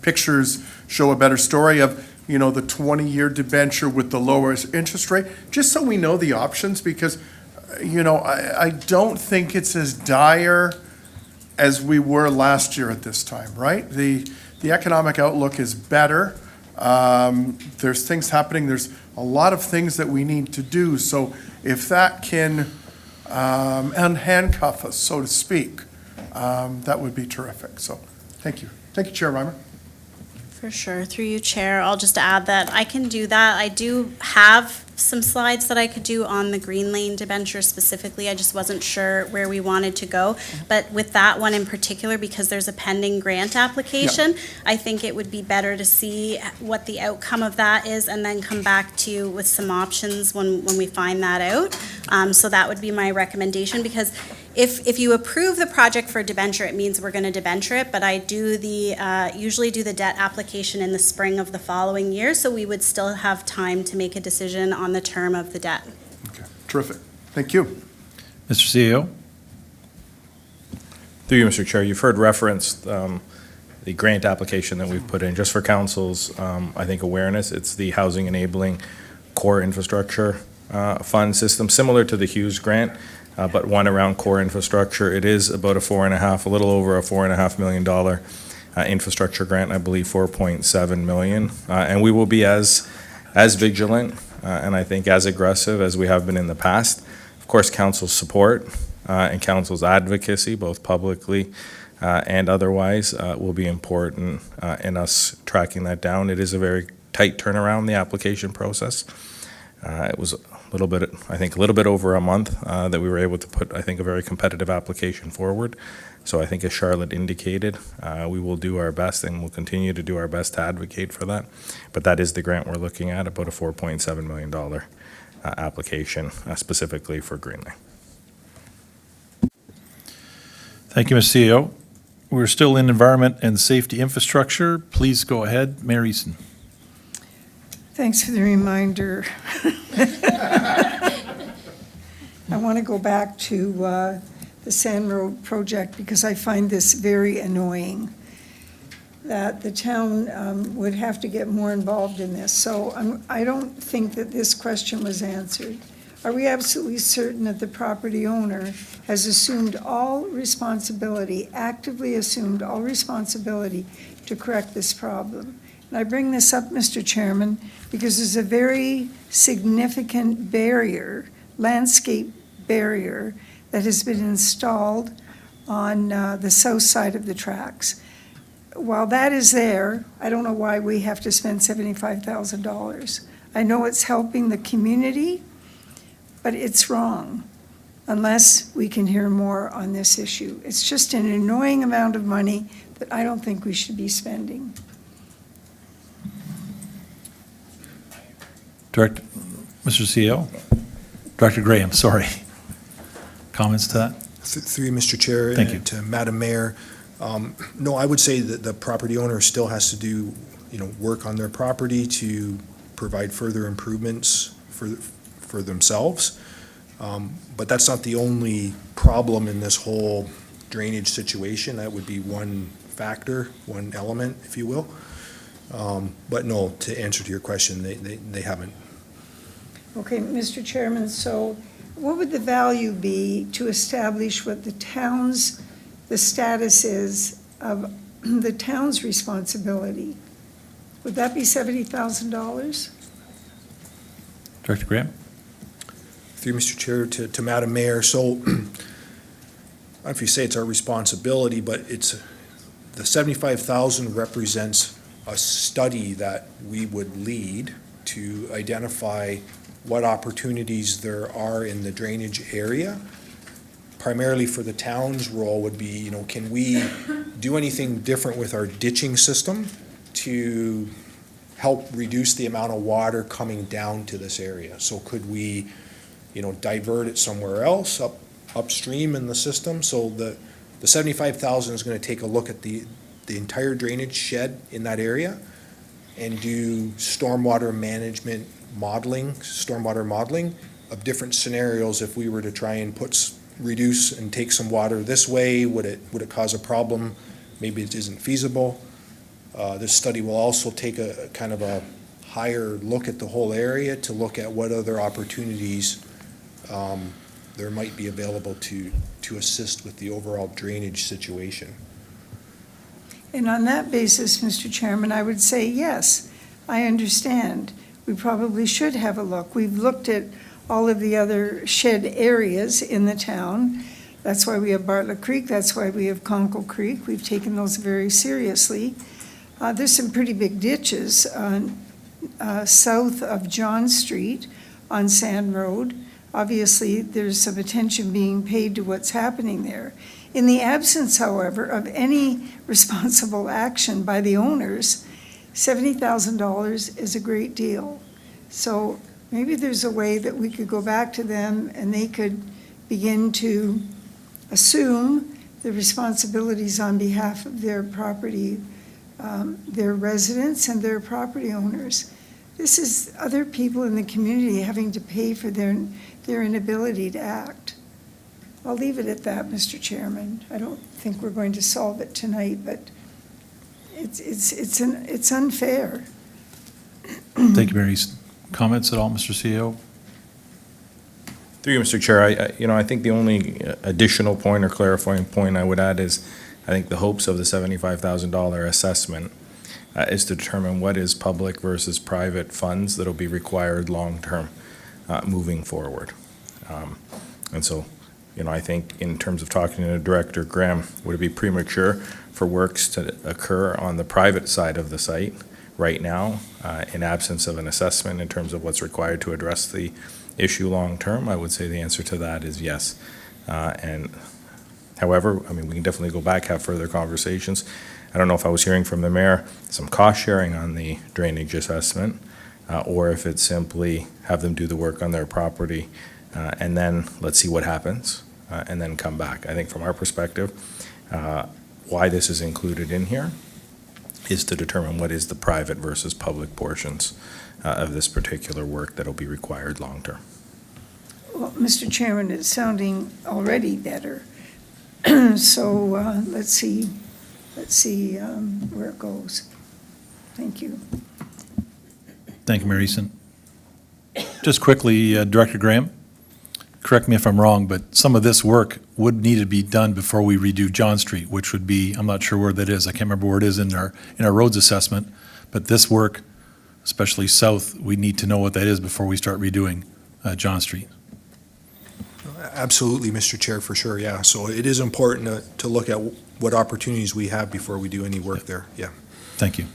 pictures show a better story of, the 20-year debenture with the lowest interest rate, just so we know the options, because I don't think it's as dire as we were last year at this time, right? The economic outlook is better. There's things happening. There's a lot of things that we need to do. So if that can unhandcuff us, so to speak, that would be terrific. So thank you. Thank you, Chair Reimer. For sure. Through you, Chair, I'll just add that I can do that. I do have some slides that I could do on the Green Lane debenture specifically. I just wasn't sure where we wanted to go. But with that one in particular, because there's a pending grant application, I think it would be better to see what the outcome of that is and then come back to you with some options when we find that out. So that would be my recommendation, because if you approve the project for debenture, it means we're going to debenture it, but I do usually do the debt application in the spring of the following year, so we would still have time to make a decision on the term of the debt. Okay, terrific. Thank you. Mr. CEO? Through you, Mr. Chair, you've heard referenced the grant application that we've put in, just for council's, I think, awareness. It's the Housing Enabling Core Infrastructure Fund system, similar to the Hughes grant, but one around core infrastructure. It is about a little over a $4.5 million infrastructure grant, I believe $4.7 million. And we will be as vigilant and I think as aggressive as we have been in the past. Of course, council's support and council's advocacy, both publicly and otherwise, will be important in us tracking that down. It is a very tight turnaround, the application process. It was a little bit, I think, a little bit over a month that we were able to put, I think, a very competitive application forward. So I think as Charlotte indicated, we will do our best and we'll continue to do our best to advocate for that. But that is the grant we're looking at, about a $4.7 million application specifically for Greenway. Thank you, Ms. CEO. We're still in Environment and Safety Infrastructure. Please go ahead, Mayor Easton. Thanks for the reminder. I want to go back to the Sand Road project because I find this very annoying, that the town would have to get more involved in this. So I don't think that this question was answered. Are we absolutely certain that the property owner has assumed all responsibility, actively assumed all responsibility to correct this problem? And I bring this up, Mr. Chairman, because there's a very significant barrier, landscape barrier, that has been installed on the south side of the tracks. While that is there, I don't know why we have to spend $75,000. I know it's helping the community, but it's wrong unless we can hear more on this issue. It's just an annoying amount of money that I don't think we should be spending. Director, Mr. CEO? Director Graham, sorry. Comments to that? Through you, Mr. Chair. Thank you. To Madam Mayor. No, I would say that the property owner still has to do, work on their property to provide further improvements for themselves. But that's not the only problem in this whole drainage situation. That would be one factor, one element, if you will. But no, to answer to your question, they haven't. Okay, Mr. Chairman, so what would the value be to establish what the status is of the town's responsibility? Would that be $70,000? Director Graham? Through Mr. Chair, to Madam Mayor, so I don't know if you say it's our responsibility, but it's, the $75,000 represents a study that we would lead to identify what opportunities there are in the drainage area. Primarily for the town's role would be, can we do anything different with our ditching system to help reduce the amount of water coming down to this area? So could we, divert it somewhere else upstream in the system? So the $75,000 is going to take a look at the entire drainage shed in that area and do stormwater management modeling, stormwater modeling of different scenarios. If we were to try and reduce and take some water this way, would it cause a problem? Maybe it isn't feasible. This study will also take a kind of a higher look at the whole area to look at what other opportunities there might be available to assist with the overall drainage situation. And on that basis, Mr. Chairman, I would say, yes, I understand. We probably should have a look. We've looked at all of the other shed areas in the town. That's why we have Bartlett Creek. That's why we have Conkle Creek. We've taken those very seriously. There's some pretty big ditches south of John Street on Sand Road. Obviously, there's some attention being paid to what's happening there. In the absence, however, of any responsible action by the owners, $70,000 is a great deal. So maybe there's a way that we could go back to them and they could begin to assume the responsibilities on behalf of their property, their residents and their property owners. This is other people in the community having to pay for their inability to act. I'll leave it at that, Mr. Chairman. I don't think we're going to solve it tonight, but it's unfair. Thank you, Mayor Easton. Comments at all, Mr. CEO? Through you, Mr. Chair, I think the only additional point or clarifying point I would add is, I think the hopes of the $75,000 assessment is to determine what is public versus private funds that'll be required long-term moving forward. And so, I think in terms of talking to Director Graham, would it be premature for works to occur on the private side of the site right now, in absence of an assessment in terms of what's required to address the issue long-term, I would say the answer to that is yes. And however, I mean, we can definitely go back, have further conversations. I don't know if I was hearing from the mayor some cost sharing on the drainage assessment, or if it's simply have them do the work on their property, and then let's see what happens, and then come back. I think from our perspective, why this is included in here is to determine what is the private versus public portions of this particular work that'll be required long-term. Well, Mr. Chairman, it's sounding already better. So let's see where it goes. Thank you. Thank you, Mayor Easton. Just quickly, Director Graham, correct me if I'm wrong, but some of this work would need to be done before we redo John Street, which would be, I'm not sure where that is. I can't remember where it is in our roads assessment. But this work, especially south, we need to know what that is before we start redoing John Street. Absolutely, Mr. Chair, for sure, yeah. So it is important to look at what opportunities we have before we do any work there, yeah. Thank you.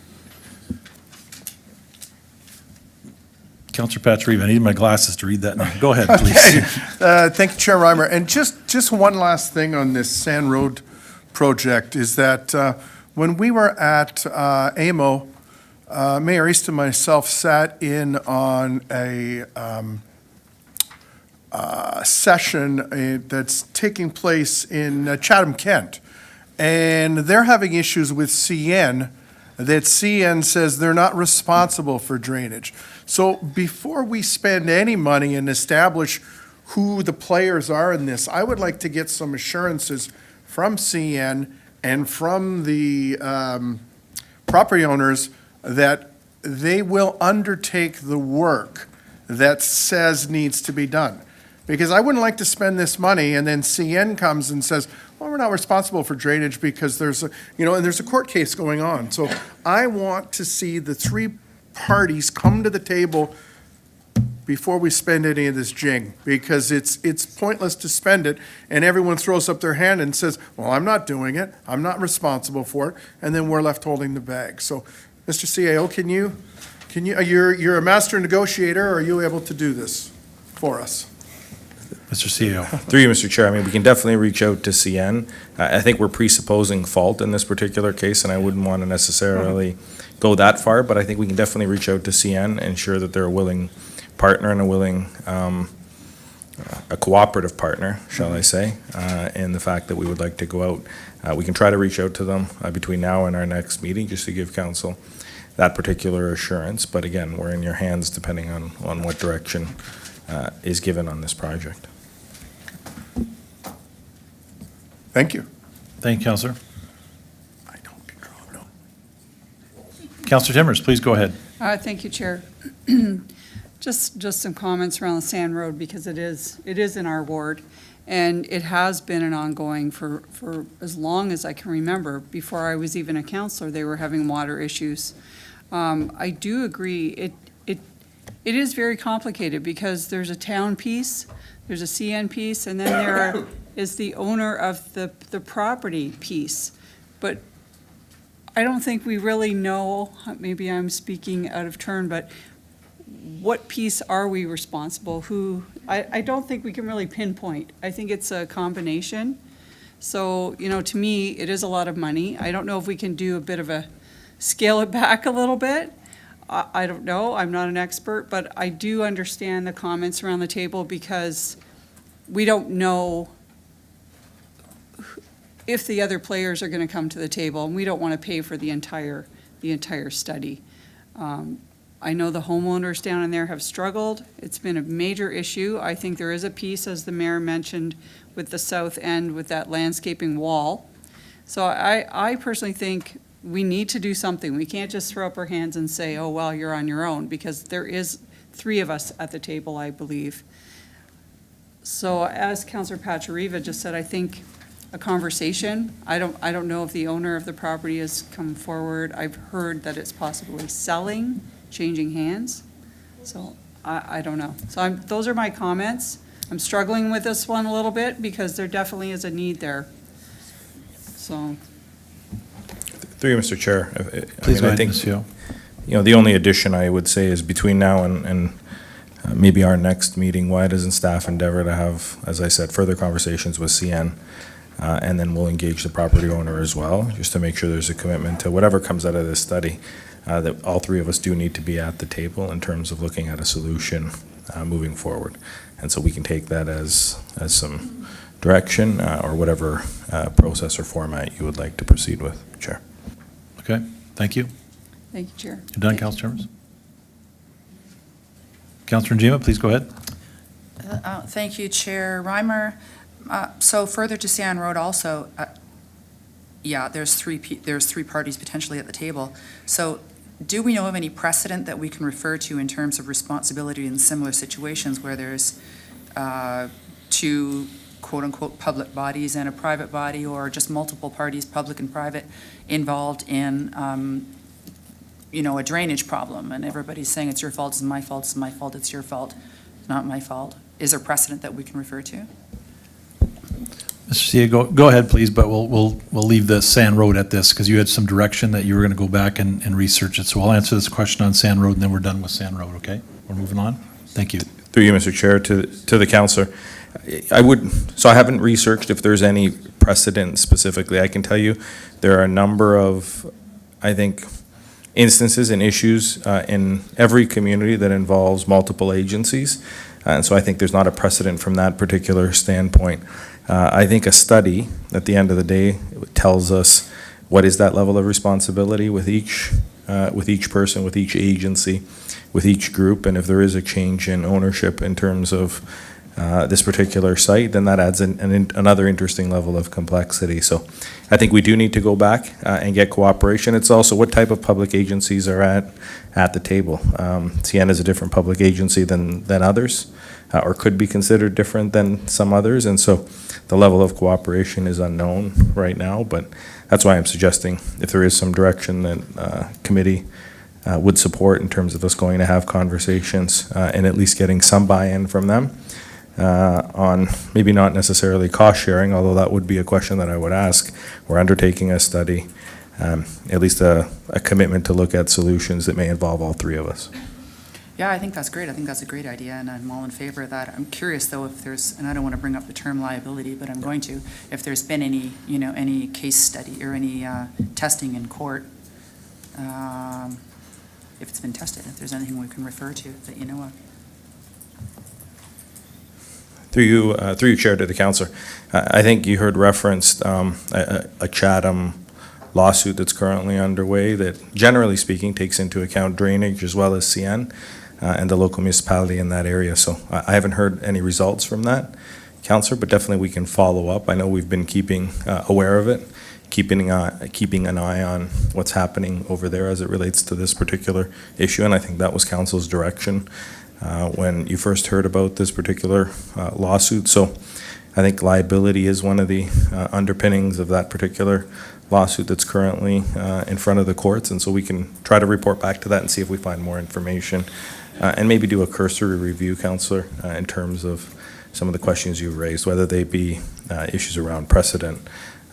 Councillor Patrieve, I need my glasses to read that now. Go ahead, please. Thank you, Chair Reimer. And just one last thing on this Sand Road project is that when we were at AMO, Mayor East and myself sat in on a session that's taking place in Chatham, Kent. And they're having issues with CN, that CN says they're not responsible for drainage. So before we spend any money and establish who the players are in this, I would like to get some assurances from CN and from the property owners that they will undertake the work that says needs to be done. Because I wouldn't like to spend this money and then CN comes and says, well, we're not responsible for drainage because there's a, and there's a court case going on. So I want to see the three parties come to the table before we spend any of this jing, because it's pointless to spend it and everyone throws up their hand and says, well, I'm not doing it, I'm not responsible for it, and then we're left holding the bag. So, Mr. CAO, can you, you're a master negotiator, are you able to do this for us? Mr. CEO. Through you, Mr. Chair, I mean, we can definitely reach out to CN. I think we're presupposing fault in this particular case, and I wouldn't want to necessarily go that far, but I think we can definitely reach out to CN, ensure that they're a willing partner and a willing, a cooperative partner, shall I say, in the fact that we would like to go out. We can try to reach out to them between now and our next meeting, just to give council that particular assurance. But again, we're in your hands depending on what direction is given on this project. Thank you. Thank you, Councillor. Councillor Timmers, please go ahead. Thank you, Chair. Just some comments around the Sand Road, because it is in our ward, and it has been an ongoing for as long as I can remember. Before I was even a councillor, they were having water issues. I do agree, it is very complicated, because there's a town piece, there's a CN piece, and then there is the owner of the property piece. But I don't think we really know, maybe I'm speaking out of turn, but what piece are we responsible? I don't think we can really pinpoint. I think it's a combination. So, to me, it is a lot of money. I don't know if we can do a bit of a scale it back a little bit. I don't know. I'm not an expert, but I do understand the comments around the table, because we don't know if the other players are going to come to the table, and we don't want to pay for the entire study. I know the homeowners down in there have struggled. It's been a major issue. I think there is a piece, as the mayor mentioned, with the south end with that landscaping wall. So I personally think we need to do something. We can't just throw up our hands and say, oh, well, you're on your own, because there is three of us at the table, I believe. So as Councillor Pachariva just said, I think a conversation. I don't know if the owner of the property has come forward. I've heard that it's possibly selling, changing hands. So I don't know. So those are my comments. I'm struggling with this one a little bit, because there definitely is a need there. So. Through you, Mr. Chair. Please go ahead, Mr. CEO. The only addition I would say is between now and maybe our next meeting, why doesn't staff endeavor to have, as I said, further conversations with CN? And then we'll engage the property owner as well, just to make sure there's a commitment to whatever comes out of this study, that all three of us do need to be at the table in terms of looking at a solution moving forward. And so we can take that as some direction or whatever process or format you would like to proceed with, Chair. Okay, thank you. Thank you, Chair. You're done, Councilor Chambers? Councilor Njima, please go ahead. Thank you, Chair Reimer. So further to Sand Road also, there's three parties potentially at the table. So do we know of any precedent that we can refer to in terms of responsibility in similar situations where there's two quote-unquote public bodies and a private body, or just multiple parties, public and private, involved in a drainage problem, and everybody's saying it's your fault, it's my fault, it's my fault, it's your fault, it's not my fault? Is there precedent that we can refer to? Mr. Sia, go ahead, please, but we'll leave the Sand Road at this, because you had some direction that you were going to go back and research it. So I'll answer this question on Sand Road, and then we're done with Sand Road, okay? We're moving on. Thank you. Through you, Mr. Chair, to the councillor. I haven't researched if there's any precedent specifically. I can tell you there are a number of, I think, instances and issues in every community that involves multiple agencies. And so I think there's not a precedent from that particular standpoint. I think a study, at the end of the day, tells us what is that level of responsibility with each person, with each agency, with each group, and if there is a change in ownership in terms of this particular site, then that adds another interesting level of complexity. So I think we do need to go back and get cooperation. It's also what type of public agencies are at the table. CN is a different public agency than others, or could be considered different than some others, and so the level of cooperation is unknown right now, but that's why I'm suggesting if there is some direction that committee would support in terms of us going to have conversations and at least getting some buy-in from them on maybe not necessarily cost sharing, although that would be a question that I would ask. We're undertaking a study, at least a commitment to look at solutions that may involve all three of us. Yeah, I think that's great. I think that's a great idea, and I'm all in favor of that. I'm curious, though, if there's, and I don't want to bring up the term liability, but I'm going to, if there's been any case study or any testing in court, if it's been tested, if there's anything we can refer to that you know of. Through you, Chair, to the councillor. I think you heard referenced a Chatham lawsuit that's currently underway that, generally speaking, takes into account drainage as well as CN and the local municipality in that area. So I haven't heard any results from that, councillor, but definitely we can follow up. I know we've been keeping aware of it, keeping an eye on what's happening over there as it relates to this particular issue, and I think that was council's direction when you first heard about this particular lawsuit. So I think liability is one of the underpinnings of that particular lawsuit that's currently in front of the courts, and so we can try to report back to that and see if we find more information and maybe do a cursory review, councillor, in terms of some of the questions you've raised, whether they be issues around precedent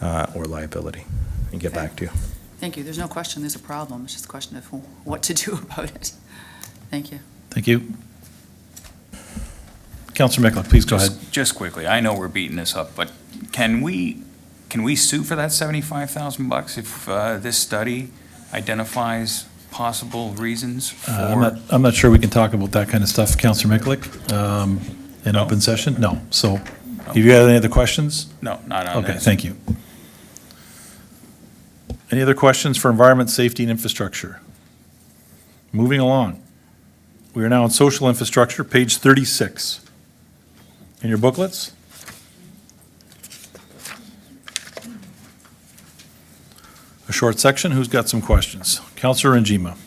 or liability, and get back to you. Thank you. There's no question there's a problem. It's just a question of what to do about it. Thank you. Thank you. Councillor Mikla, please go ahead. Just quickly, I know we're beating this up, but can we sue for that $75,000 if this study identifies possible reasons for? I'm not sure we can talk about that kind of stuff, Councillor Miklick, in open session. No. So, have you got any other questions? No, not on Okay, this. thank you. Any other questions for environment, safety, and infrastructure? Moving along. We are now on social infrastructure, page 36. In your booklets? A short section. Who's got some questions? Councillor Njima.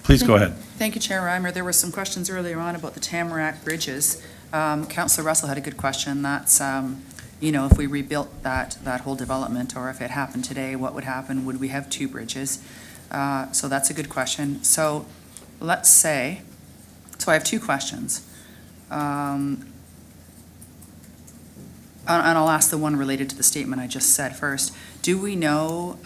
Please go ahead. Thank you, Chair Reimer. There were some questions earlier on about the Tamarack bridges. Councillor Russell had a good question. That's, if we rebuilt that whole development, or if it happened today, what would happen? Would we have two bridges? So that's a good question. So let's say, so I have two questions. And I'll ask the one related to the statement I just said first. Do we know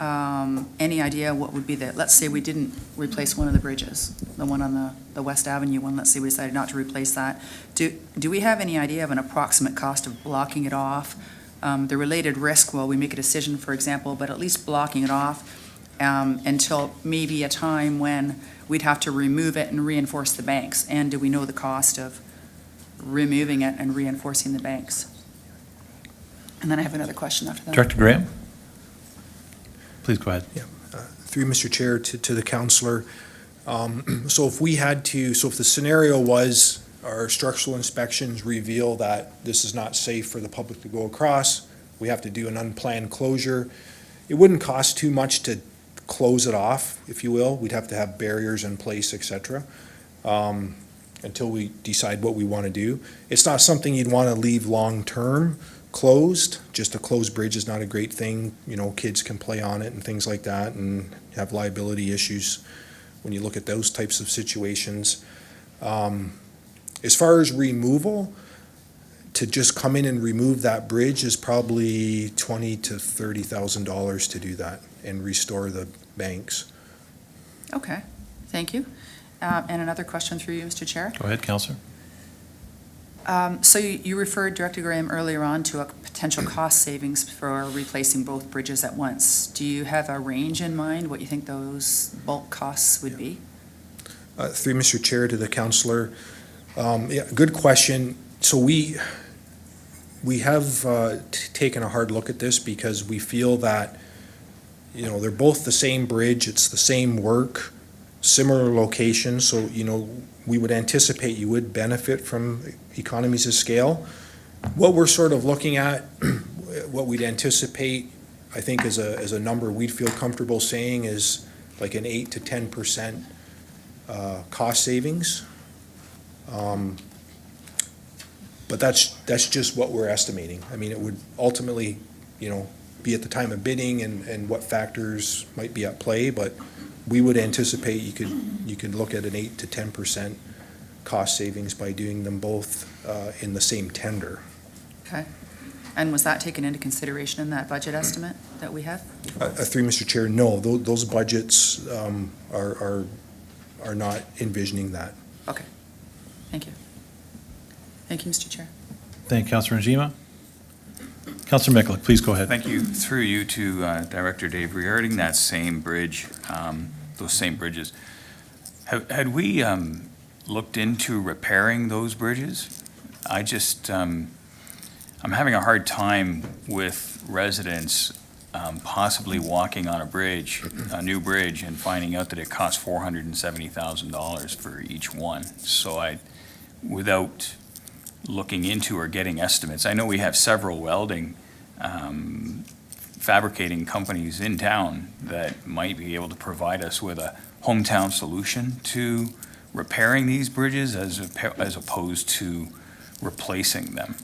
any idea what would be let's say we didn't replace one of the bridges, the one on the West Avenue one, let's say we decided not to replace that. Do we have any idea of an approximate cost of blocking it off? The related risk, well, we make a decision, for example, but at least blocking it off until maybe a time when we'd have to remove it and reinforce the banks. And do we know the cost of removing it and reinforcing the banks? And then I have another question after that. Director Graham? Please go ahead. Through Mr. Chair to the councillor. So if the scenario was our structural inspections reveal that this is not safe for the public to go across, we have to do an unplanned closure, it wouldn't cost too much to close it off, if you will. We'd have to have barriers in place, et cetera, until we decide what we want to do. It's not something you'd want to leave long-term closed. Just a closed bridge is not a great thing. You know, kids can play on it and things like that and have liability issues when you look at those types of situations. As far as removal, to just come in and remove that bridge is probably $20,000 to $30,000 to do that and restore the banks. Okay, thank you. And another question through you, Mr. Chair. Go ahead, Councillor. So you referred, Director Graham, earlier on to a potential cost savings for replacing both bridges at once. Do you have a range in mind, what you think those bulk costs would be? Through Mr. Chair to the councillor, good question. So we have taken a hard look at this because we feel that, you know, they're both the same bridge, it's the same work, similar location, so, you know, we would anticipate you would benefit from economies of scale. What we're sort of looking at, what we'd anticipate, I think is a number we'd feel comfortable saying is like an 8 to 10% cost savings. But that's just what we're estimating. I mean, it would ultimately, you know, be at the time of bidding and what factors might be at play, but we would anticipate you could look at an 8 to 10% cost savings by doing them both in the same tender. Okay. And was that taken into consideration in that budget estimate that we have? Through Mr. Chair, no, those budgets are not envisioning that. Okay. Thank you. Thank you, Mr. Chair. Thank you, Councillor Njima. Councillor Mikulak, please go ahead. Thank you. Through you to Director Dave, regarding that same bridge, those same bridges, had we looked into repairing those bridges? I just, I'm having a hard time with residents possibly walking on a bridge, a new bridge, and finding out that it costs $470,000 for each one. So without looking into or getting estimates, I know we have several welding, fabricating companies in town that might be able to provide us with a hometown solution to repairing these bridges as opposed to replacing them.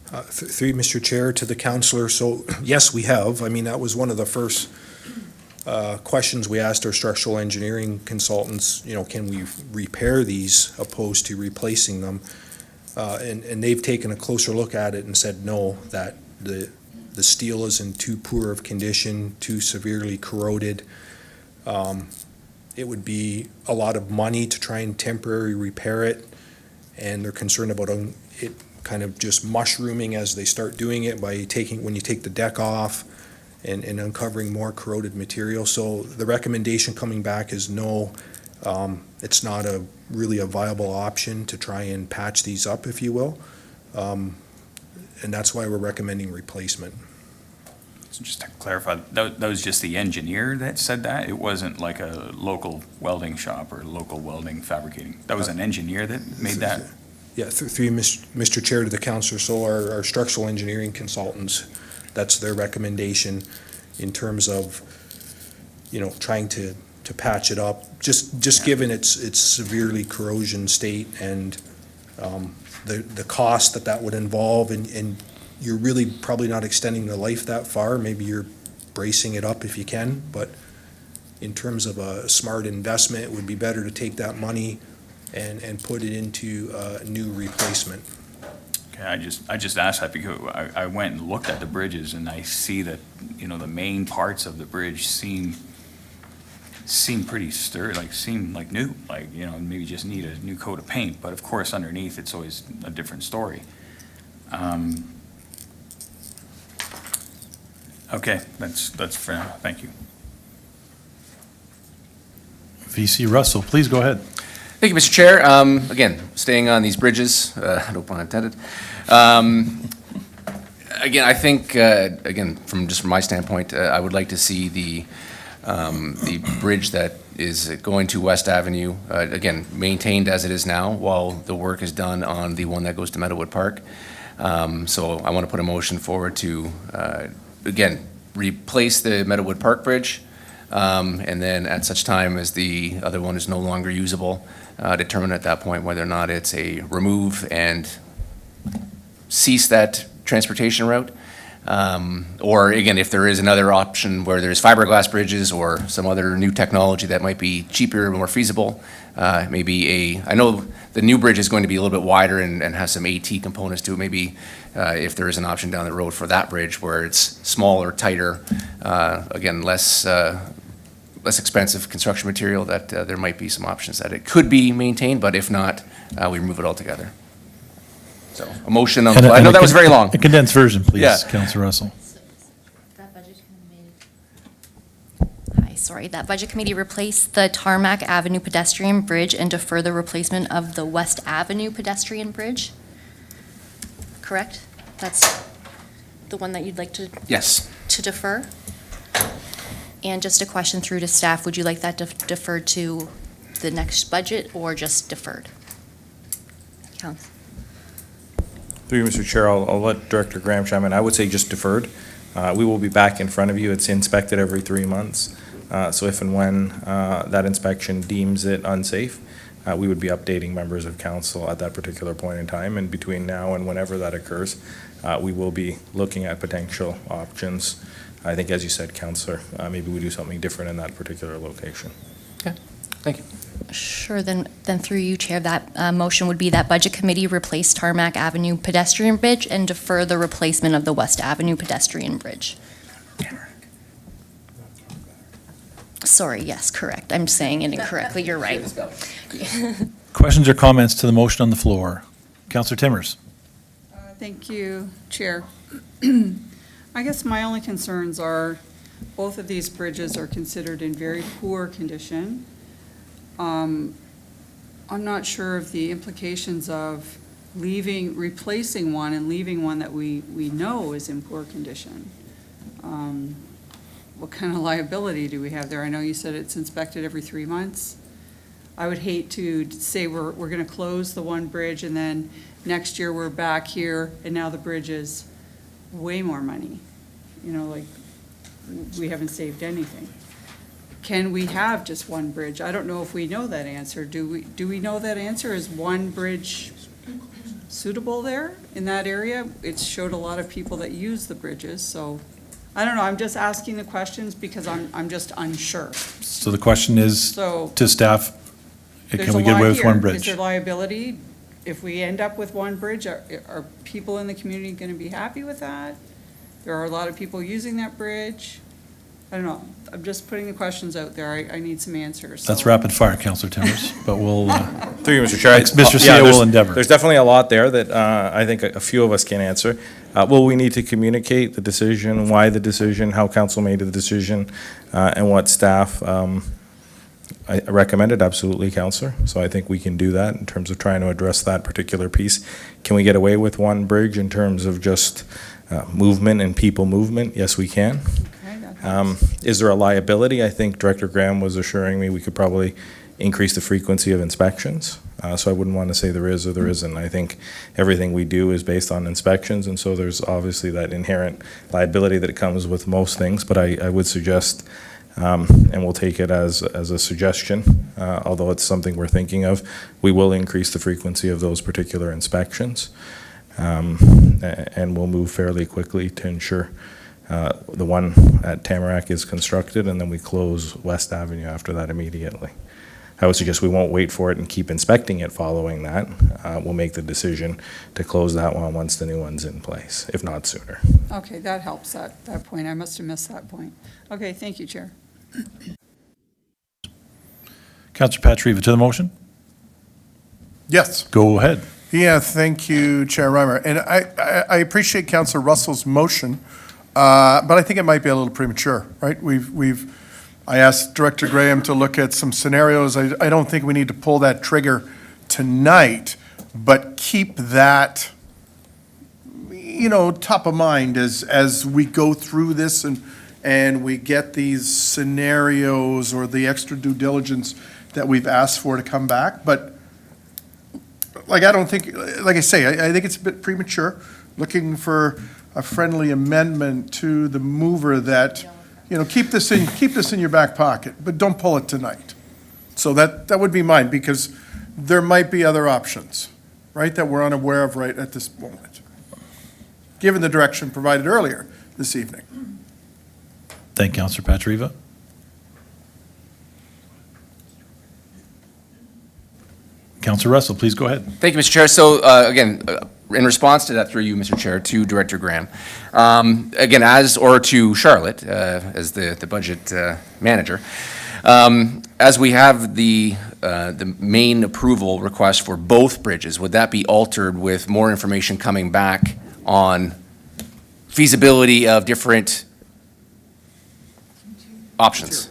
Through Mr. Chair to the councillor, so yes, we have. I mean, that was one of the first questions we asked our structural engineering consultants, you know, can we repair these opposed to replacing them? And they've taken a closer look at it and said no, that the steel is in too poor of condition, too severely corroded. It would be a lot of money to try and temporarily repair it, and they're concerned about it kind of just mushrooming as they start doing it by when you take the deck off and uncovering more corroded material. So the recommendation coming back is no, it's not really a viable option to try and patch these up, if you will. And that's why we're recommending replacement. So just to clarify, that was just the engineer that said that? It wasn't like a local welding shop or local welding fabricating? That was an engineer that made that? Yeah, through Mr. Chair to the councillor, so our structural engineering consultants, that's their recommendation in terms of, you know, trying to patch it up, just given its severely corrosion state and the cost that would involve, and you're really probably not extending the life that far. Maybe you're bracing it up if you can, but in terms of a smart investment, it would be better to take that money and put it into a new replacement. Okay. I just asked that because I went and looked at the bridges and I see that, you know, the main parts of the bridge seem pretty sturdy, seem like new, you know, maybe just need a new coat of paint, but of course underneath it's always a different story. Okay, that's fair enough. Thank you. VC Russell, please go ahead. Thank you, Mr. Chair. Again, staying on these bridges, no pun intended. Again, I think, again, from my standpoint, I would like to see the bridge that is going to West Avenue, again, maintained as it is now while the work is done on the one that goes to Meadowood Park. So I want to put a motion forward to, again, replace the Meadowood Park Bridge, and then at such time as the other one is no longer usable, determine at that point whether or not it's a remove and cease that transportation route. Or again, if there is another option where there's fiberglass bridges or some other new technology that might be cheaper and more feasible, maybe I know the new bridge is going to be a little bit wider and has some AT components to it. Maybe if there is an option down the road for that bridge where it's smaller, tighter, again, less expensive construction material, that there might be some options that it could be maintained, but if not, we remove it altogether. So a motion on, I know that was very long. A condensed version, please, Yeah. Councilor Russell. Sorry, that Budget Committee replaced the Tarmac Avenue pedestrian bridge and defer the replacement of the West Avenue pedestrian bridge? Correct? That's the one that you'd like to? Yes. To defer? And just a question through to staff, would you like that deferred to the next budget or just deferred? Council. Through you, Mr. Chair, I'll let Director Graham chime in. I would say just deferred. We will be back in front of you. It's inspected every 3 months. So if and when that inspection deems it unsafe, we would be updating members of council at that particular point in time. And between now and whenever that occurs, we will be looking at potential options. I think, as you said, Councillor, maybe we do something different in that particular location. Okay, thank you. Sure, then through you, Chair, that motion would be that Budget Committee replace Tarmac Avenue pedestrian bridge and defer the replacement of the West Avenue pedestrian bridge. Sorry, yes, correct. I'm saying it incorrectly. You're right. Questions or comments to the motion on the floor? Councilor Timmers. Thank you, Chair. I guess my only concerns are both of these bridges are considered in very poor condition. I'm not sure of the implications of replacing one and leaving one that we know is in poor condition. What kind of liability do we have there? I know you said it's inspected every 3 months. I would hate to say we're going to close the one bridge and then next year we're back here and now the bridge is way more money. You know, like we haven't saved anything. Can we have just one bridge? I don't know if we know that answer. Do we know that answer? Is one bridge suitable there in that area? It showed a lot of people that use the bridges, so I don't know. I'm just asking the questions because I'm just unsure. So the question is So to staff, there's can we a get lot away with here. one Is bridge? there liability? If we end up with one bridge, are people in the community going to be happy with that? There are a lot of people using that bridge. I don't know. I'm just putting the questions out there. I need some answers. That's so. rapid fire, Councilor Timmers, but we'll, Through you, Mr. Chair. Mr. Yeah, CEO will endeavor. There's definitely a lot there that I think a few of us can answer. Will we need to communicate the decision, why the decision, how council made the decision, and what staff I recommended? Absolutely, Councillor. So I think we can do that in terms of trying to address that particular piece. Can we get away with one bridge in terms of just movement and people movement? Yes, we can. Is there a liability? I think Director Graham was assuring me we could probably increase the frequency of inspections. So I wouldn't want to say there is or there isn't. I think everything we do is based on inspections, and so there's obviously that inherent liability that comes with most things. But I would suggest, and we'll take it as a suggestion, although it's something we're thinking of, we will increase the frequency of those particular inspections. And we'll move fairly quickly to ensure the one at Tamarack is constructed, and then we close West Avenue after that immediately. I would suggest we won't wait for it and keep inspecting it following that. We'll make the decision to close that one once the new one's in place, if not sooner. Okay, that helps, that point. I must have missed that point. Okay, thank you, Chair. Councillor Patriva to the motion? Yes. Go ahead. Yeah, thank you, Chair Reimer. And I appreciate Councillor Russell's motion, but I think it might be a little premature, right? I asked Director Graham to look at some scenarios. I don't think we need to pull that trigger tonight, but keep that, top of mind as we go through this and we get these scenarios or the extra due diligence that we've asked for to come back. But I don't think, like I say, I think it's a bit premature, looking for a friendly amendment to the mover that, keep this in your back pocket, but don't pull it tonight. So that would be mine, because there might be other options, right, that we're unaware of right at this moment, given the direction provided earlier this evening. Thank you, Councillor Patriva. Councillor Russell, please go ahead. Thank you, Mr. Chair. So, again, in response to that, through you, Mr. Chair, to Director Graham, again, to Charlotte, as the budget manager, as we have the main approval request for both bridges, would that be altered with more information coming back on feasibility of different options?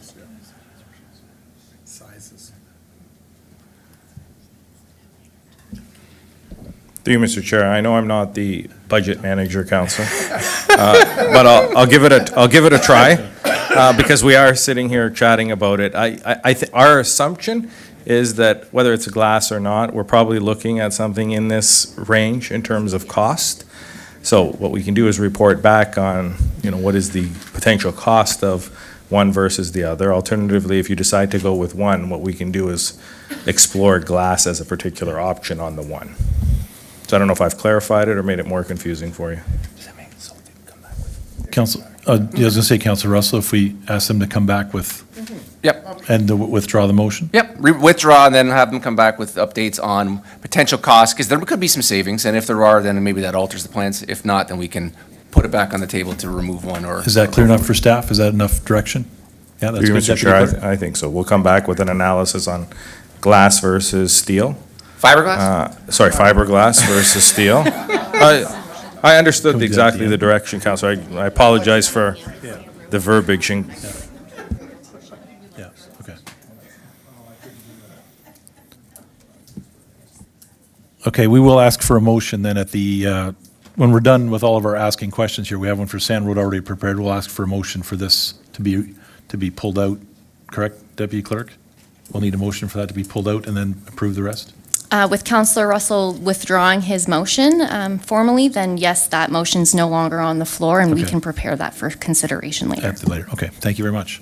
Through you, Mr. Chair, I know I'm not the budget manager, Councillor, but I'll give it a try, because we are sitting here chatting about it. Our assumption is that whether it's a glass or not, we're probably looking at something in this range in terms of cost. So what we can do is report back on, what is the potential cost of one versus the other. Alternatively, if you decide to go with one, what we can do is explore glass as a particular option on the one. So I don't know if I've clarified it or made it more confusing for you. Council, I was going to say, Councillor Russell, if we ask them to come back with, Yep. and to withdraw the motion? Yep, withdraw and then have them come back with updates on potential costs, because there could be some savings, and if there are, then maybe that alters the plans. If not, then we can put it back on the table to remove one or. Is that clear enough for staff? Is that enough direction? Yeah, that's Through you, good, Mr. Deputy Chair, Clerk. I think so. We'll come back with an analysis on glass versus steel. Fiberglass? Fiberglass versus steel. I understood exactly the direction, Councillor. I apologize for the verbiage. Yeah, okay. Okay, we will ask for a motion then at the, when we're done with all of our asking questions here, we have one for Sand Road already prepared. We'll ask for a motion for this to be pulled out, correct, Deputy Clerk? We'll need a motion for that to be pulled out and then approve the rest? With Councillor Russell withdrawing his motion formally, then yes, that motion's no longer on the floor, and we Okay. can prepare that for consideration later. At the later, okay, thank you very much.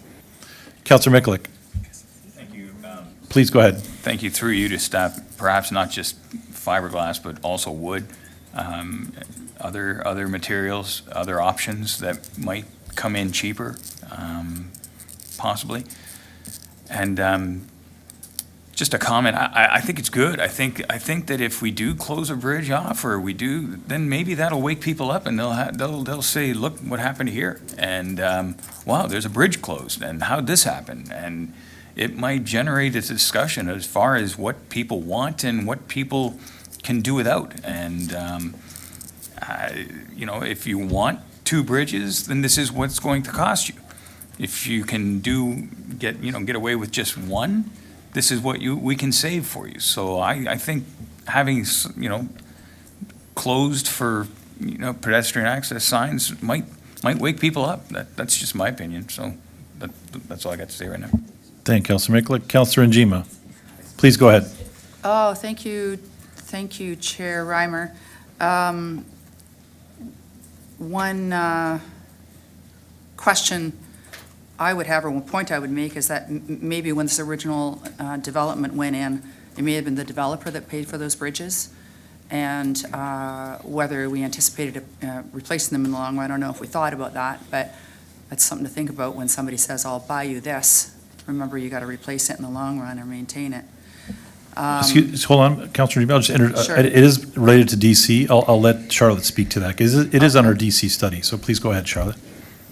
Councillor Mikulik, Thank you. please go ahead. Thank you, through you to staff, perhaps not just fiberglass, but also wood, other materials, other options that might come in cheaper, possibly. And just a comment, I think it's good. I think that if we do close a bridge off, or we do, then maybe that'll wake people up, and they'll say, look what happened here, and wow, there's a bridge closed, and how'd this happen? And it might generate a discussion as far as what people want and what people can do without. And if you want two bridges, then this is what's going to cost you. If you can get away with just one, this is what we can save for you. So I think having, closed for, pedestrian access signs might wake people up. That's just my opinion. So that's all I got to say right now. Thank you, Councillor Mikulik. Councillor Njima, please go ahead. Oh, thank you, Chair Reimer. One question I would have, or one point I would make, is that maybe when this original development went in, it may have been the developer that paid for those bridges, and whether we anticipated replacing them in the long run, I don't know if we thought about that, but that's something to think about when somebody says, I'll buy you this, remember, you got to replace it in the long run or maintain it. Excuse, hold on, Councilor Jamil, just enter, Sure. it is related to DC. I'll let Charlotte speak to that, because it is on our DC study, so please go ahead, Charlotte.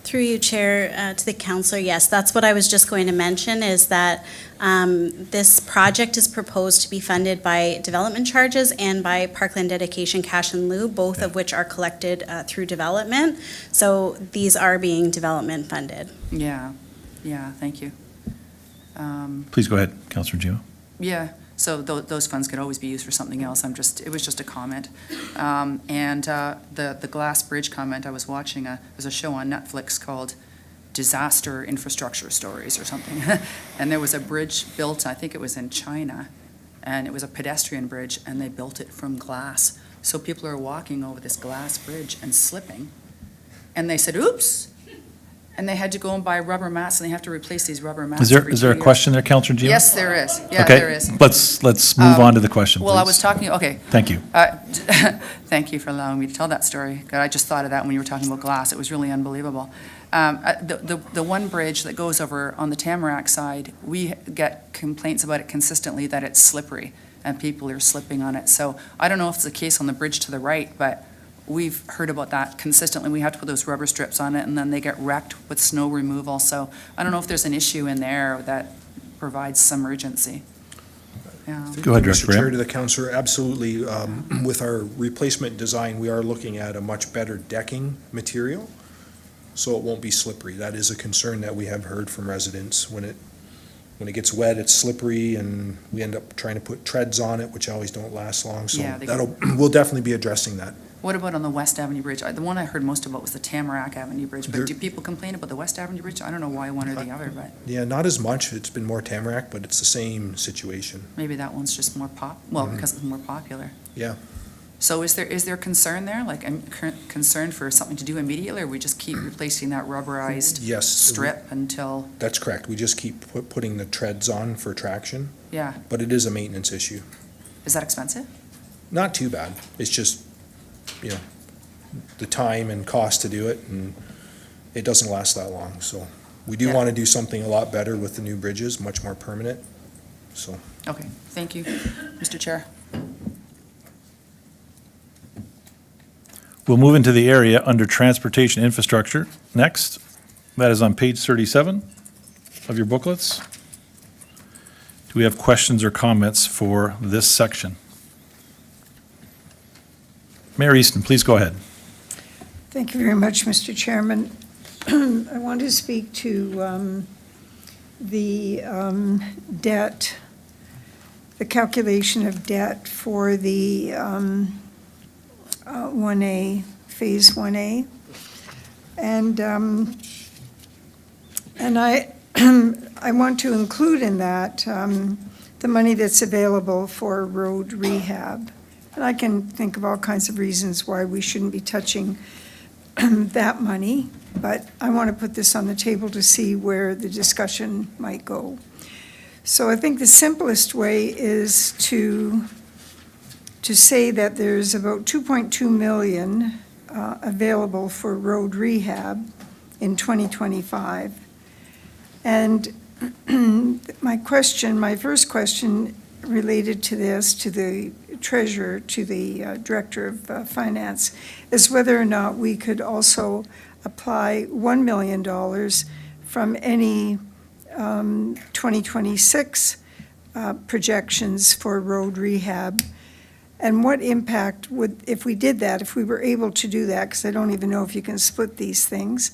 Through you, Chair, to the councillor, yes, that's what I was just going to mention, is that this project is proposed to be funded by development charges and by Parkland Dedication Cash in Lieu, both of which are collected through development. So these are being development funded. Yeah, thank you. Please go ahead, Councilor Jamil. Yeah, so those funds could always be used for something else. It was just a comment. And the glass bridge comment, I was watching, there's a show on Netflix called Disaster Infrastructure Stories or something. And there was a bridge built, I think it was in China, and it was a pedestrian bridge, and they built it from glass. So people are walking over this glass bridge and slipping. And they said, oops. And they had to go and buy rubber mats, and they have to replace these rubber mats. Is there every a 2 years. question there, Councilor Jamil? Yes, there is. Yeah, Okay, there is. let's move on to the question, please. Well, I was talking, okay. Thank you. Thank you for allowing me to tell that story. God, I just thought of that when you were talking about glass. It was really unbelievable. The one bridge that goes over on the Tamarack side, we get complaints about it consistently that it's slippery and people are slipping on it. So I don't know if it's the case on the bridge to the right, but we've heard about that consistently. We have to put those rubber strips on it, and then they get wrecked with snow removal. So I don't know if there's an issue in there that provides some urgency. Yeah. Go ahead, Director Mr. Chair, Graham. to the councillor, absolutely. With our replacement design, we are looking at a much better decking material, so it won't be slippery. That is a concern that we have heard from residents. When it gets wet, it's slippery, and we end up trying to put treads on it, which always don't last long. So Yeah, we'll definitely be addressing that. What about on the West Avenue Bridge? The one I heard most about was the Tamarack Avenue Bridge, but There- do people complain about the West Avenue Bridge? I don't know why one or the other, but Yeah, not as much. It's been more Tamarack, but it's the same situation. maybe that one's just more because it's more popular. Yeah. So is there concern there, like concern for something to do immediately, or we just keep replacing that rubberized Yes. strip until, That's correct. We just keep putting the treads on for traction, yeah, but it is a maintenance issue. is that expensive? Not too bad. It's just, the time and cost to do it, and it doesn't last that long. So we do Yeah. want to do something a lot better with the new bridges, much more permanent, so. Okay, thank you, Mr. Chair. We'll move into the area under Transportation Infrastructure next. That is on page 37 of your booklets. Do we have questions or comments for this section? Mayor Easton, please go ahead. Thank you very much, Mr. Chairman. I want to speak to the debt, the calculation of debt for the 1A, Phase 1A. And I, I want to include in that the money that's available for road rehab. And I can think of all kinds of reasons why we shouldn't be touching that money, but I want to put this on the table to see where the discussion might go. So I think the simplest way is to say that there's about 2.2 million available for road rehab in 2025. And my first question related to this, to the treasurer, to the director of finance, is whether or not we could also apply $1 million from any 2026 projections for road rehab. And what impact would, if we did that, if we were able to do that, because I don't even know if you can split these things,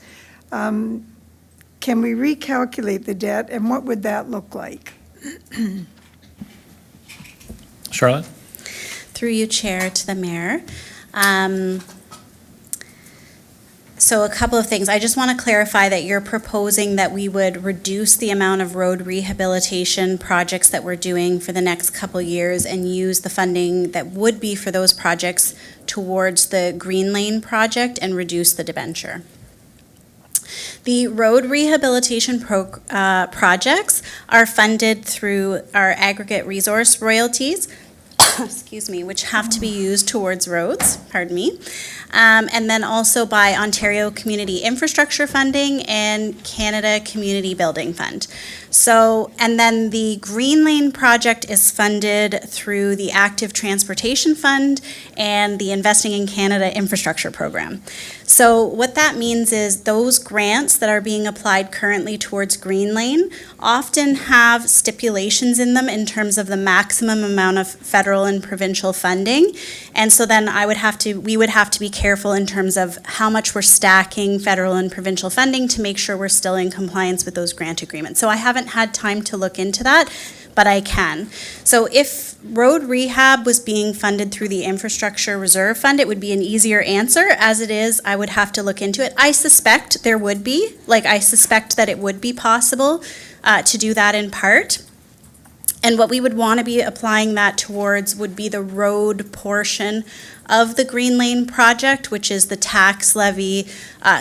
can we recalculate the debt, and what would that look like? Charlotte? Through you, Chair, to the mayor. So a couple of things. I just want to clarify that you're proposing that we would reduce the amount of road rehabilitation projects that we're doing for the next couple years and use the funding that would be for those projects towards the Green Lane project and reduce the debenture. The road rehabilitation projects are funded through our aggregate resource royalties, excuse me, which have to be used towards roads, pardon me, and then also by Ontario Community Infrastructure Funding and Canada Community Building Fund. So, and then the Green Lane project is funded through the Active Transportation Fund and the Investing in Canada Infrastructure Program. So what that means is those grants that are being applied currently towards Green Lane often have stipulations in them in terms of the maximum amount of federal and provincial funding. And so then we would have to be careful in terms of how much we're stacking federal and provincial funding to make sure we're still in compliance with those grant agreements. So I haven't had time to look into that, but I can. So if road rehab was being funded through the Infrastructure Reserve Fund, it would be an easier answer. As it is, I would have to look into it. I suspect there would be, I suspect that it would be possible to do that in part. And what we would want to be applying that towards would be the road portion of the Green Lane project, which is the tax levy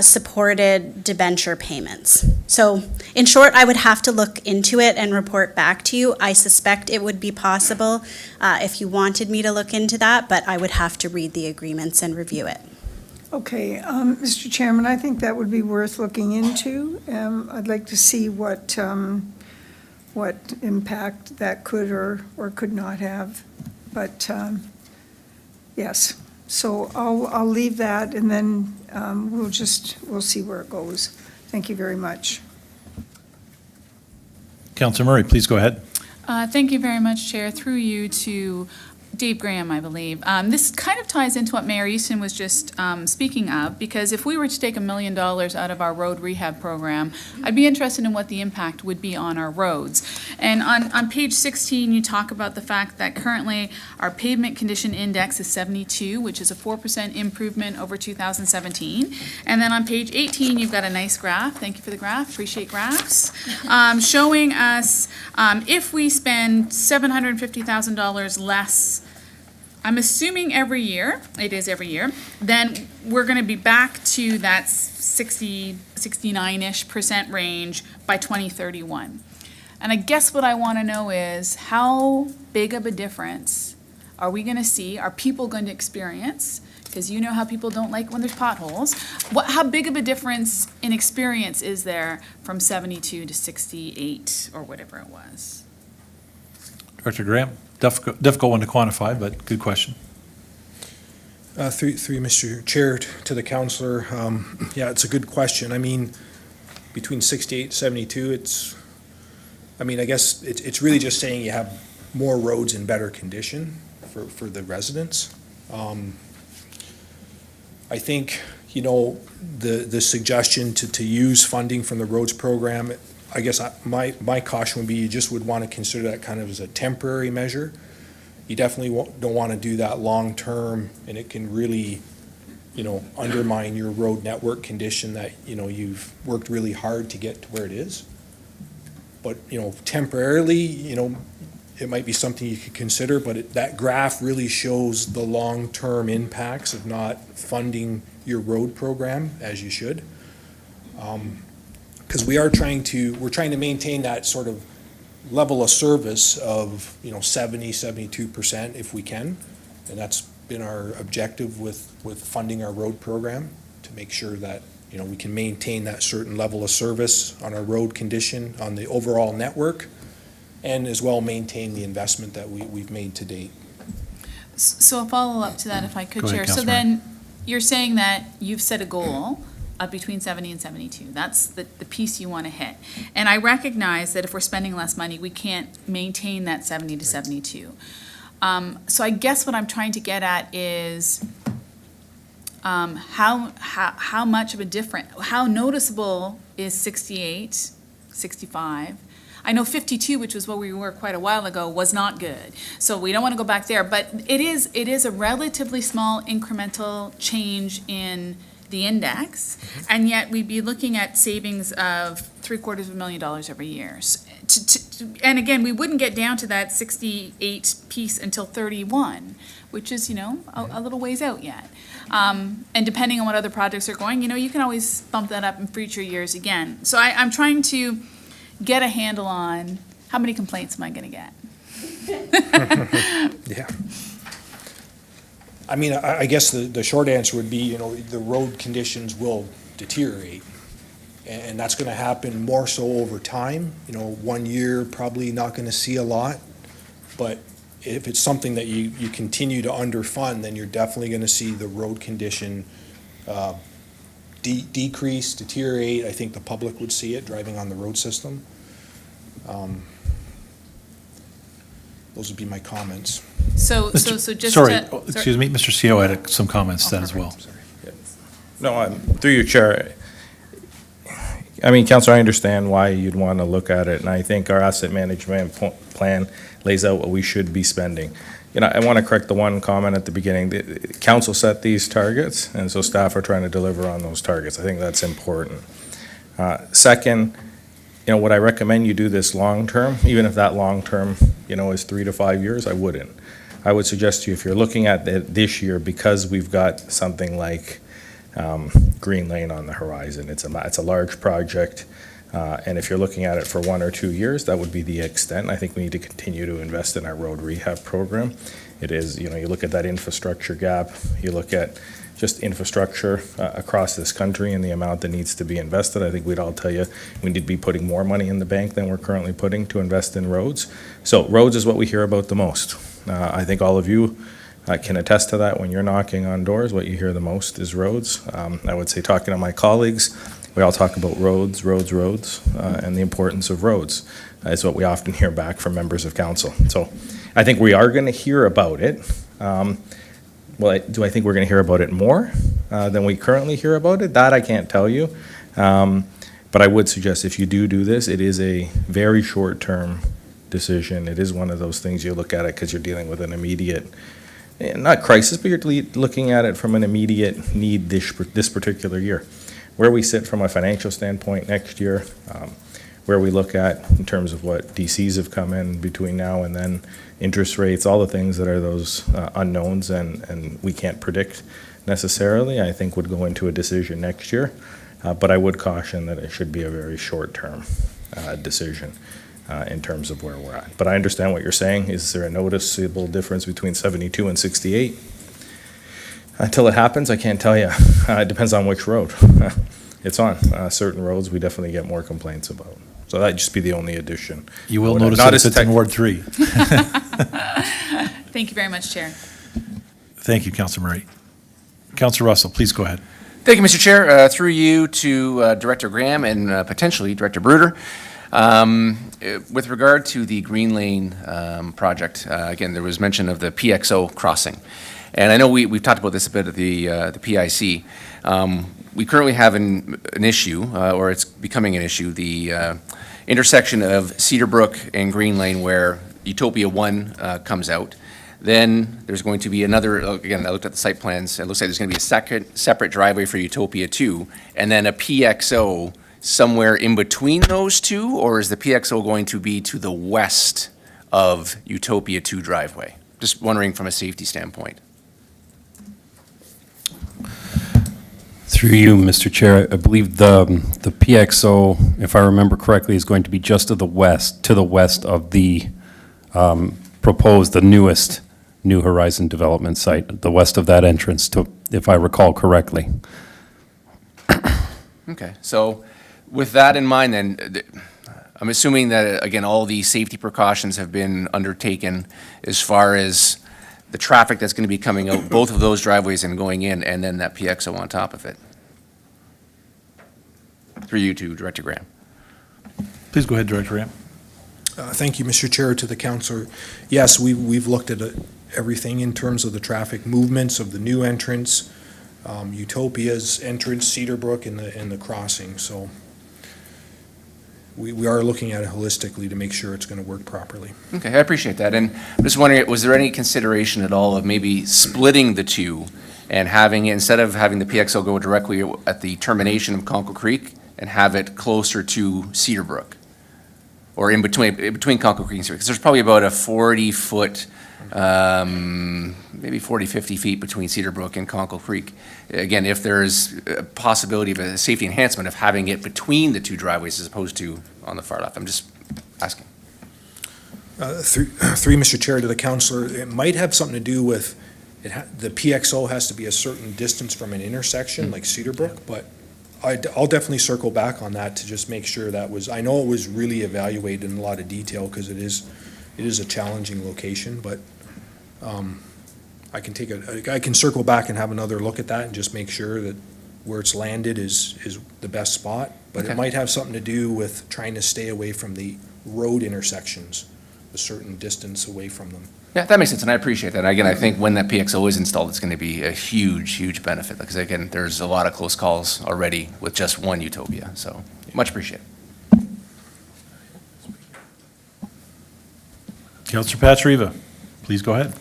supported debenture payments. So in short, I would have to look into it and report back to you. I suspect it would be possible if you wanted me to look into that, but I would have to read the agreements and review it. Okay, Mr. Chairman, I think that would be worth looking into. I'd like to see what impact that could or could not have. But yes, so I'll leave that, and then we'll see where it goes. Thank you very much. Councillor Murray, please go ahead. Thank you very much, Chair. Through you to Dave Graham, I believe. This kind of ties into what Mayor Easton was just speaking of, because if we were to take $1 million out of our road rehab program, I'd be interested in what the impact would be on our roads. And on page 16, you talk about the fact that currently our pavement condition index is 72, which is a 4% improvement over 2017. And then on page 18, you've got a nice graph. Thank you for the graph. Appreciate graphs. Showing us if we spend $750,000 less, I'm assuming every year, it is every year, then we're going to be back to that 69-ish% range by 2031. And I guess what I want to know is how big of a difference are we going to see, are people going to experience, because you know how people don't like when there's potholes, how big of a difference in experience is there from 72 to 68 or whatever it was? Director Graham, difficult one to quantify, but good question. Through Mr. Chair to the councillor, yeah, it's a good question. I mean, between 68 and 72, I guess it's really just saying you have more roads in better condition for the residents. I think, the suggestion to use funding from the roads program, I guess my caution would be you just would want to consider that kind of as a temporary measure. You definitely don't want to do that long-term, and it can really, undermine your road network condition that, you've worked really hard to get to where it is. But, temporarily, it might be something you could consider, but that graph really shows the long-term impacts of not funding your road program as you should. Because we're trying to maintain that sort of level of service of 70-72% if we can, and that's been our objective with funding our road program, to make sure that we can maintain that certain level of service on our road condition on the overall network, and as well maintain the investment that we've made to date. So a follow-up to that, if I could, Go ahead, Chair. So Councilor. then you're saying that you've set a goal of between 70 and 72. That's the piece you want to hit. And I recognize that if we're spending less money, we can't maintain that 70 to 72. So I guess what I'm trying to get at is how much of a difference, how noticeable is 68, 65? I know 52, which was what we were quite a while ago, was not good. So we don't want to go back there, but it is a relatively small incremental change in the index, and yet we'd be looking at savings of $750,000 every year. And again, we wouldn't get down to that 68 piece until 31, which is, a little ways out yet. And depending on what other projects are going, you can always bump that up in future years again. So I'm trying to get a handle on how many complaints am I going to get? Yeah. I mean, I guess the short answer would be, the road conditions will deteriorate. And that's going to happen more so over time. You know, 1 year, probably not going to see a lot. But if it's something that you continue to underfund, then you're definitely going to see the road condition decrease, deteriorate. I think the public would see it driving on the road system. Those would be my comments. So just Sorry, to. excuse me, Mr. CO had some comments then as well. No, through you, Chair. I mean, Councilor, I understand why you'd want to look at it, and I think our asset management plan lays out what we should be spending. You know, I want to correct the one comment at the beginning. The council set these targets, and so staff are trying to deliver on those targets. I think that's important. Second, you know, would I recommend you do this long-term? Even if that long-term, you know, is 3 to 5 years, I wouldn't. I would suggest to you, if you're looking at this year, because we've got something like Green Lane on the horizon. It's a large project, and if you're looking at it for 1 or 2 years, that would be the extent. I think we need to continue to invest in our road rehab program. It is, you know, you look at that infrastructure gap, you look at just infrastructure across this country and the amount that needs to be invested. I think we'd all tell you we need to be putting more money in the bank than we're currently putting to invest in roads. So roads is what we hear about the most. I think all of you can attest to that. When you're knocking on doors, what you hear the most is roads. I would say, talking to my colleagues, we all talk about roads, and the importance of roads is what we often hear back from members of council. So I think we are going to hear about it. Do I think we're going to hear about it more than we currently hear about it? That I can't tell you. But I would suggest if you do this, it is a very short-term decision. It is one of those things you look at it because you're dealing with an immediate, not crisis, but you're looking at it from an immediate need this particular year. Where we sit from a financial standpoint next year, where we look at in terms of what DCs have come in between now and then, interest rates, all the things that are those unknowns and we can't predict necessarily, I think would go into a decision next year. But I would caution that it should be a very short-term decision in terms of where we're at. But I understand what you're saying. Is there a noticeable difference between 72 and 68? Until it happens, I can't tell you. It depends on which road it's on. Certain roads we definitely get more complaints about. So that'd just be the only addition. You will notice that it's in Ward 3. Thank you very much, Chair. Thank you, Councilor Murray. Councilor Russell, please go ahead. Thank you, Mr. Chair. Through you to Director Graham and potentially Director Bruder. With regard to the Green Lane project, again, there was mention of the PXO crossing. And I know we've talked about this a bit at the PIC. We currently have an issue, or it's becoming an issue, the intersection of Cedarbrook and Green Lane where Utopia 1 comes out. Then there's going to be another, again, I looked at the site plans, it looks like there's going to be a separate driveway for Utopia 2, and then a PXO somewhere in between those two, or is the PXO going to be to the west of Utopia 2 driveway? Just wondering from a safety standpoint. Through you, Mr. Chair, I believe the PXO, if I remember correctly, is going to be just to the west of the proposed, the newest New Horizon development site, the west of that entrance, if I recall correctly. Okay, so with that in mind, then, I'm assuming that, again, all the safety precautions have been undertaken as far as the traffic that's going to be coming out, both of those driveways and going in, and then that PXO on top of it. Through you to Director Graham. Please go ahead, Director Graham. Thank you, Mr. Chair, to the councillor. Yes, we've looked at everything in terms of the traffic movements of the new entrance, Utopia's entrance, Cedarbrook, and the crossing. So we are looking at it holistically to make sure it's going to work properly. Okay, I appreciate that. And I'm just wondering, was there any consideration at all of maybe splitting the two and having, instead of having the PXO go directly at the termination of Conkle Creek and have it closer to Cedarbrook? Or in between Conkle Creek and Cedarbrook? Because there's probably about a 40-foot, maybe 40, 50 feet between Cedarbrook and Conkle Creek. Again, if there's a possibility of a safety enhancement of having it between the two driveways as opposed to on the far left. I'm just asking. Through Mr. Chair, to the councillor, it might have something to do with the PXO has to be a certain distance from an intersection like Cedarbrook, but I'll definitely circle back on that to just make sure that was, I know it was really evaluated in a lot of detail because it is a challenging location, but I can circle back and have another look at that and just make sure that where it's landed is the best spot. But Okay. it might have something to do with trying to stay away from the road intersections, a certain distance away from them. Yeah, that makes sense, and I appreciate that. And again, I think when that PXO is installed, it's going to be a huge, huge benefit, because again, there's a lot of close calls already with just one Utopia, so much appreciated. Counselor Patriva, please go ahead.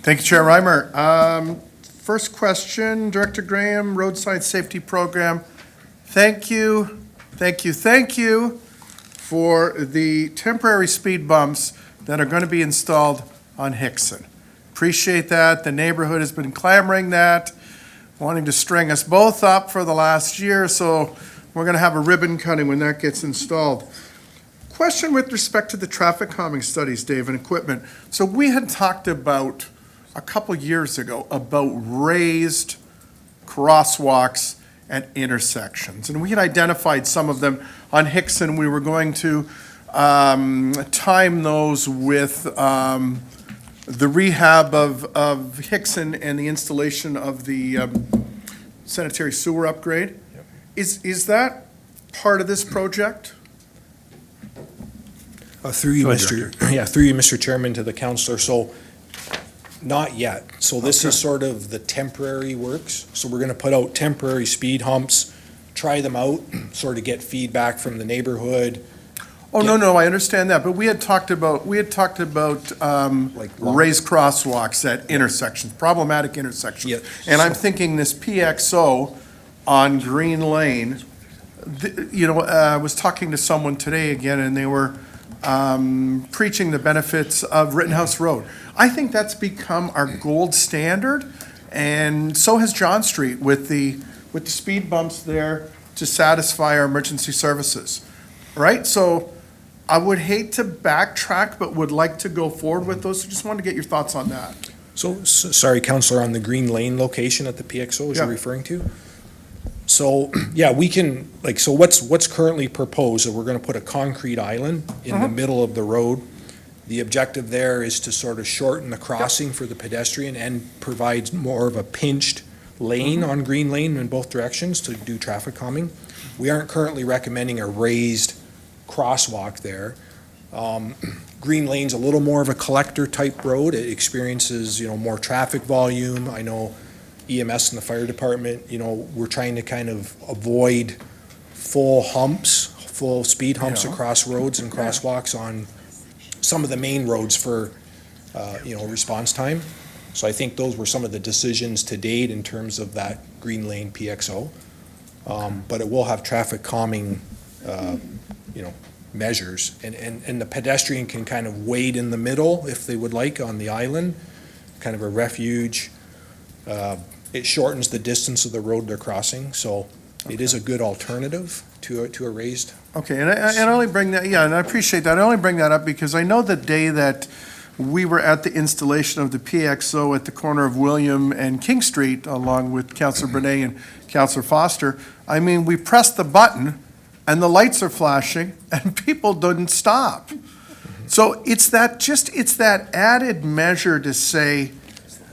Thank you, Chair Reimer. First question, Director Graham, Roadside Safety Program. Thank you for the temporary speed bumps that are going to be installed on Hickson. Appreciate that. The neighborhood has been clamoring that, wanting to string us both up for the last year, so we're going to have a ribbon cutting when that gets installed. Question with respect to the traffic calming studies, Dave, and equipment. So we had talked about a couple years ago about raised crosswalks at intersections. And we had identified some of them on Hickson. We were going to time those with the rehab of Hickson and the installation of the sanitary sewer upgrade. Is that part of this project? Through you, Go ahead, Mr. Chairman, to the councillor. So, not yet. So this is sort of the temporary works. So we're gonna put out temporary speed humps, try them out, sort of get feedback from the neighborhood. Oh, no, I understand that, but we had talked about raised crosswalks at intersections, problematic intersections. Yeah. And I'm thinking this PXO on Green Lane, I was talking to someone today again, and they were preaching the benefits of Rittenhouse Road. I think that's become our gold standard, and so has John Street with the speed bumps there to satisfy our emergency services, right? So I would hate to backtrack, but would like to go forward with those. So just wanted to get your thoughts on that. So, sorry, councillor, on the Green Lane location at the PXO, is Yeah. you're referring to? So, yeah, we can, so what's currently proposed, that we're gonna put a concrete island in the middle of the road. The objective there is to sort of shorten the crossing for the pedestrian and provides more of a pinched lane on Green Lane in both directions to do traffic calming. We aren't currently recommending a raised crosswalk there. Green Lane's a little more of a collector-type road. It experiences, more traffic volume. I know EMS and the fire department, we're trying to kind of avoid full speed humps Yeah. across roads and crosswalks on some of the main roads for, response time. So I think those were some of the decisions to date in terms of that Green Lane PXO. But it will have traffic calming, measures. And the pedestrian can kind of wade in the middle if they would like on the island, kind of a refuge. It shortens the distance of the road they're crossing, so it is a good alternative to a raised. Okay, and I only bring that, and I appreciate that. I only bring that up because I know the day that we were at the installation of the PXO at the corner of William and King Street, along with Councillor Brunet and Councillor Foster, we pressed the button and the lights are flashing and people didn't stop. So it's that added measure to say,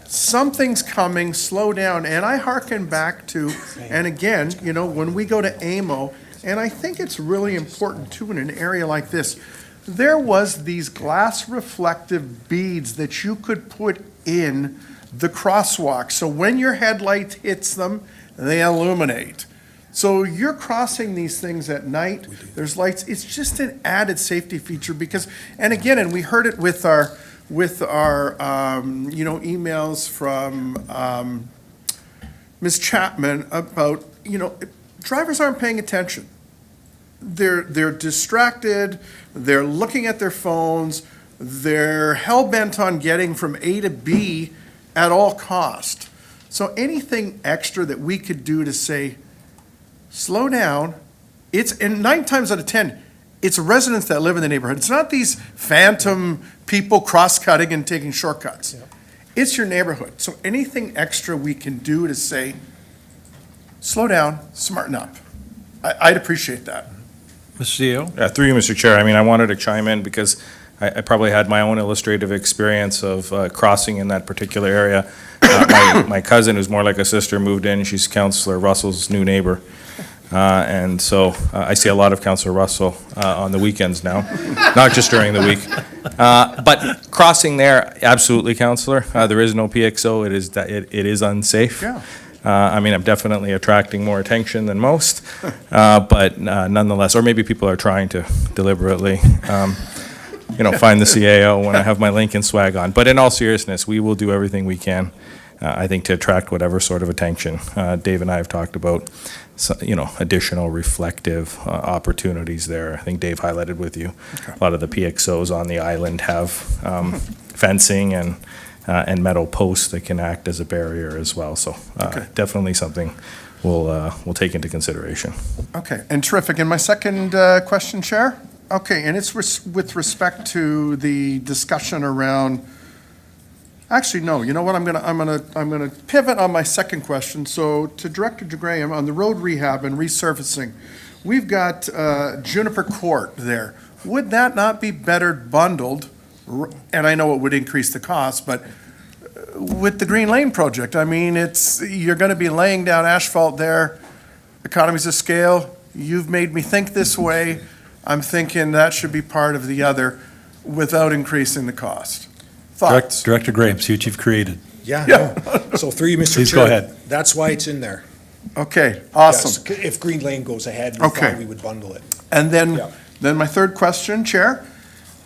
something's coming, slow down. And I hearken back to, and again, when we go to AMO, and I think it's really important too in an area like this, there was these glass reflective beads that you could put in the crosswalk. So when your headlight hits them, they illuminate. So you're crossing these things at night, there's lights, it's just an added safety feature because, and again, and we heard it with our emails from Ms. Chapman about, drivers aren't paying attention. They're distracted, they're looking at their phones, they're hell-bent on getting from A to B at all cost. So anything extra that we could do to say, slow down, and 9 times out of 10, it's residents that live in the neighborhood. It's not these phantom people cross-cutting and taking shortcuts. Yeah. It's your neighborhood. So anything extra we can do to say, slow down, smarten up. I'd appreciate that. Mr. CEO? Yeah, through you, Mr. Chair. I mean, I wanted to chime in because I probably had my own illustrative experience of crossing in that particular area. My cousin, who's more like a sister, moved in. She's Councillor Russell's new neighbor. And so I see a lot of Councillor Russell on the weekends now, not just during the week. But crossing there, absolutely, Councillor. There is no PXO. It is unsafe. Yeah. I mean, I'm definitely attracting more attention than most, but nonetheless, or maybe people are trying to deliberately, find the CAO when I have my Lincoln swag on. But in all seriousness, we will do everything we can, I think, to attract whatever sort of attention. Dave and I have talked about, additional reflective opportunities there. I think Dave highlighted with you. Okay. A lot of the PXOs on the island have fencing and metal posts that can act as a barrier as well. So Okay. definitely something we'll take into consideration. Okay, and terrific. And my second question, Chair? Okay, and it's with respect to the discussion around, actually, no, you know what, I'm gonna pivot on my second question. So to Director Graham, on the road rehab and resurfacing, we've got Juniper Court there. Would that not be better bundled, and I know it would increase the cost, but with the Green Lane project? I mean, you're gonna be laying down asphalt there, economies of scale. You've made me think this way. I'm thinking that should be part of the other without increasing the cost. Thoughts? Director Graham, see what you've created. Yeah, Yeah. no. So through you, Mr. Chair. Please go ahead. That's why it's in there. Okay, awesome. Yes, if Green Lane goes ahead, we Okay. thought we would bundle it. And Yeah. then my third question, Chair,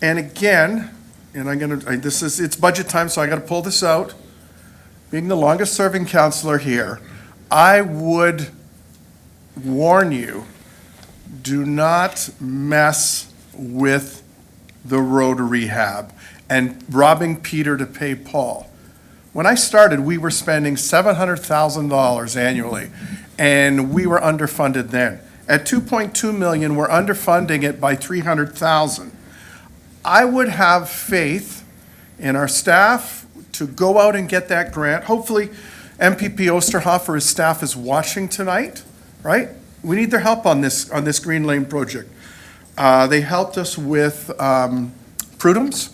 and again, and it's budget time, so I gotta pull this out. Being the longest-serving counselor here, I would warn you, do not mess with the road rehab and robbing Peter to pay Paul. When I started, we were spending $700,000 annually, and we were underfunded then. At 2.2 million, we're underfunding it by 300,000. I would have faith in our staff to go out and get that grant. Hopefully, MPP Osterhoff or his staff is watching tonight, right? We need their help on this Green Lane project. They helped us with Prudhome's,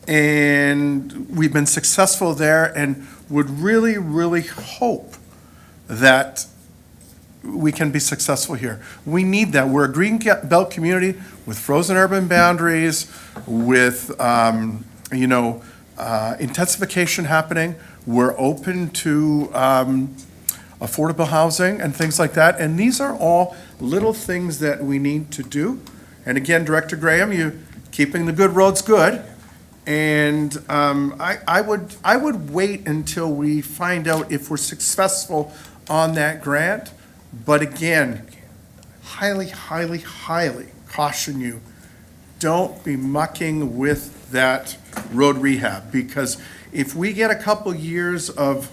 and we've been successful there and would really, really hope that we can be successful here. We need that. We're a green belt community with frozen urban boundaries, with, intensification happening. We're open to affordable housing and things like that. And these are all little things that we need to do. And again, Director Graham, you keeping the good roads good. And I would wait until we find out if we're successful on that grant. But again, highly, highly, highly caution you, don't be mucking with that road rehab. Because if we get a couple years of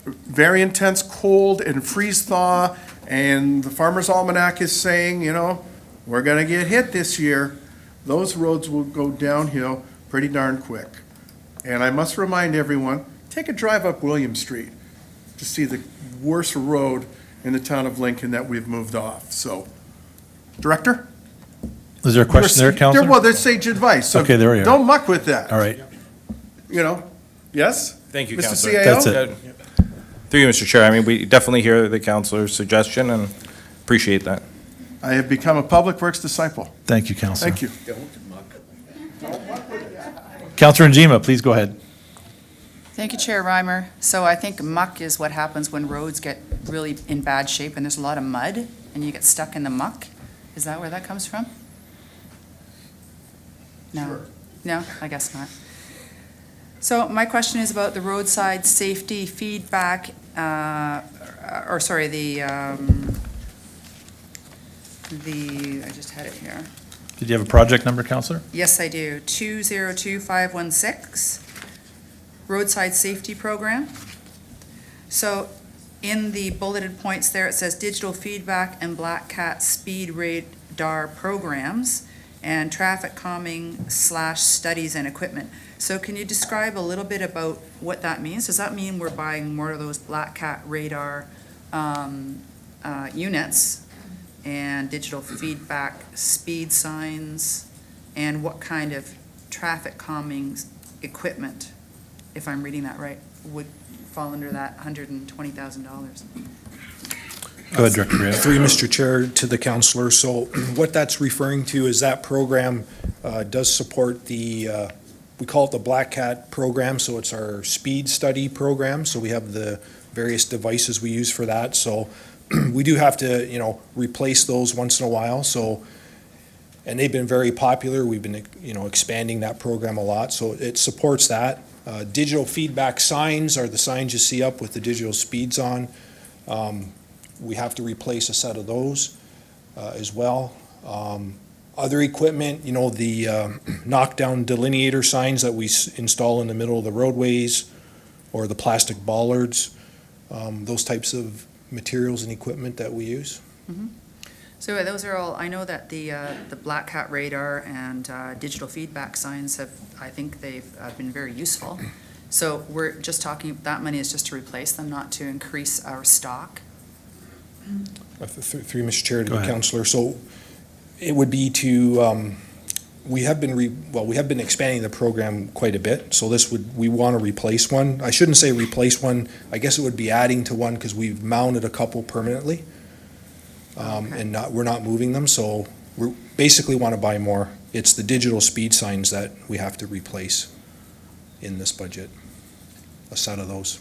very intense cold and freeze thaw, and the Farmer's Almanac is saying, we're gonna get hit this year, those roads will go downhill pretty darn quick. And I must remind everyone, take a drive up William Street to see the worst road in the town of Lincoln that we've moved off. So, Director? Is there a question there, Counselor? Well, there's sage advice. So Okay, there we are. Don't muck with that. All right. Yes? Thank you, Mr. Councillor. CAO? That's it. Through you, Mr. Chair, I mean, we definitely hear the councillor's suggestion and appreciate that. I have become a Public Works disciple. Thank you, Counselor. Thank you. Counselor Njima, please go ahead. Thank you, Chair Reimer. So I think muck is what happens when roads get really in bad shape and there's a lot of mud and you get stuck in the muck. Is that where that comes from? No? Sure. No, I guess not. So my question is about the roadside safety feedback, I just had it here. Did you have a project number, Counselor? Yes, I do. 202516, roadside safety program. So in the bulleted points there, it says digital feedback and Black Cat speed radar programs and traffic calming / studies and equipment. So can you describe a little bit about what that means? Does that mean we're buying more of those Black Cat radar units and digital feedback speed signs, and what kind of traffic calming equipment, if I'm reading that right, would fall under that $120,000? Go ahead, Director Graham. Through you, Mr. Chair, to the councillor. So what that's referring to is that program does support the, we call it the Black Cat program, so it's our speed study program. So we have the various devices we use for that. So we do have to, replace those once in a while. So, and they've been very popular. We've been, expanding that program a lot. So it supports that. Digital feedback signs are the signs you see up with the digital speeds on. We have to replace a set of those as well. Other equipment, the knockdown delineator signs that we install in the middle of the roadways, or the plastic bollards, those types of materials and equipment that we use. So those are all, I know that the Black Cat radar and digital feedback signs have, I think they've been very useful. So we're just talking, that money is just to replace them, not to increase our stock? Through Mr. Chair to Go the ahead. councillor. So it would be to, we have been expanding the program quite a bit. So we want to replace one. I shouldn't say replace one. I guess it would be adding to one because we've mounted a couple permanently. And we're not moving them. So we basically want to buy more. It's the digital speed signs that we have to replace in this budget, a set of those.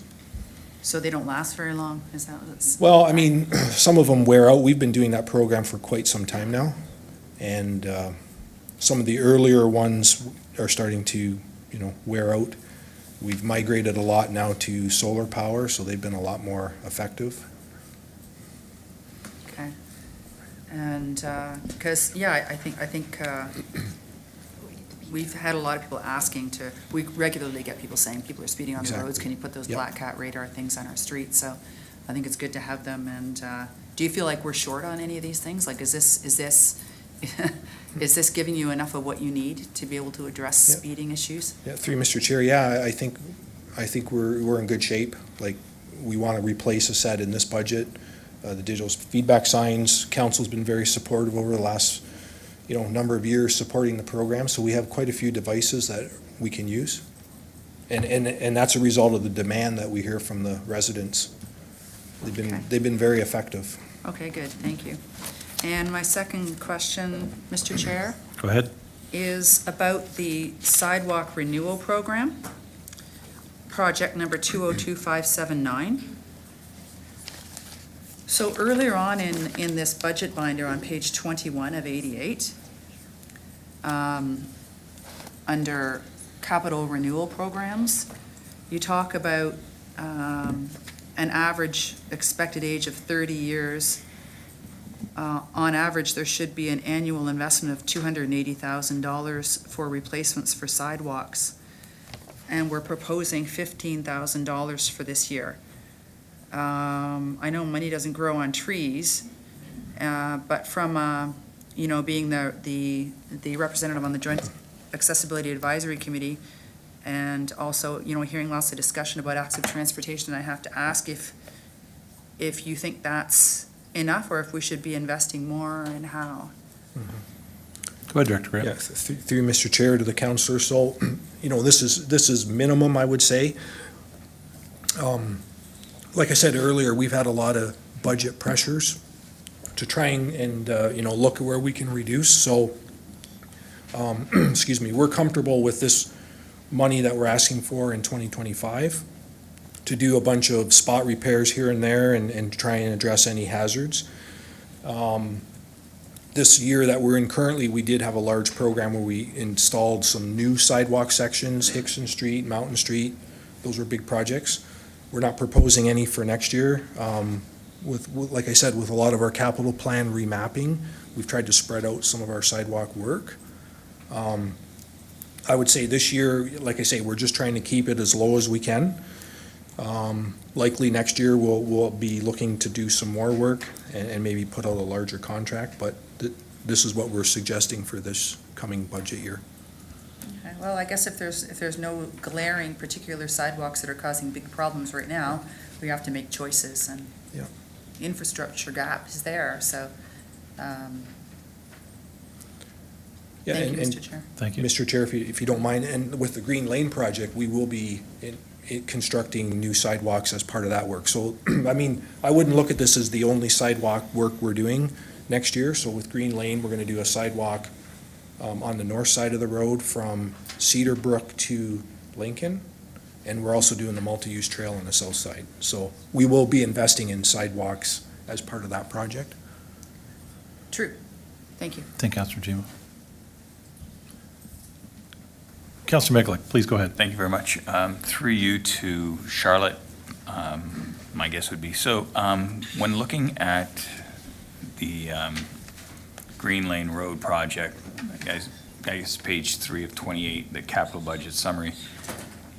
So they don't last very long, is that what it's? Well, I mean, some of them wear out. We've been doing that program for quite some time now. And some of the earlier ones are starting to, wear out. We've migrated a lot now to solar power, so they've been a lot more effective. Okay. And, because, I think we've had a lot of people asking we regularly get people saying people are speeding on the roads. Exactly. Can you put those Yep. Black Cat radar things on our streets? So I think it's good to have them. And do you feel like we're short on any of these things? Like, is this giving you enough of what you need to be able to address Yep. speeding issues? Yeah, through Mr. Chair, yeah, I think we're in good shape. Like, we want to replace a set in this budget. The digital feedback signs, council's been very supportive over the last, number of years supporting the program. So we have quite a few devices that we can use. And that's a result of the demand that we hear from the residents. Okay. They've been very effective. Okay, good, thank you. And my second question, Mr. Chair, Go ahead. is about the sidewalk renewal program, project number 202579. So earlier on in this budget binder on page 21 of 88, under capital renewal programs, you talk about an average expected age of 30 years. On average, there should be an annual investment of $280,000 for replacements for sidewalks. And we're proposing $15,000 for this year. I know money doesn't grow on trees, but from, being the representative on the Joint Accessibility Advisory Committee, and also, hearing lots of discussion about active transportation, I have to ask if you think that's enough, or if we should be investing more, and how? Go ahead, Director Graham. Yeah, through Mr. Chair to the councillor. So, this is minimum, I would say. Like I said earlier, we've had a lot of budget pressures to try and look at where we can reduce. So, excuse me, we're comfortable with this money that we're asking for in 2025 to do a bunch of spot repairs here and there and try and address any hazards. This year that we're in currently, we did have a large program where we installed some new sidewalk sections, Hickson Street, Mountain Street. Those were big projects. We're not proposing any for next year. Like I said, with a lot of our capital plan remapping, we've tried to spread out some of our sidewalk work. I would say this year, like I say, we're just trying to keep it as low as we can. Likely next year, we'll be looking to do some more work and maybe put out a larger contract, but this is what we're suggesting for this coming budget year. Okay, well, I guess if there's no glaring particular sidewalks that are causing big problems right now, we have to make choices, and. Yeah. infrastructure gap is there, so, Yeah, thank you, and- Mr. Chair. Thank you. Mr. Chair, if you don't mind, and with the Green Lane project, we will be constructing new sidewalks as part of that work. So, I mean, I wouldn't look at this as the only sidewalk work we're doing next year. So with Green Lane, we're gonna do a sidewalk on the north side of the road from Cedar Brook to Lincoln. And we're also doing the multi-use trail on the south side. So we will be investing in sidewalks as part of that project. True. Thank you. Thank you, Councilor Jima. Councilor Mikulik, please go ahead. Thank you very much. Through you to Charlotte, my guess would be, so when looking at the Green Lane Road project, I guess page 3 of 28, the capital budget summary,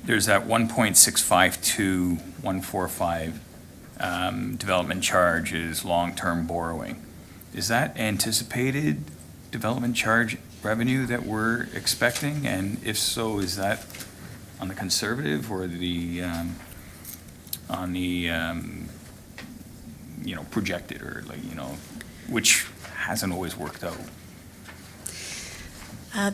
there's that 1.652,145 development charge is long-term borrowing. Is that anticipated development charge revenue that we're expecting? And if so, is that on the conservative or the, on the, projected, or like, which hasn't always worked out?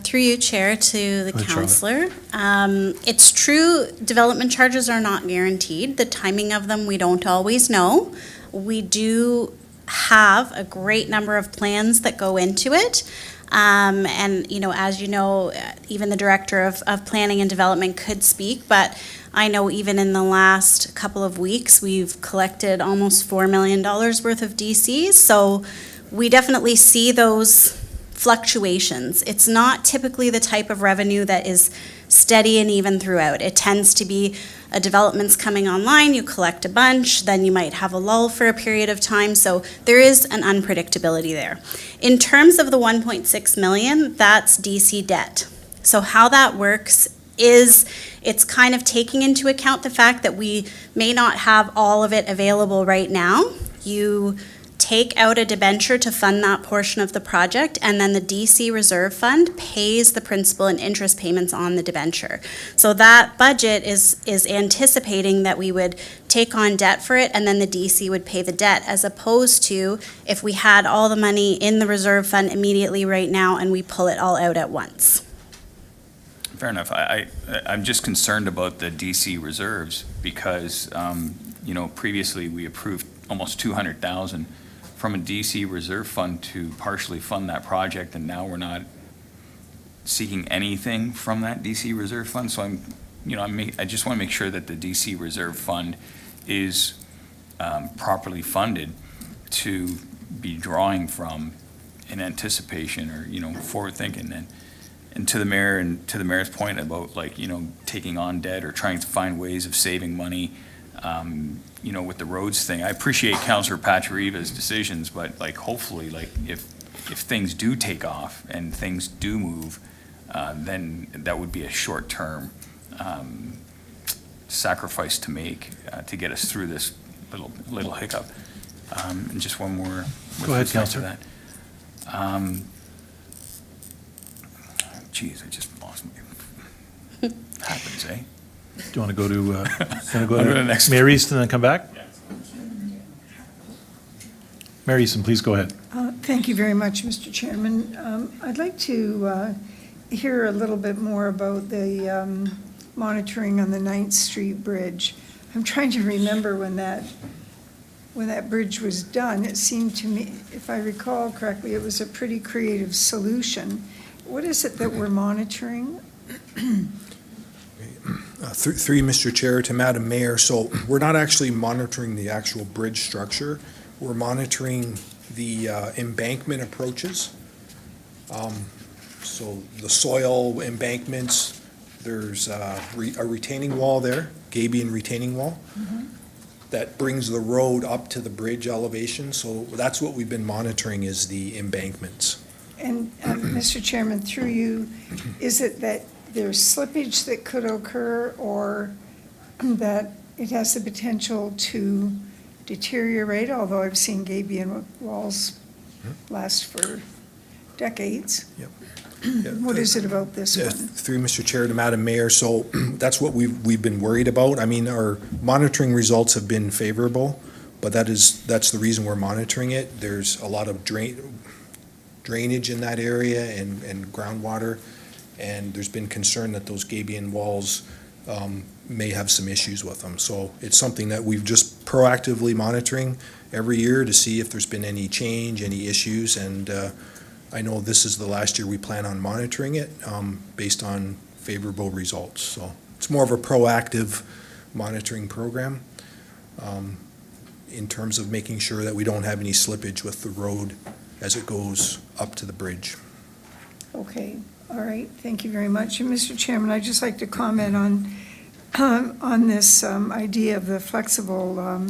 Through you, Chair, to the Go ahead, Charlotte. counselor. It's true, development charges are not guaranteed. The timing of them, we don't always know. We do have a great number of plans that go into it. And, as you know, even the Director of Planning and Development could speak, but I know even in the last couple of weeks, we've collected almost $4 million worth of DCs. So we definitely see those fluctuations. It's not typically the type of revenue that is steady and even throughout. It tends to be a development's coming online, you collect a bunch, then you might have a lull for a period of time. So there is an unpredictability there. In terms of the 1.6 million, that's DC debt. So how that works is it's kind of taking into account the fact that we may not have all of it available right now. You take out a debenture to fund that portion of the project, and then the DC Reserve Fund pays the principal and interest payments on the debenture. So that budget is anticipating that we would take on debt for it, and then the DC would pay the debt, as opposed to if we had all the money in the reserve fund immediately right now and we pull it all out at once. Fair enough. I'm just concerned about the DC reserves because, previously we approved almost 200,000 from a DC reserve fund to partially fund that project, and now we're not seeking anything from that DC reserve fund. So I just want to make sure that the DC reserve fund is properly funded to be drawing from in anticipation or, forward thinking. And to the mayor and to the mayor's point about taking on debt or trying to find ways of saving money, with the roads thing, I appreciate Councillor Patriva's decisions, but hopefully, if things do take off and things do move, then that would be a short-term sacrifice to make to get us through this little hiccup. And just one more. Go ahead, Councillor. Geez, I just lost me. Happens, eh? Do you want to go to, I'll go to the next. Mayor Easton and then come back? Mayor Easton, please go ahead. Thank you very much, Mr. Chairman. I'd like to hear a little bit more about the monitoring on the 9th Street Bridge. I'm trying to remember when that bridge was done. It seemed to me, if I recall correctly, it was a pretty creative solution. What is it that we're monitoring? Through Mr. Chair to Madam Mayor, so we're not actually monitoring the actual bridge structure. We're monitoring the embankment approaches. So the soil embankments, there's a retaining wall there, Gabion retaining wall, that brings the road up to the bridge elevation. So that's what we've been monitoring, is the embankments. And Mr. Chairman, through you, is it that there's slippage that could occur, or that it has the potential to deteriorate, although I've seen Gabion walls last for decades? Yep. What is it about this one? Through Mr. Chair to Madam Mayor, so that's what we've been worried about. I mean, our monitoring results have been favorable But that's the reason we're monitoring it. There's a lot of drainage in that area and groundwater, and there's been concern that those gabion walls may have some issues with them. So it's something that we've just proactively monitoring every year to see if there's been any change, any issues, and I know this is the last year we plan on monitoring it based on favorable results. So it's more of a proactive monitoring program in terms of making sure that we don't have any slippage with the road as it goes up to the bridge. Okay, all right, thank you very much. And Mr. Chairman, I'd just like to comment on this idea of the flexible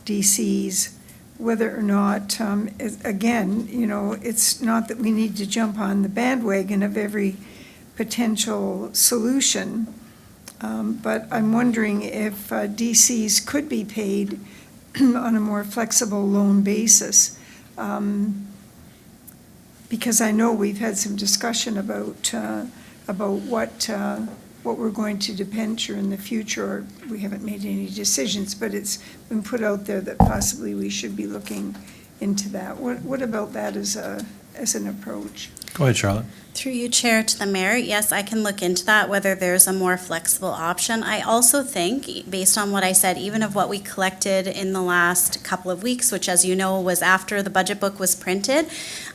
DCs, whether or not, again, you know, it's not that we need to jump on the bandwagon of every potential solution, but I'm wondering if DCs could be paid on a more flexible loan basis. Because I know we've had some discussion about what we're going to debenture in the future. We haven't made any decisions, but it's been put out there that possibly we should be looking into that. What about that as an approach? Go ahead, Charlotte. Through you, Chair, to the Mayor, yes, I can look into that, whether there's a more flexible option. I also think, based on what I said, even of what we collected in the last couple of weeks, which, as you know, was after the budget book was printed,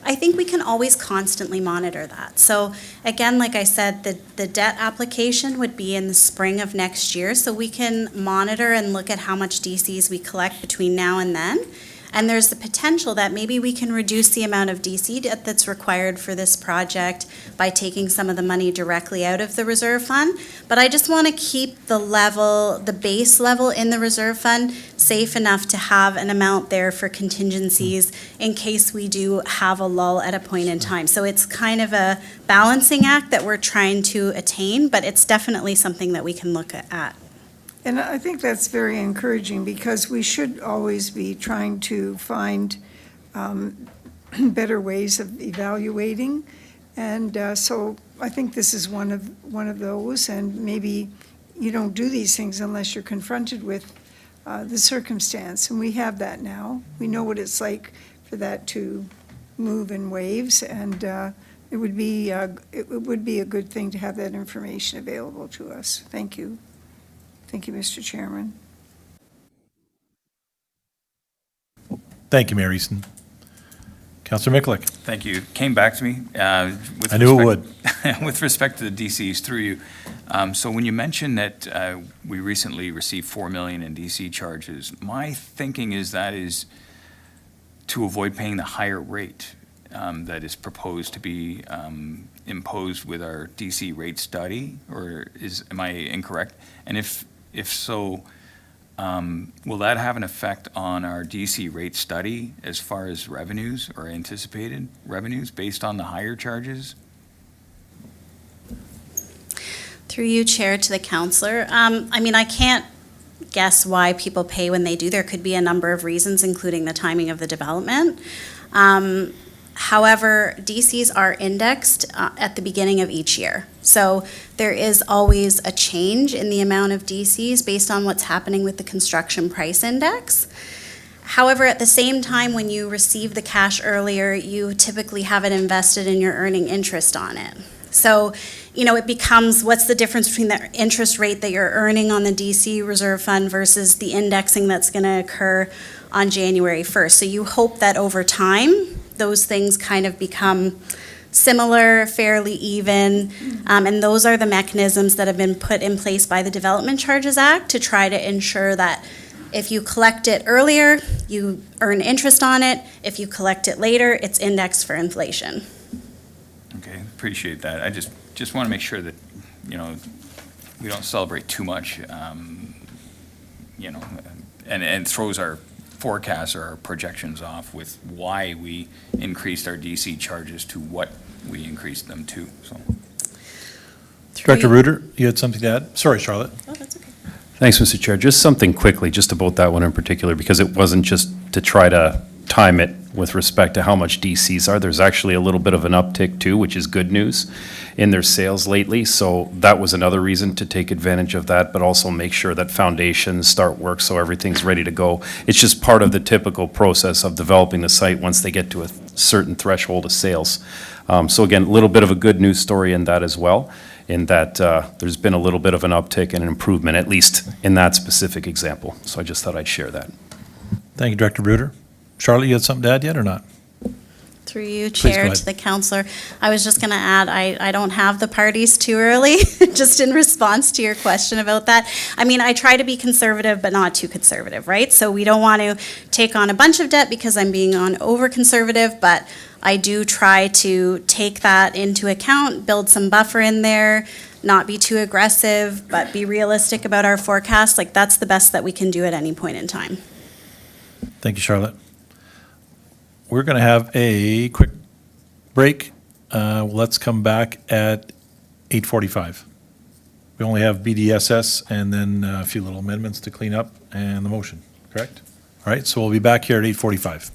I think we can always constantly monitor that. So again, like I said, the debt application would be in the spring of next year, so we can monitor and look at how much DCs we collect between now and then. And there's the potential that maybe we can reduce the amount of DC debt that's required for this project by taking some of the money directly out of the reserve fund. But I just want to keep the base level in the reserve fund safe enough to have an amount there for contingencies in case we do have a lull at a point in time. So it's kind of a balancing act that we're trying to attain, but it's definitely something that we can look at. And I think that's very encouraging, because we should always be trying to find better ways of evaluating. And so I think this is one of those, and maybe you don't do these things unless you're confronted with the circumstance, and we have that now. We know what it's like for that to move in waves, and it would be a good thing to have that information available to us. Thank you. Thank you, Mr. Chairman. Thank you, Mayor Easton. Councillor Mikulik. Thank you. Came back to me. I knew it would. With respect to the DCs, through you. So when you mentioned that we recently received $4 million in DC charges, my thinking is that is to avoid paying the higher rate that is proposed to be imposed with our DC rate study, or am I incorrect? And if so, will that have an effect on our DC rate study as far as revenues or anticipated revenues based on the higher charges? Through you, Chair, to the councillor. I mean, I can't guess why people pay when they do. There could be a number of reasons, including the timing of the development. However, DCs are indexed at the beginning of each year. So there is always a change in the amount of DCs based on what's happening with the construction price index. However, at the same time, when you receive the cash earlier, you typically have it invested and you're earning interest on it. So, you know, it becomes, what's the difference between the interest rate that you're earning on the DC reserve fund versus the indexing that's going to occur on January 1st. So you hope that over time, those things kind of become similar, fairly even, and those are the mechanisms that have been put in place by the Development Charges Act to try to ensure that if you collect it earlier, you earn interest on it. If you collect it later, it's indexed for inflation. Okay, appreciate that. I just want to make sure that, you know, we don't celebrate too much, you know, and throws our forecasts or our projections off with why we increased our DC charges to what we increased them to, so. Director Reuter, you had something to add? Sorry, Charlotte. Oh, that's okay. Thanks, Mr. Chair. Just something quickly, just about that one in particular, because it wasn't just to try to time it with respect to how much DCs are. There's actually a little bit of an uptick too, which is good news in their sales lately. So that was another reason to take advantage of that, but also make sure that foundations start work so everything's ready to go. It's just part of the typical process of developing the site once they get to a certain threshold of sales. So again, a little bit of a good news story in that as well, in that there's been a little bit of an uptick and an improvement, at least in that specific example. So I just thought I'd share that. Thank you, Director Bruder. Charlotte, you had something to add yet or not? Through you, Please go Chair, ahead. to the counselor. I was just going to add, I don't have the parties too early, just in response to your question about that. I mean, I try to be conservative, but not too conservative, right? So we don't want to take on a bunch of debt because I'm being on over-conservative, but I do try to take that into account, build some buffer in there, not be too aggressive, but be realistic about our forecast. Like, that's the best that we can do at any point in time. Thank you, Charlotte. We're going to have a quick break. Let's come back at 8:45. We only have BDSS and then a few little amendments to clean up and the motion, correct? All right, so we'll be back here at 8:45.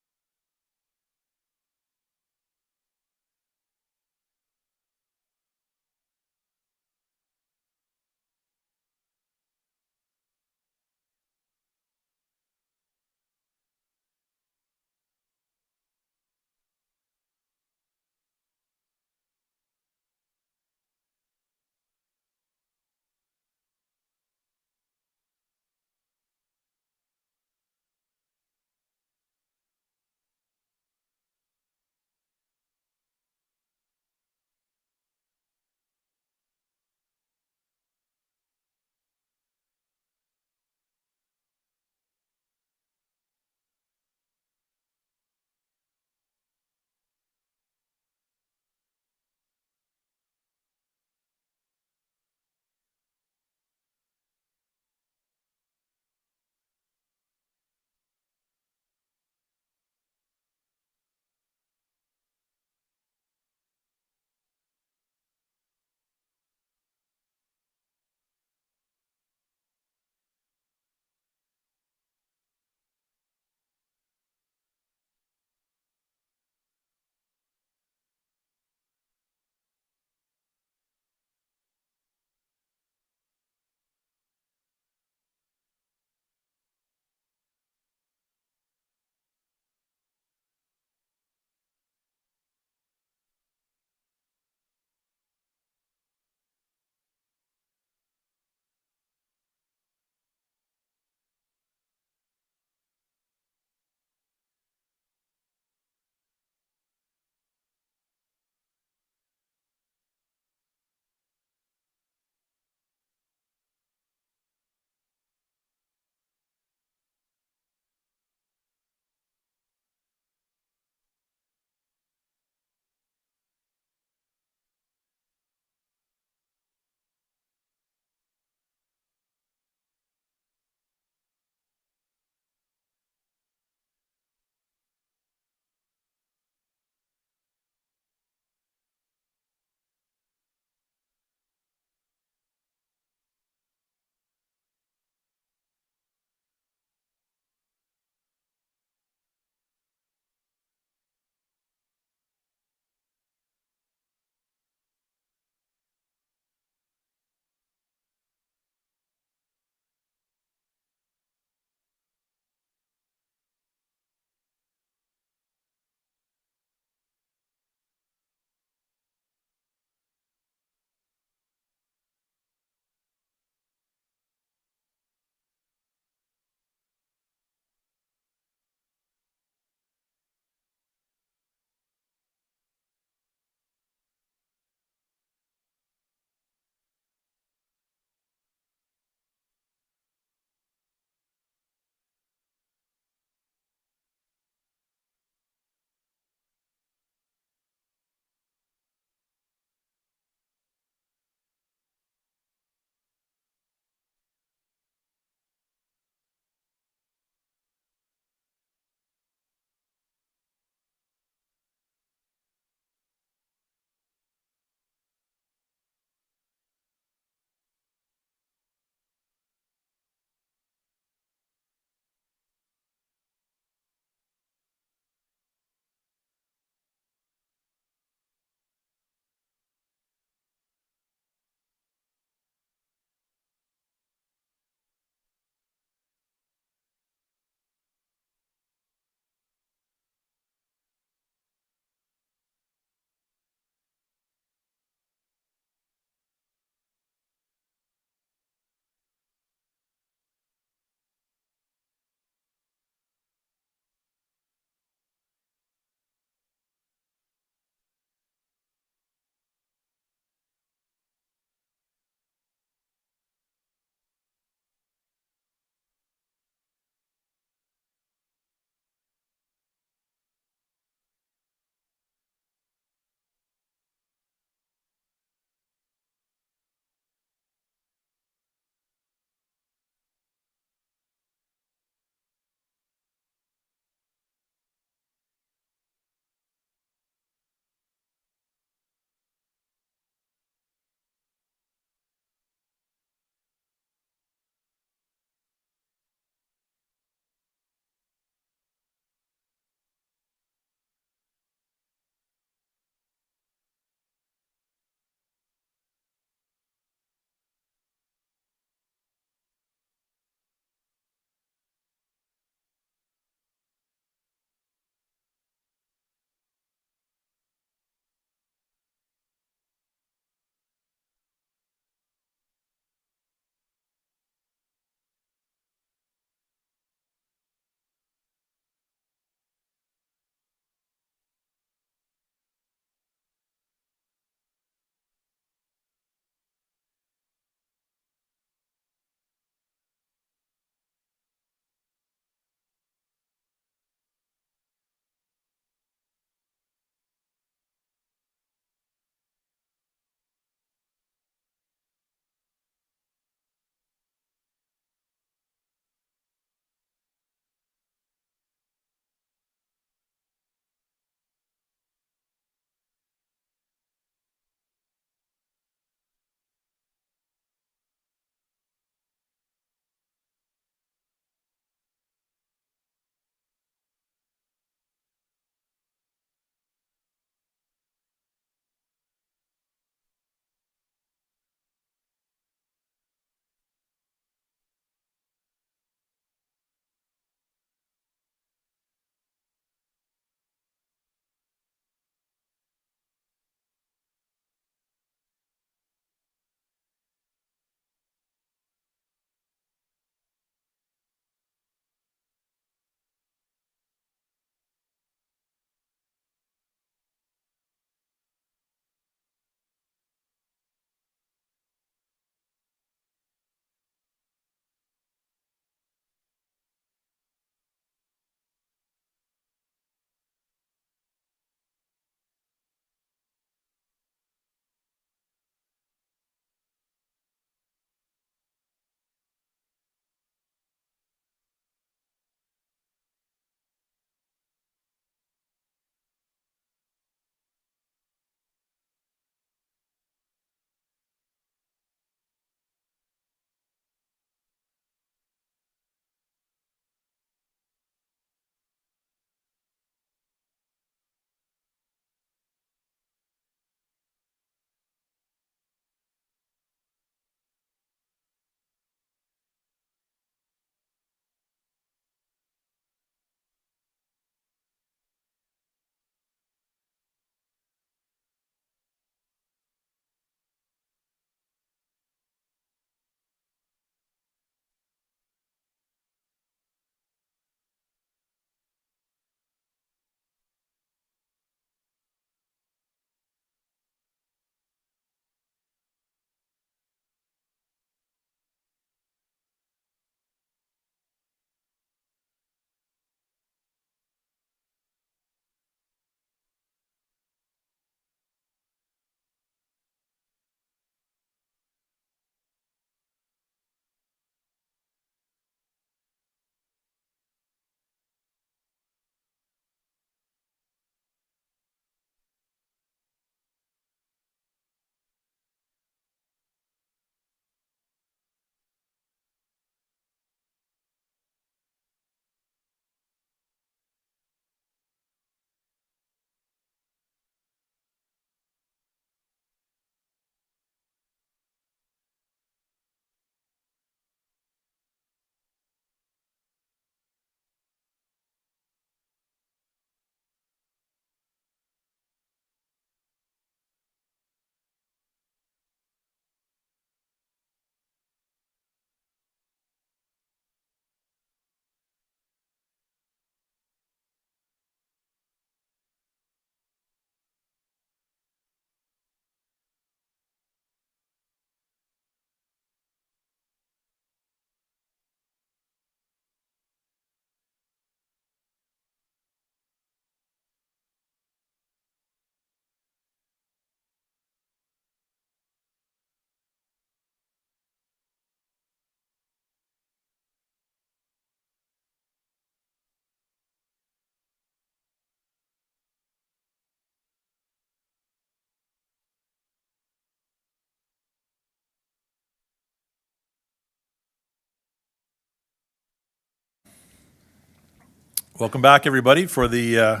Welcome back, everybody, for the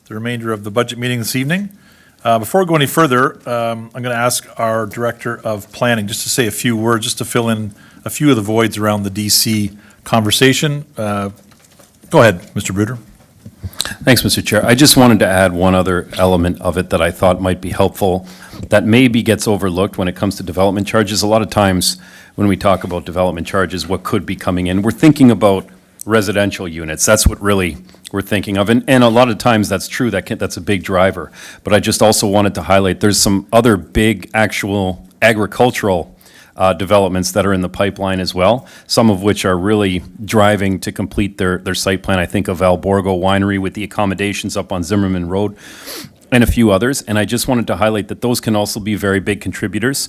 remainder of the budget meeting this evening. Before we go any further, I'm going to ask our Director of Planning just to say a few words, just to fill in a few of the voids around the DC conversation. Go ahead, Mr. Bruder. Thanks, Mr. Chair. I just wanted to add one other element of it that I thought might be helpful, that maybe gets overlooked when it comes to development charges. A lot of times when we talk about development charges, what could be coming in, we're thinking about residential units. That's what really we're thinking of. And a lot of times that's true, that's a big driver. But I just also wanted to highlight, there's some other big actual agricultural developments that are in the pipeline as well, some of which are really driving to complete their site plan. I think of Alborgo Winery with the accommodations up on Zimmerman Road and a few others. And I just wanted to highlight that those can also be very big contributors.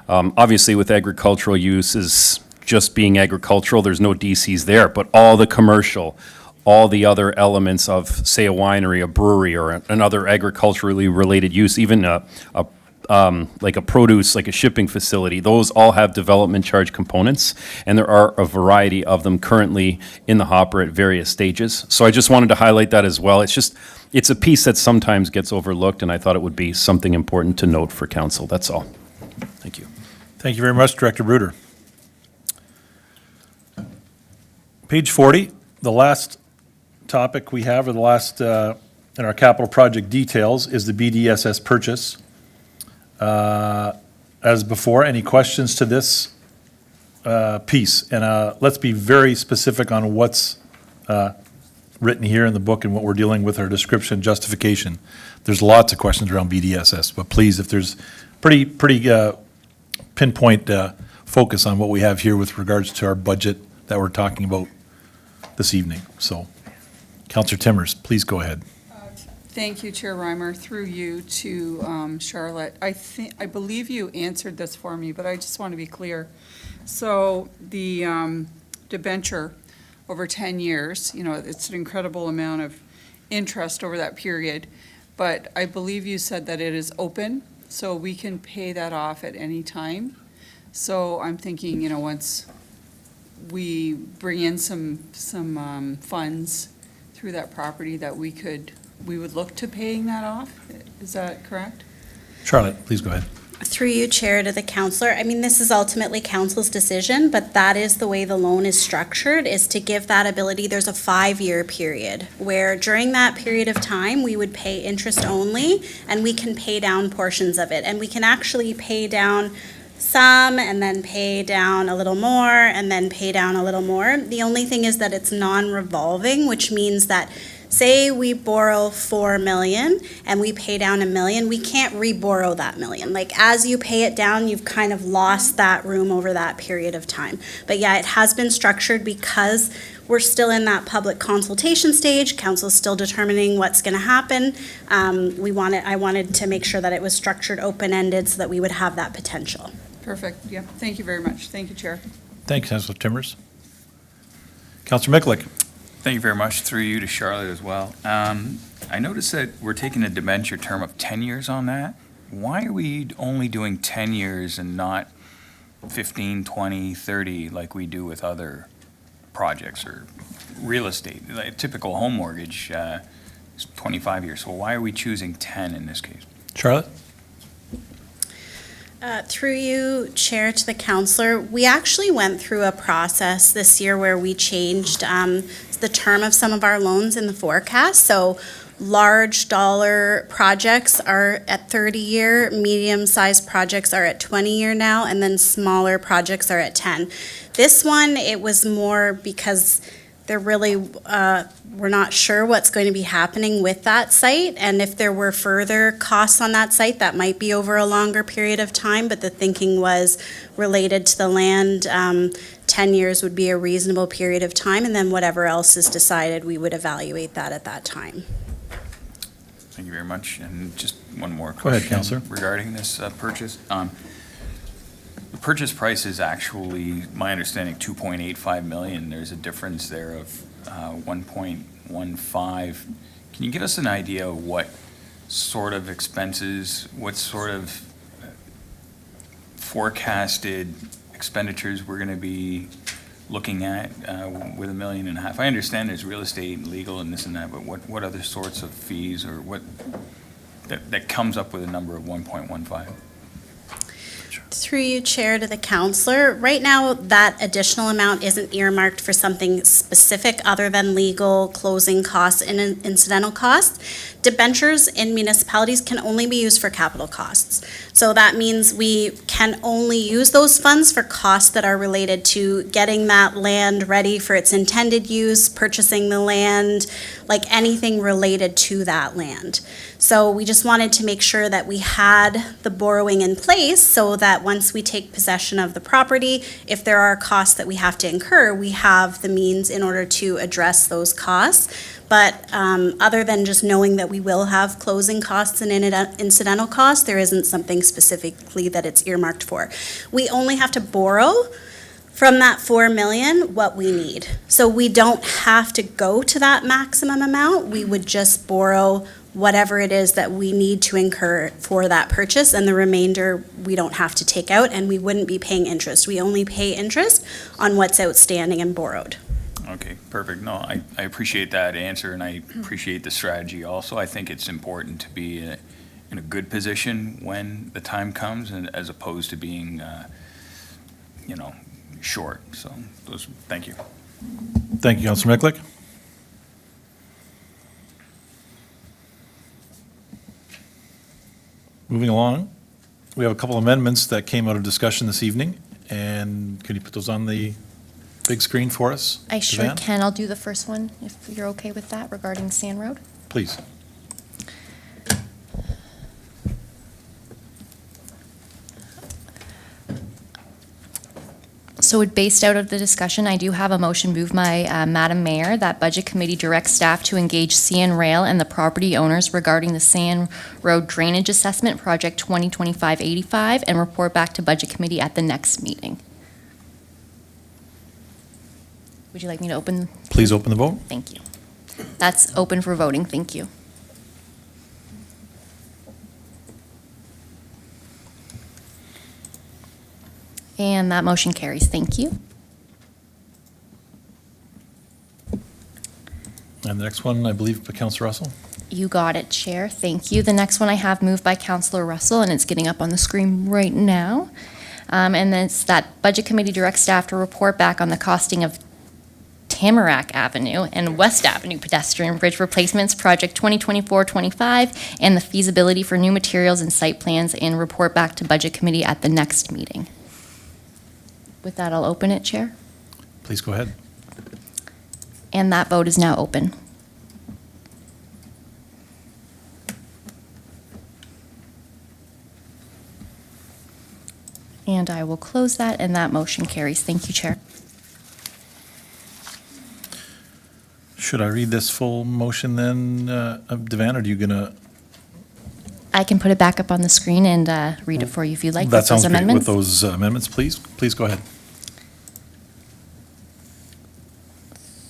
Obviously, with agricultural uses just being agricultural, there's no DCs there, but all the commercial, all the other elements of, say, a winery, a brewery, or another agriculturally related use, even like a produce, like a shipping facility, those all have development charge components, and there are a variety of them currently in the hopper at various stages. So I just wanted to highlight that as well. It's a piece that sometimes gets overlooked, and I thought it would be something important to note for council. That's all. Thank you. Thank you very much, Director Bruder. Page 40, the last topic we have, or the last in our capital project details, is the BDSS purchase. As before, any questions to this piece? And let's be very specific on what's written here in the book and what we're dealing with, our description, justification. There's lots of questions around BDSS, but please, if there's pretty pinpoint focus on what we have here with regards to our budget that we're talking about this evening. So, Councillor Timmers, please go ahead. Thank you, Chair Reimer. Through you to Charlotte. I believe you answered this for me, but I just want to be clear. So the debenture over 10 years, it's an incredible amount of interest over that period, but I believe you said that it is open, so we can pay that off at any time. So I'm thinking, once we bring in some funds through that property, that we would look to paying that off. Is that correct? Charlotte, please go ahead. Through you, Chair, to the councillor. I mean, this is ultimately council's decision, but that is the way the loan is structured, is to give that ability. There's a 5-year period where during that period of time, we would pay interest only, and we can pay down portions of it. And we can actually pay down some and then pay down a little more and then pay down a little more. The only thing is that it's non-revolving, which means that say we borrow 4 million and we pay down 1 million, we can't re-borrow that 1 million. Like, as you pay it down, you've kind of lost that room over that period of time. But yeah, it has been structured because we're still in that public consultation stage. Council's still determining what's going to happen. I wanted to make sure that it was structured open-ended so that we would have that potential. Perfect. Yeah. Thank you very much. Thank you, Chair. Thank you, Councillor Timmers. Councillor Mikulik. Thank you very much. Through you to Charlotte as well. I noticed that we're taking a debenture term of 10 years on that. Why are we only doing 10 years and not 15, 20, 30 like we do with other projects or real estate? Like a typical home mortgage is 25 years. So why are we choosing 10 in this case? Charlotte? Through you, Chair, to the councillor, we actually went through a process this year where we changed the term of some of our loans in the forecast. So large dollar projects are at 30-year, medium-sized projects are at 20-year now, and then smaller projects are at 10. This one, it was more because they're really, we're not sure what's going to be happening with that site, and if there were further costs on that site, that might be over a longer period of time, but the thinking was related to the land, 10 years would be a reasonable period of time, and then whatever else is decided, we would evaluate that at that time. Thank you very much. And just one more Go ahead, question Councillor. regarding this purchase. The purchase price is actually, my understanding, 2.85 million. There's a difference there of 1.15. Can you give us an idea of what sort of expenses, what sort of forecasted expenditures we're going to be looking at with $1.5 million? I understand there's real estate, and legal, and this and that, but what other sorts of fees or what, that comes up with a number of 1.15? Through you, Chair, to the counselor, right now, that additional amount isn't earmarked for something specific other than legal, closing costs, and incidental costs. Debentures in municipalities can only be used for capital costs. So that means we can only use those funds for costs that are related to getting that land ready for its intended use, purchasing the land, like anything related to that land. So we just wanted to make sure that we had the borrowing in place so that once we take possession of the property, if there are costs that we have to incur, we have the means in order to address those costs. But other than just knowing that we will have closing costs and incidental costs, there isn't something specifically that it's earmarked for. We only have to borrow from that 4 million what we need. So we don't have to go to that maximum amount. We would just borrow whatever it is that we need to incur for that purchase, and the remainder we don't have to take out, and we wouldn't be paying interest. We only pay interest on what's outstanding and borrowed. Okay, perfect. No, I appreciate that answer, and I appreciate the strategy also. I think it's important to be in a good position when the time comes, and as opposed to being, short. So thank you. Thank you, Councilor Mecklick. Moving along, we have a couple amendments that came out of discussion this evening, and could you put those on the big screen for us? I sure Devan? can. I'll do the first one, if you're okay with that, regarding Sand Road. Please. So based out of the discussion, I do have a motion moved by Madam Mayor that Budget Committee directs staff to engage CN Rail and the property owners regarding the Sand Road Drainage Assessment Project 2025-85 and report back to Budget Committee at the next meeting. Would you like me to open? Please open the vote. Thank you. That's open for voting. Thank you. And that motion carries. Thank you. And the next one, I believe, by Councilor Russell. You got it, Chair. Thank you. The next one I have moved by Councillor Russell, and it's getting up on the screen right now. And it's that Budget Committee directs staff to report back on the costing of Tamarack Avenue and West Avenue pedestrian bridge replacements, Project 2024-25, and the feasibility for new materials and site plans, and report back to Budget Committee at the next meeting. With that, I'll open it, Chair. Please go ahead. And that vote is now open. And I will close that, and that motion carries. Thank you, Chair. Should I read this full motion then, Devan, or are you going to? I can put it back up on the screen and read it for you if you'd like. That with those sounds great. With amendments. those amendments, please. Please go ahead.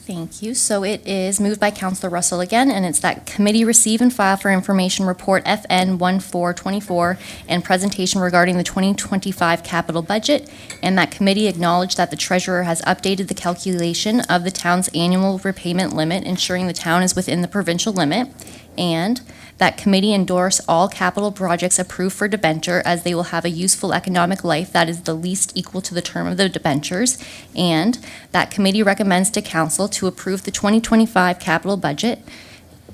Thank you. So it is moved by Councillor Russell again, and it's that committee receive and file for information report FN 1424 and presentation regarding the 2025 capital budget, and that committee acknowledge that the treasurer has updated the calculation of the town's annual repayment limit, ensuring the town is within the provincial limit, and that committee endorse all capital projects approved for debenture as they will have a useful economic life that is the least equal to the term of the debentures, and that committee recommends to council to approve the 2025 capital budget,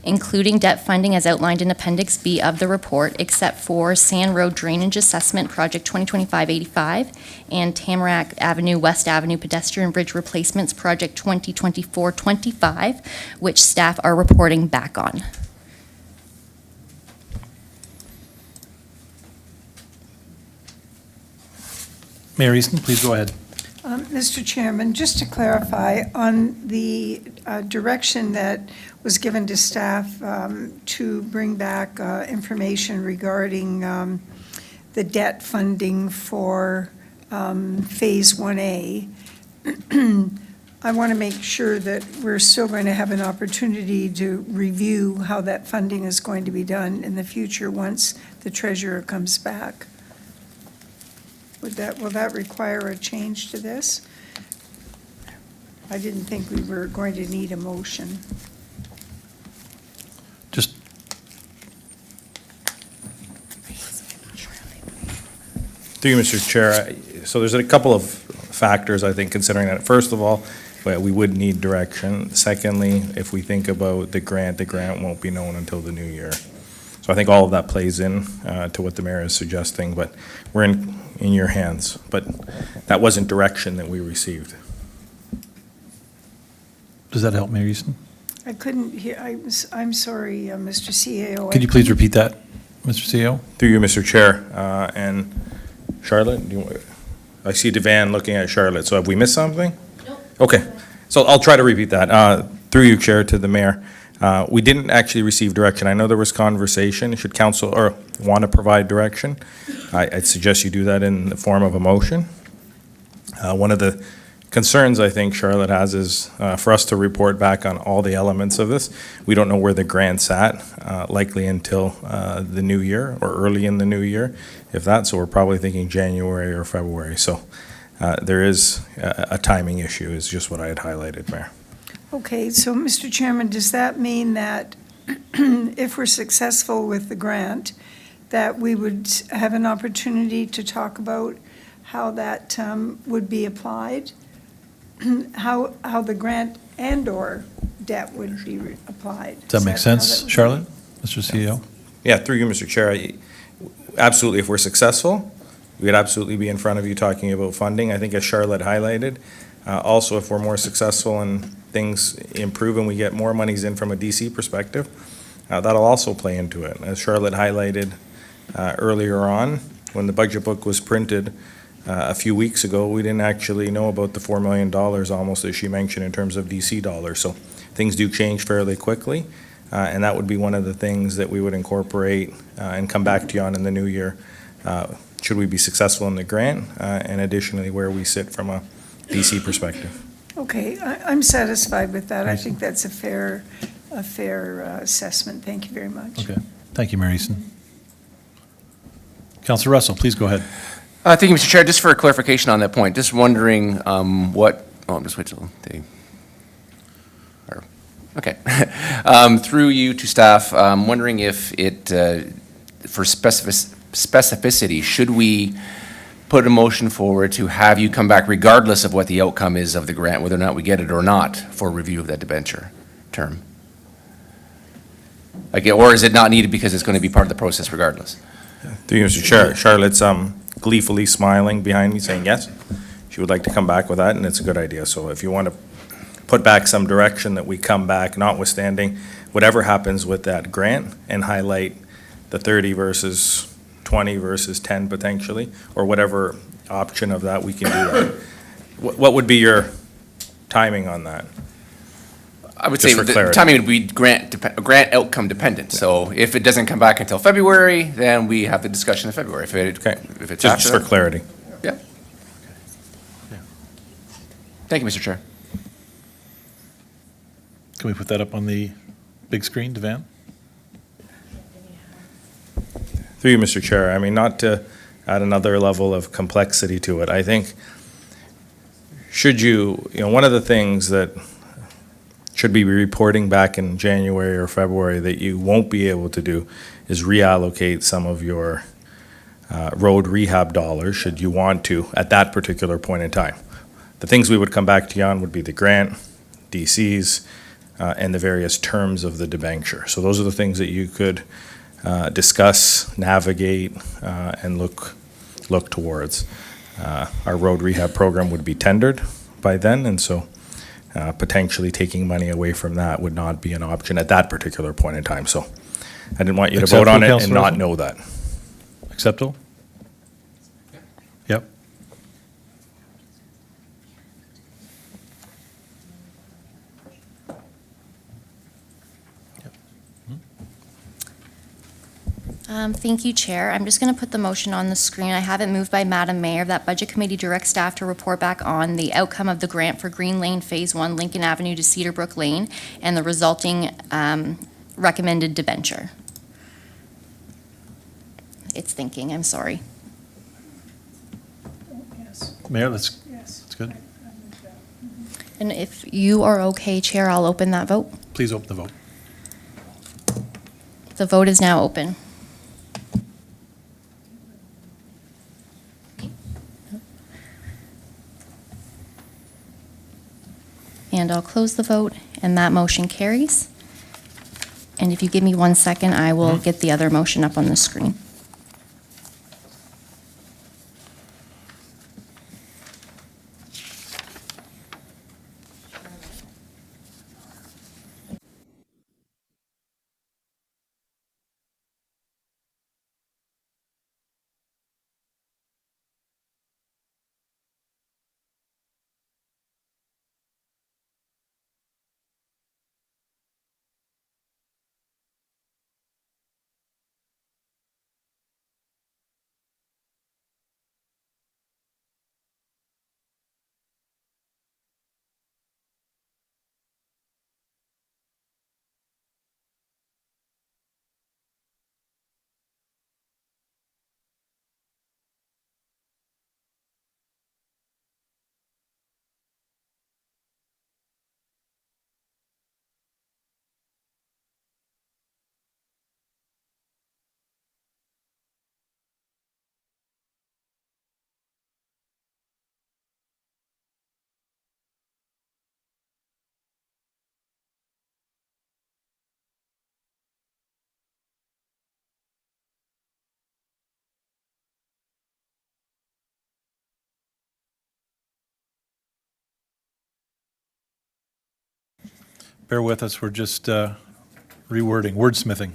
including debt funding as outlined in Appendix B of the report, except for Sand Road Drainage Assessment Project 2025-85 and Tamarack Avenue, West Avenue Pedestrian Bridge Replacements Project 2024-25, which staff are reporting back on. Mayor Easton, please go ahead. Mr. Chairman, just to clarify, on the direction that was given to staff to bring back information regarding the debt funding for Phase 1A, I want to make sure that we're still going to have an opportunity to review how that funding is going to be done in the future once the treasurer comes back. Will that require a change to this? I didn't think we were going to need a motion. Just, Through you, Mr. Chair, so there's a couple of factors, I think, considering that. First of all, we would need direction. Secondly, if we think about the grant won't be known until the new year. So I think all of that plays in to what the mayor is suggesting, but we're in your hands. But that wasn't direction that we received. does that help, Mayor Easton? I couldn't hear, I'm sorry, Mr. CAO. Could you please repeat that, Mr. CEO? Through you, Mr. Chair, and Charlotte, I see Devan looking at Charlotte, so have we missed something? Nope. Okay, so I'll try to repeat that. Through you, Chair, to the mayor. We didn't actually receive direction. I know there was conversation. Should council, or want to provide direction, I'd suggest you do that in the form of a motion. One of the concerns I think Charlotte has is for us to report back on all the elements of this. We don't know where the grant's at, likely until the new year or early in the new year, if that. So we're probably thinking January or February. So there is a timing issue is just what I had highlighted, Mayor. Okay, so Mr. Chairman, does that mean that if we're successful with the grant, that we would have an opportunity to talk about how that would be applied? How the grant and/or debt would be applied? Does that make how sense, that would Charlotte, Mr. CEO? Yeah, through you, Mr. Chair. Absolutely, if we're successful, we'd absolutely be in front of you talking about funding. I think as Charlotte highlighted, also if we're more successful and things improve and we get more monies in from a DC perspective, that'll also play into it. As Charlotte highlighted earlier on, when the budget book was printed a few weeks ago, we didn't actually know about the $4 million almost, as she mentioned, in terms of DC dollars. So things do change fairly quickly, and that would be one of the things that we would incorporate and come back to you on in the new year, should we be successful in the grant, and additionally where we sit from a DC perspective. Okay, I'm satisfied with that. I think that's a fair assessment. Thank you very much. Okay, thank you, Mayor Easton. Councilor Russell, please go ahead. Thank you, Mr. Chair. Just for a clarification on that point, just wondering I'm just waiting till they. Okay. Through you to staff, I'm wondering if it, for specificity, should we put a motion forward to have you come back regardless of what the outcome is of the grant, whether or not we get it or not, for review of that debenture term? Like, or is it not needed because it's going to be part of the process regardless? Through you, Mr. Chair, Charlotte's gleefully smiling behind me saying yes. She would like to come back with that, and it's a good idea. So if you want to put back some direction that we come back, notwithstanding whatever happens with that grant, and highlight the 30 versus 20 versus 10 potentially, or whatever option of that, we can do that. What would be your timing on that? I would Just say for the clarity. timing would be grant outcome dependent. So if it doesn't come back until February, then we have the discussion in February. If it's Just after for clarity. Yeah. Thank you, Mr. Chair. Can we put that up on the big screen, Devan? Through you, Mr. Chair, I mean, not to add another level of complexity to it, I think one of the things that should be reporting back in January or February that you won't be able to do is reallocate some of your road rehab dollars, should you want to, at that particular point in time. The things we would come back to you on would be the grant, DCs, and the various terms of the debenture. So those are the things that you could discuss, navigate, and look towards. Our road rehab program would be tendered by then, and so potentially taking money away from that would not be an option at that particular point in time. So I didn't want you to vote on it and not know that. Acceptable? Yep. Thank you, Chair. I'm just going to put the motion on the screen. I have it moved by Madam Mayor that Budget Committee direct staff to report back on the outcome of the grant for Green Lane Phase 1, Lincoln Avenue to Cedarbrook Lane, and the resulting recommended debenture. It's thinking, I'm sorry. Mayor, that's good. And if you are okay, Chair, I'll open that vote. Please open the vote. The vote is now open. And I'll close the vote, and that motion carries. And if you give me 1 second, I will get the other motion up on the screen. Bear with us, we're just rewording, wordsmithing.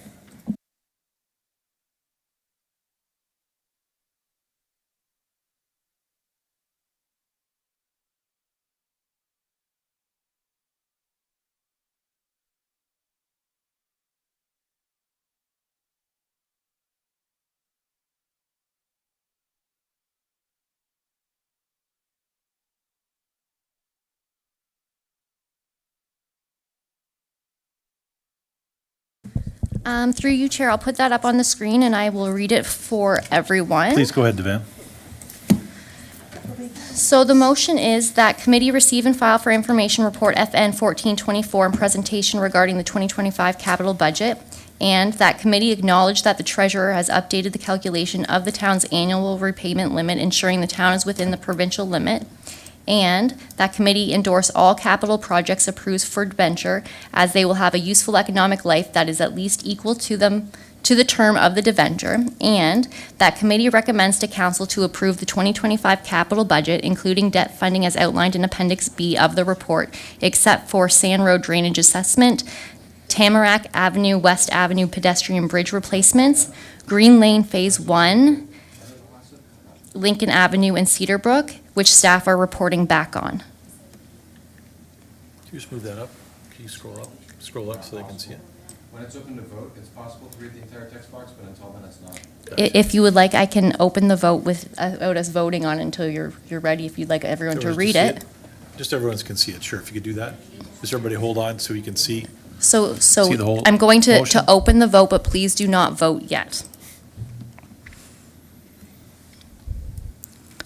Through you, Chair, I'll put that up on the screen, and I will read it for everyone. Please go ahead, Devan. So the motion is that committee receive and file for information report FN 1424 and presentation regarding the 2025 capital budget, and that committee acknowledge that the treasurer has updated the calculation of the town's annual repayment limit, ensuring the town is within the provincial limit, and that committee endorse all capital projects approved for debenture, as they will have a useful economic life that is at least equal to the term of the debenture, and that committee recommends to council to approve the 2025 capital budget, including debt funding as outlined in Appendix B of the report, except for Sand Road drainage assessment, Tamarack Avenue, West Avenue pedestrian bridge replacements, Green Lane Phase 1, Lincoln Avenue and Cedarbrook, which staff are reporting back on. Can you just move that up? Can you scroll up? Scroll up so they can see it. When it's open to vote, it's possible to read the entire text box, but until then, it's not. If you would like, I can open the vote without us voting on it until you're ready, if you'd like everyone to read it. Just everyone can see it, sure, if you could do that. Just everybody hold on so we can see. So See the whole I'm going to motion? open the vote, but please do not vote yet.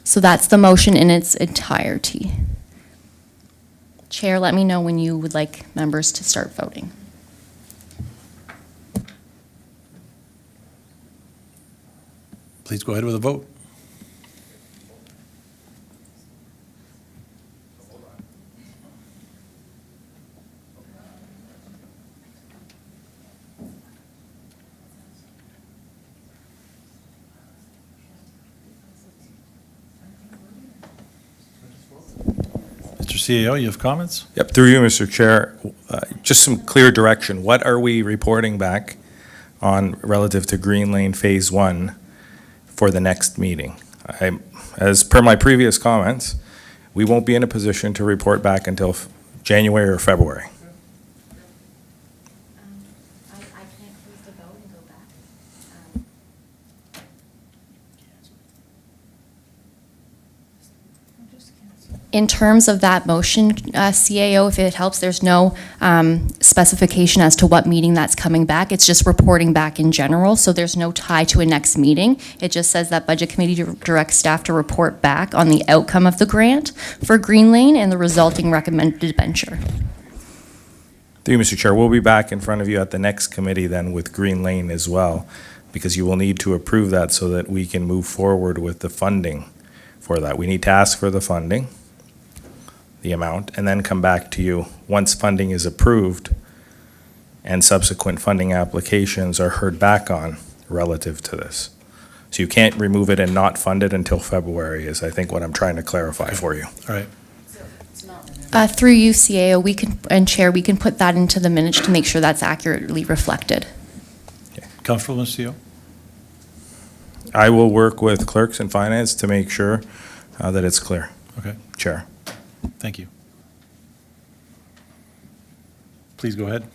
So that's the motion in its entirety. Chair, let me know when you would like members to start voting. Please go ahead with a vote. Mr. CAO, you have comments? Yep, through you, Mr. Chair. Just some clear direction. What are we reporting back on relative to Green Lane Phase 1 for the next meeting? As per my previous comments, we won't be in a position to report back until January or February. I can't close the vote and go back. In terms of that motion, CAO, if it helps, there's no specification as to what meeting that's coming back. It's just reporting back in general, so there's no tie to a next meeting. It just says that Budget Committee directs staff to report back on the outcome of the grant for Green Lane and the resulting recommended venture. Through you, Mr. Chair, we'll be back in front of you at the next committee then with Green Lane as well, because you will need to approve that so that we can move forward with the funding for that. We need to ask for the funding, the amount, and then come back to you once funding is approved and subsequent funding applications are heard back on relative to this. So you can't remove it and not fund it until February is, I think, what I'm trying to clarify for you. All right. Through you, CAO, we can, and Chair, we can put that into the minutes to make sure that's accurately reflected. Comfortable, Ms. CEO? I will work with clerks and finance to make sure that it's clear. Okay. Chair. Thank you. Please go ahead.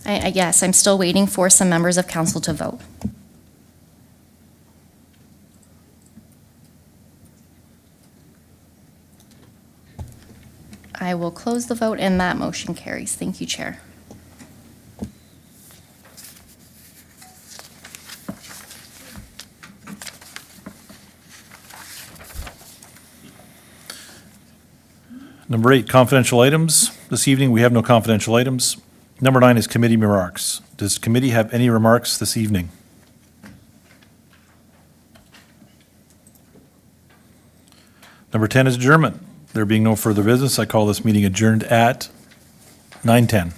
Yes, I'm still waiting for some members of council to vote. I will close the vote and that motion carries. Thank you, Chair. Number 8, confidential items. This evening, we have no confidential items. Number 9 is committee remarks. Does committee have any remarks this evening? Number 10 is adjournment. There being no further business, I call this meeting adjourned at 9:10.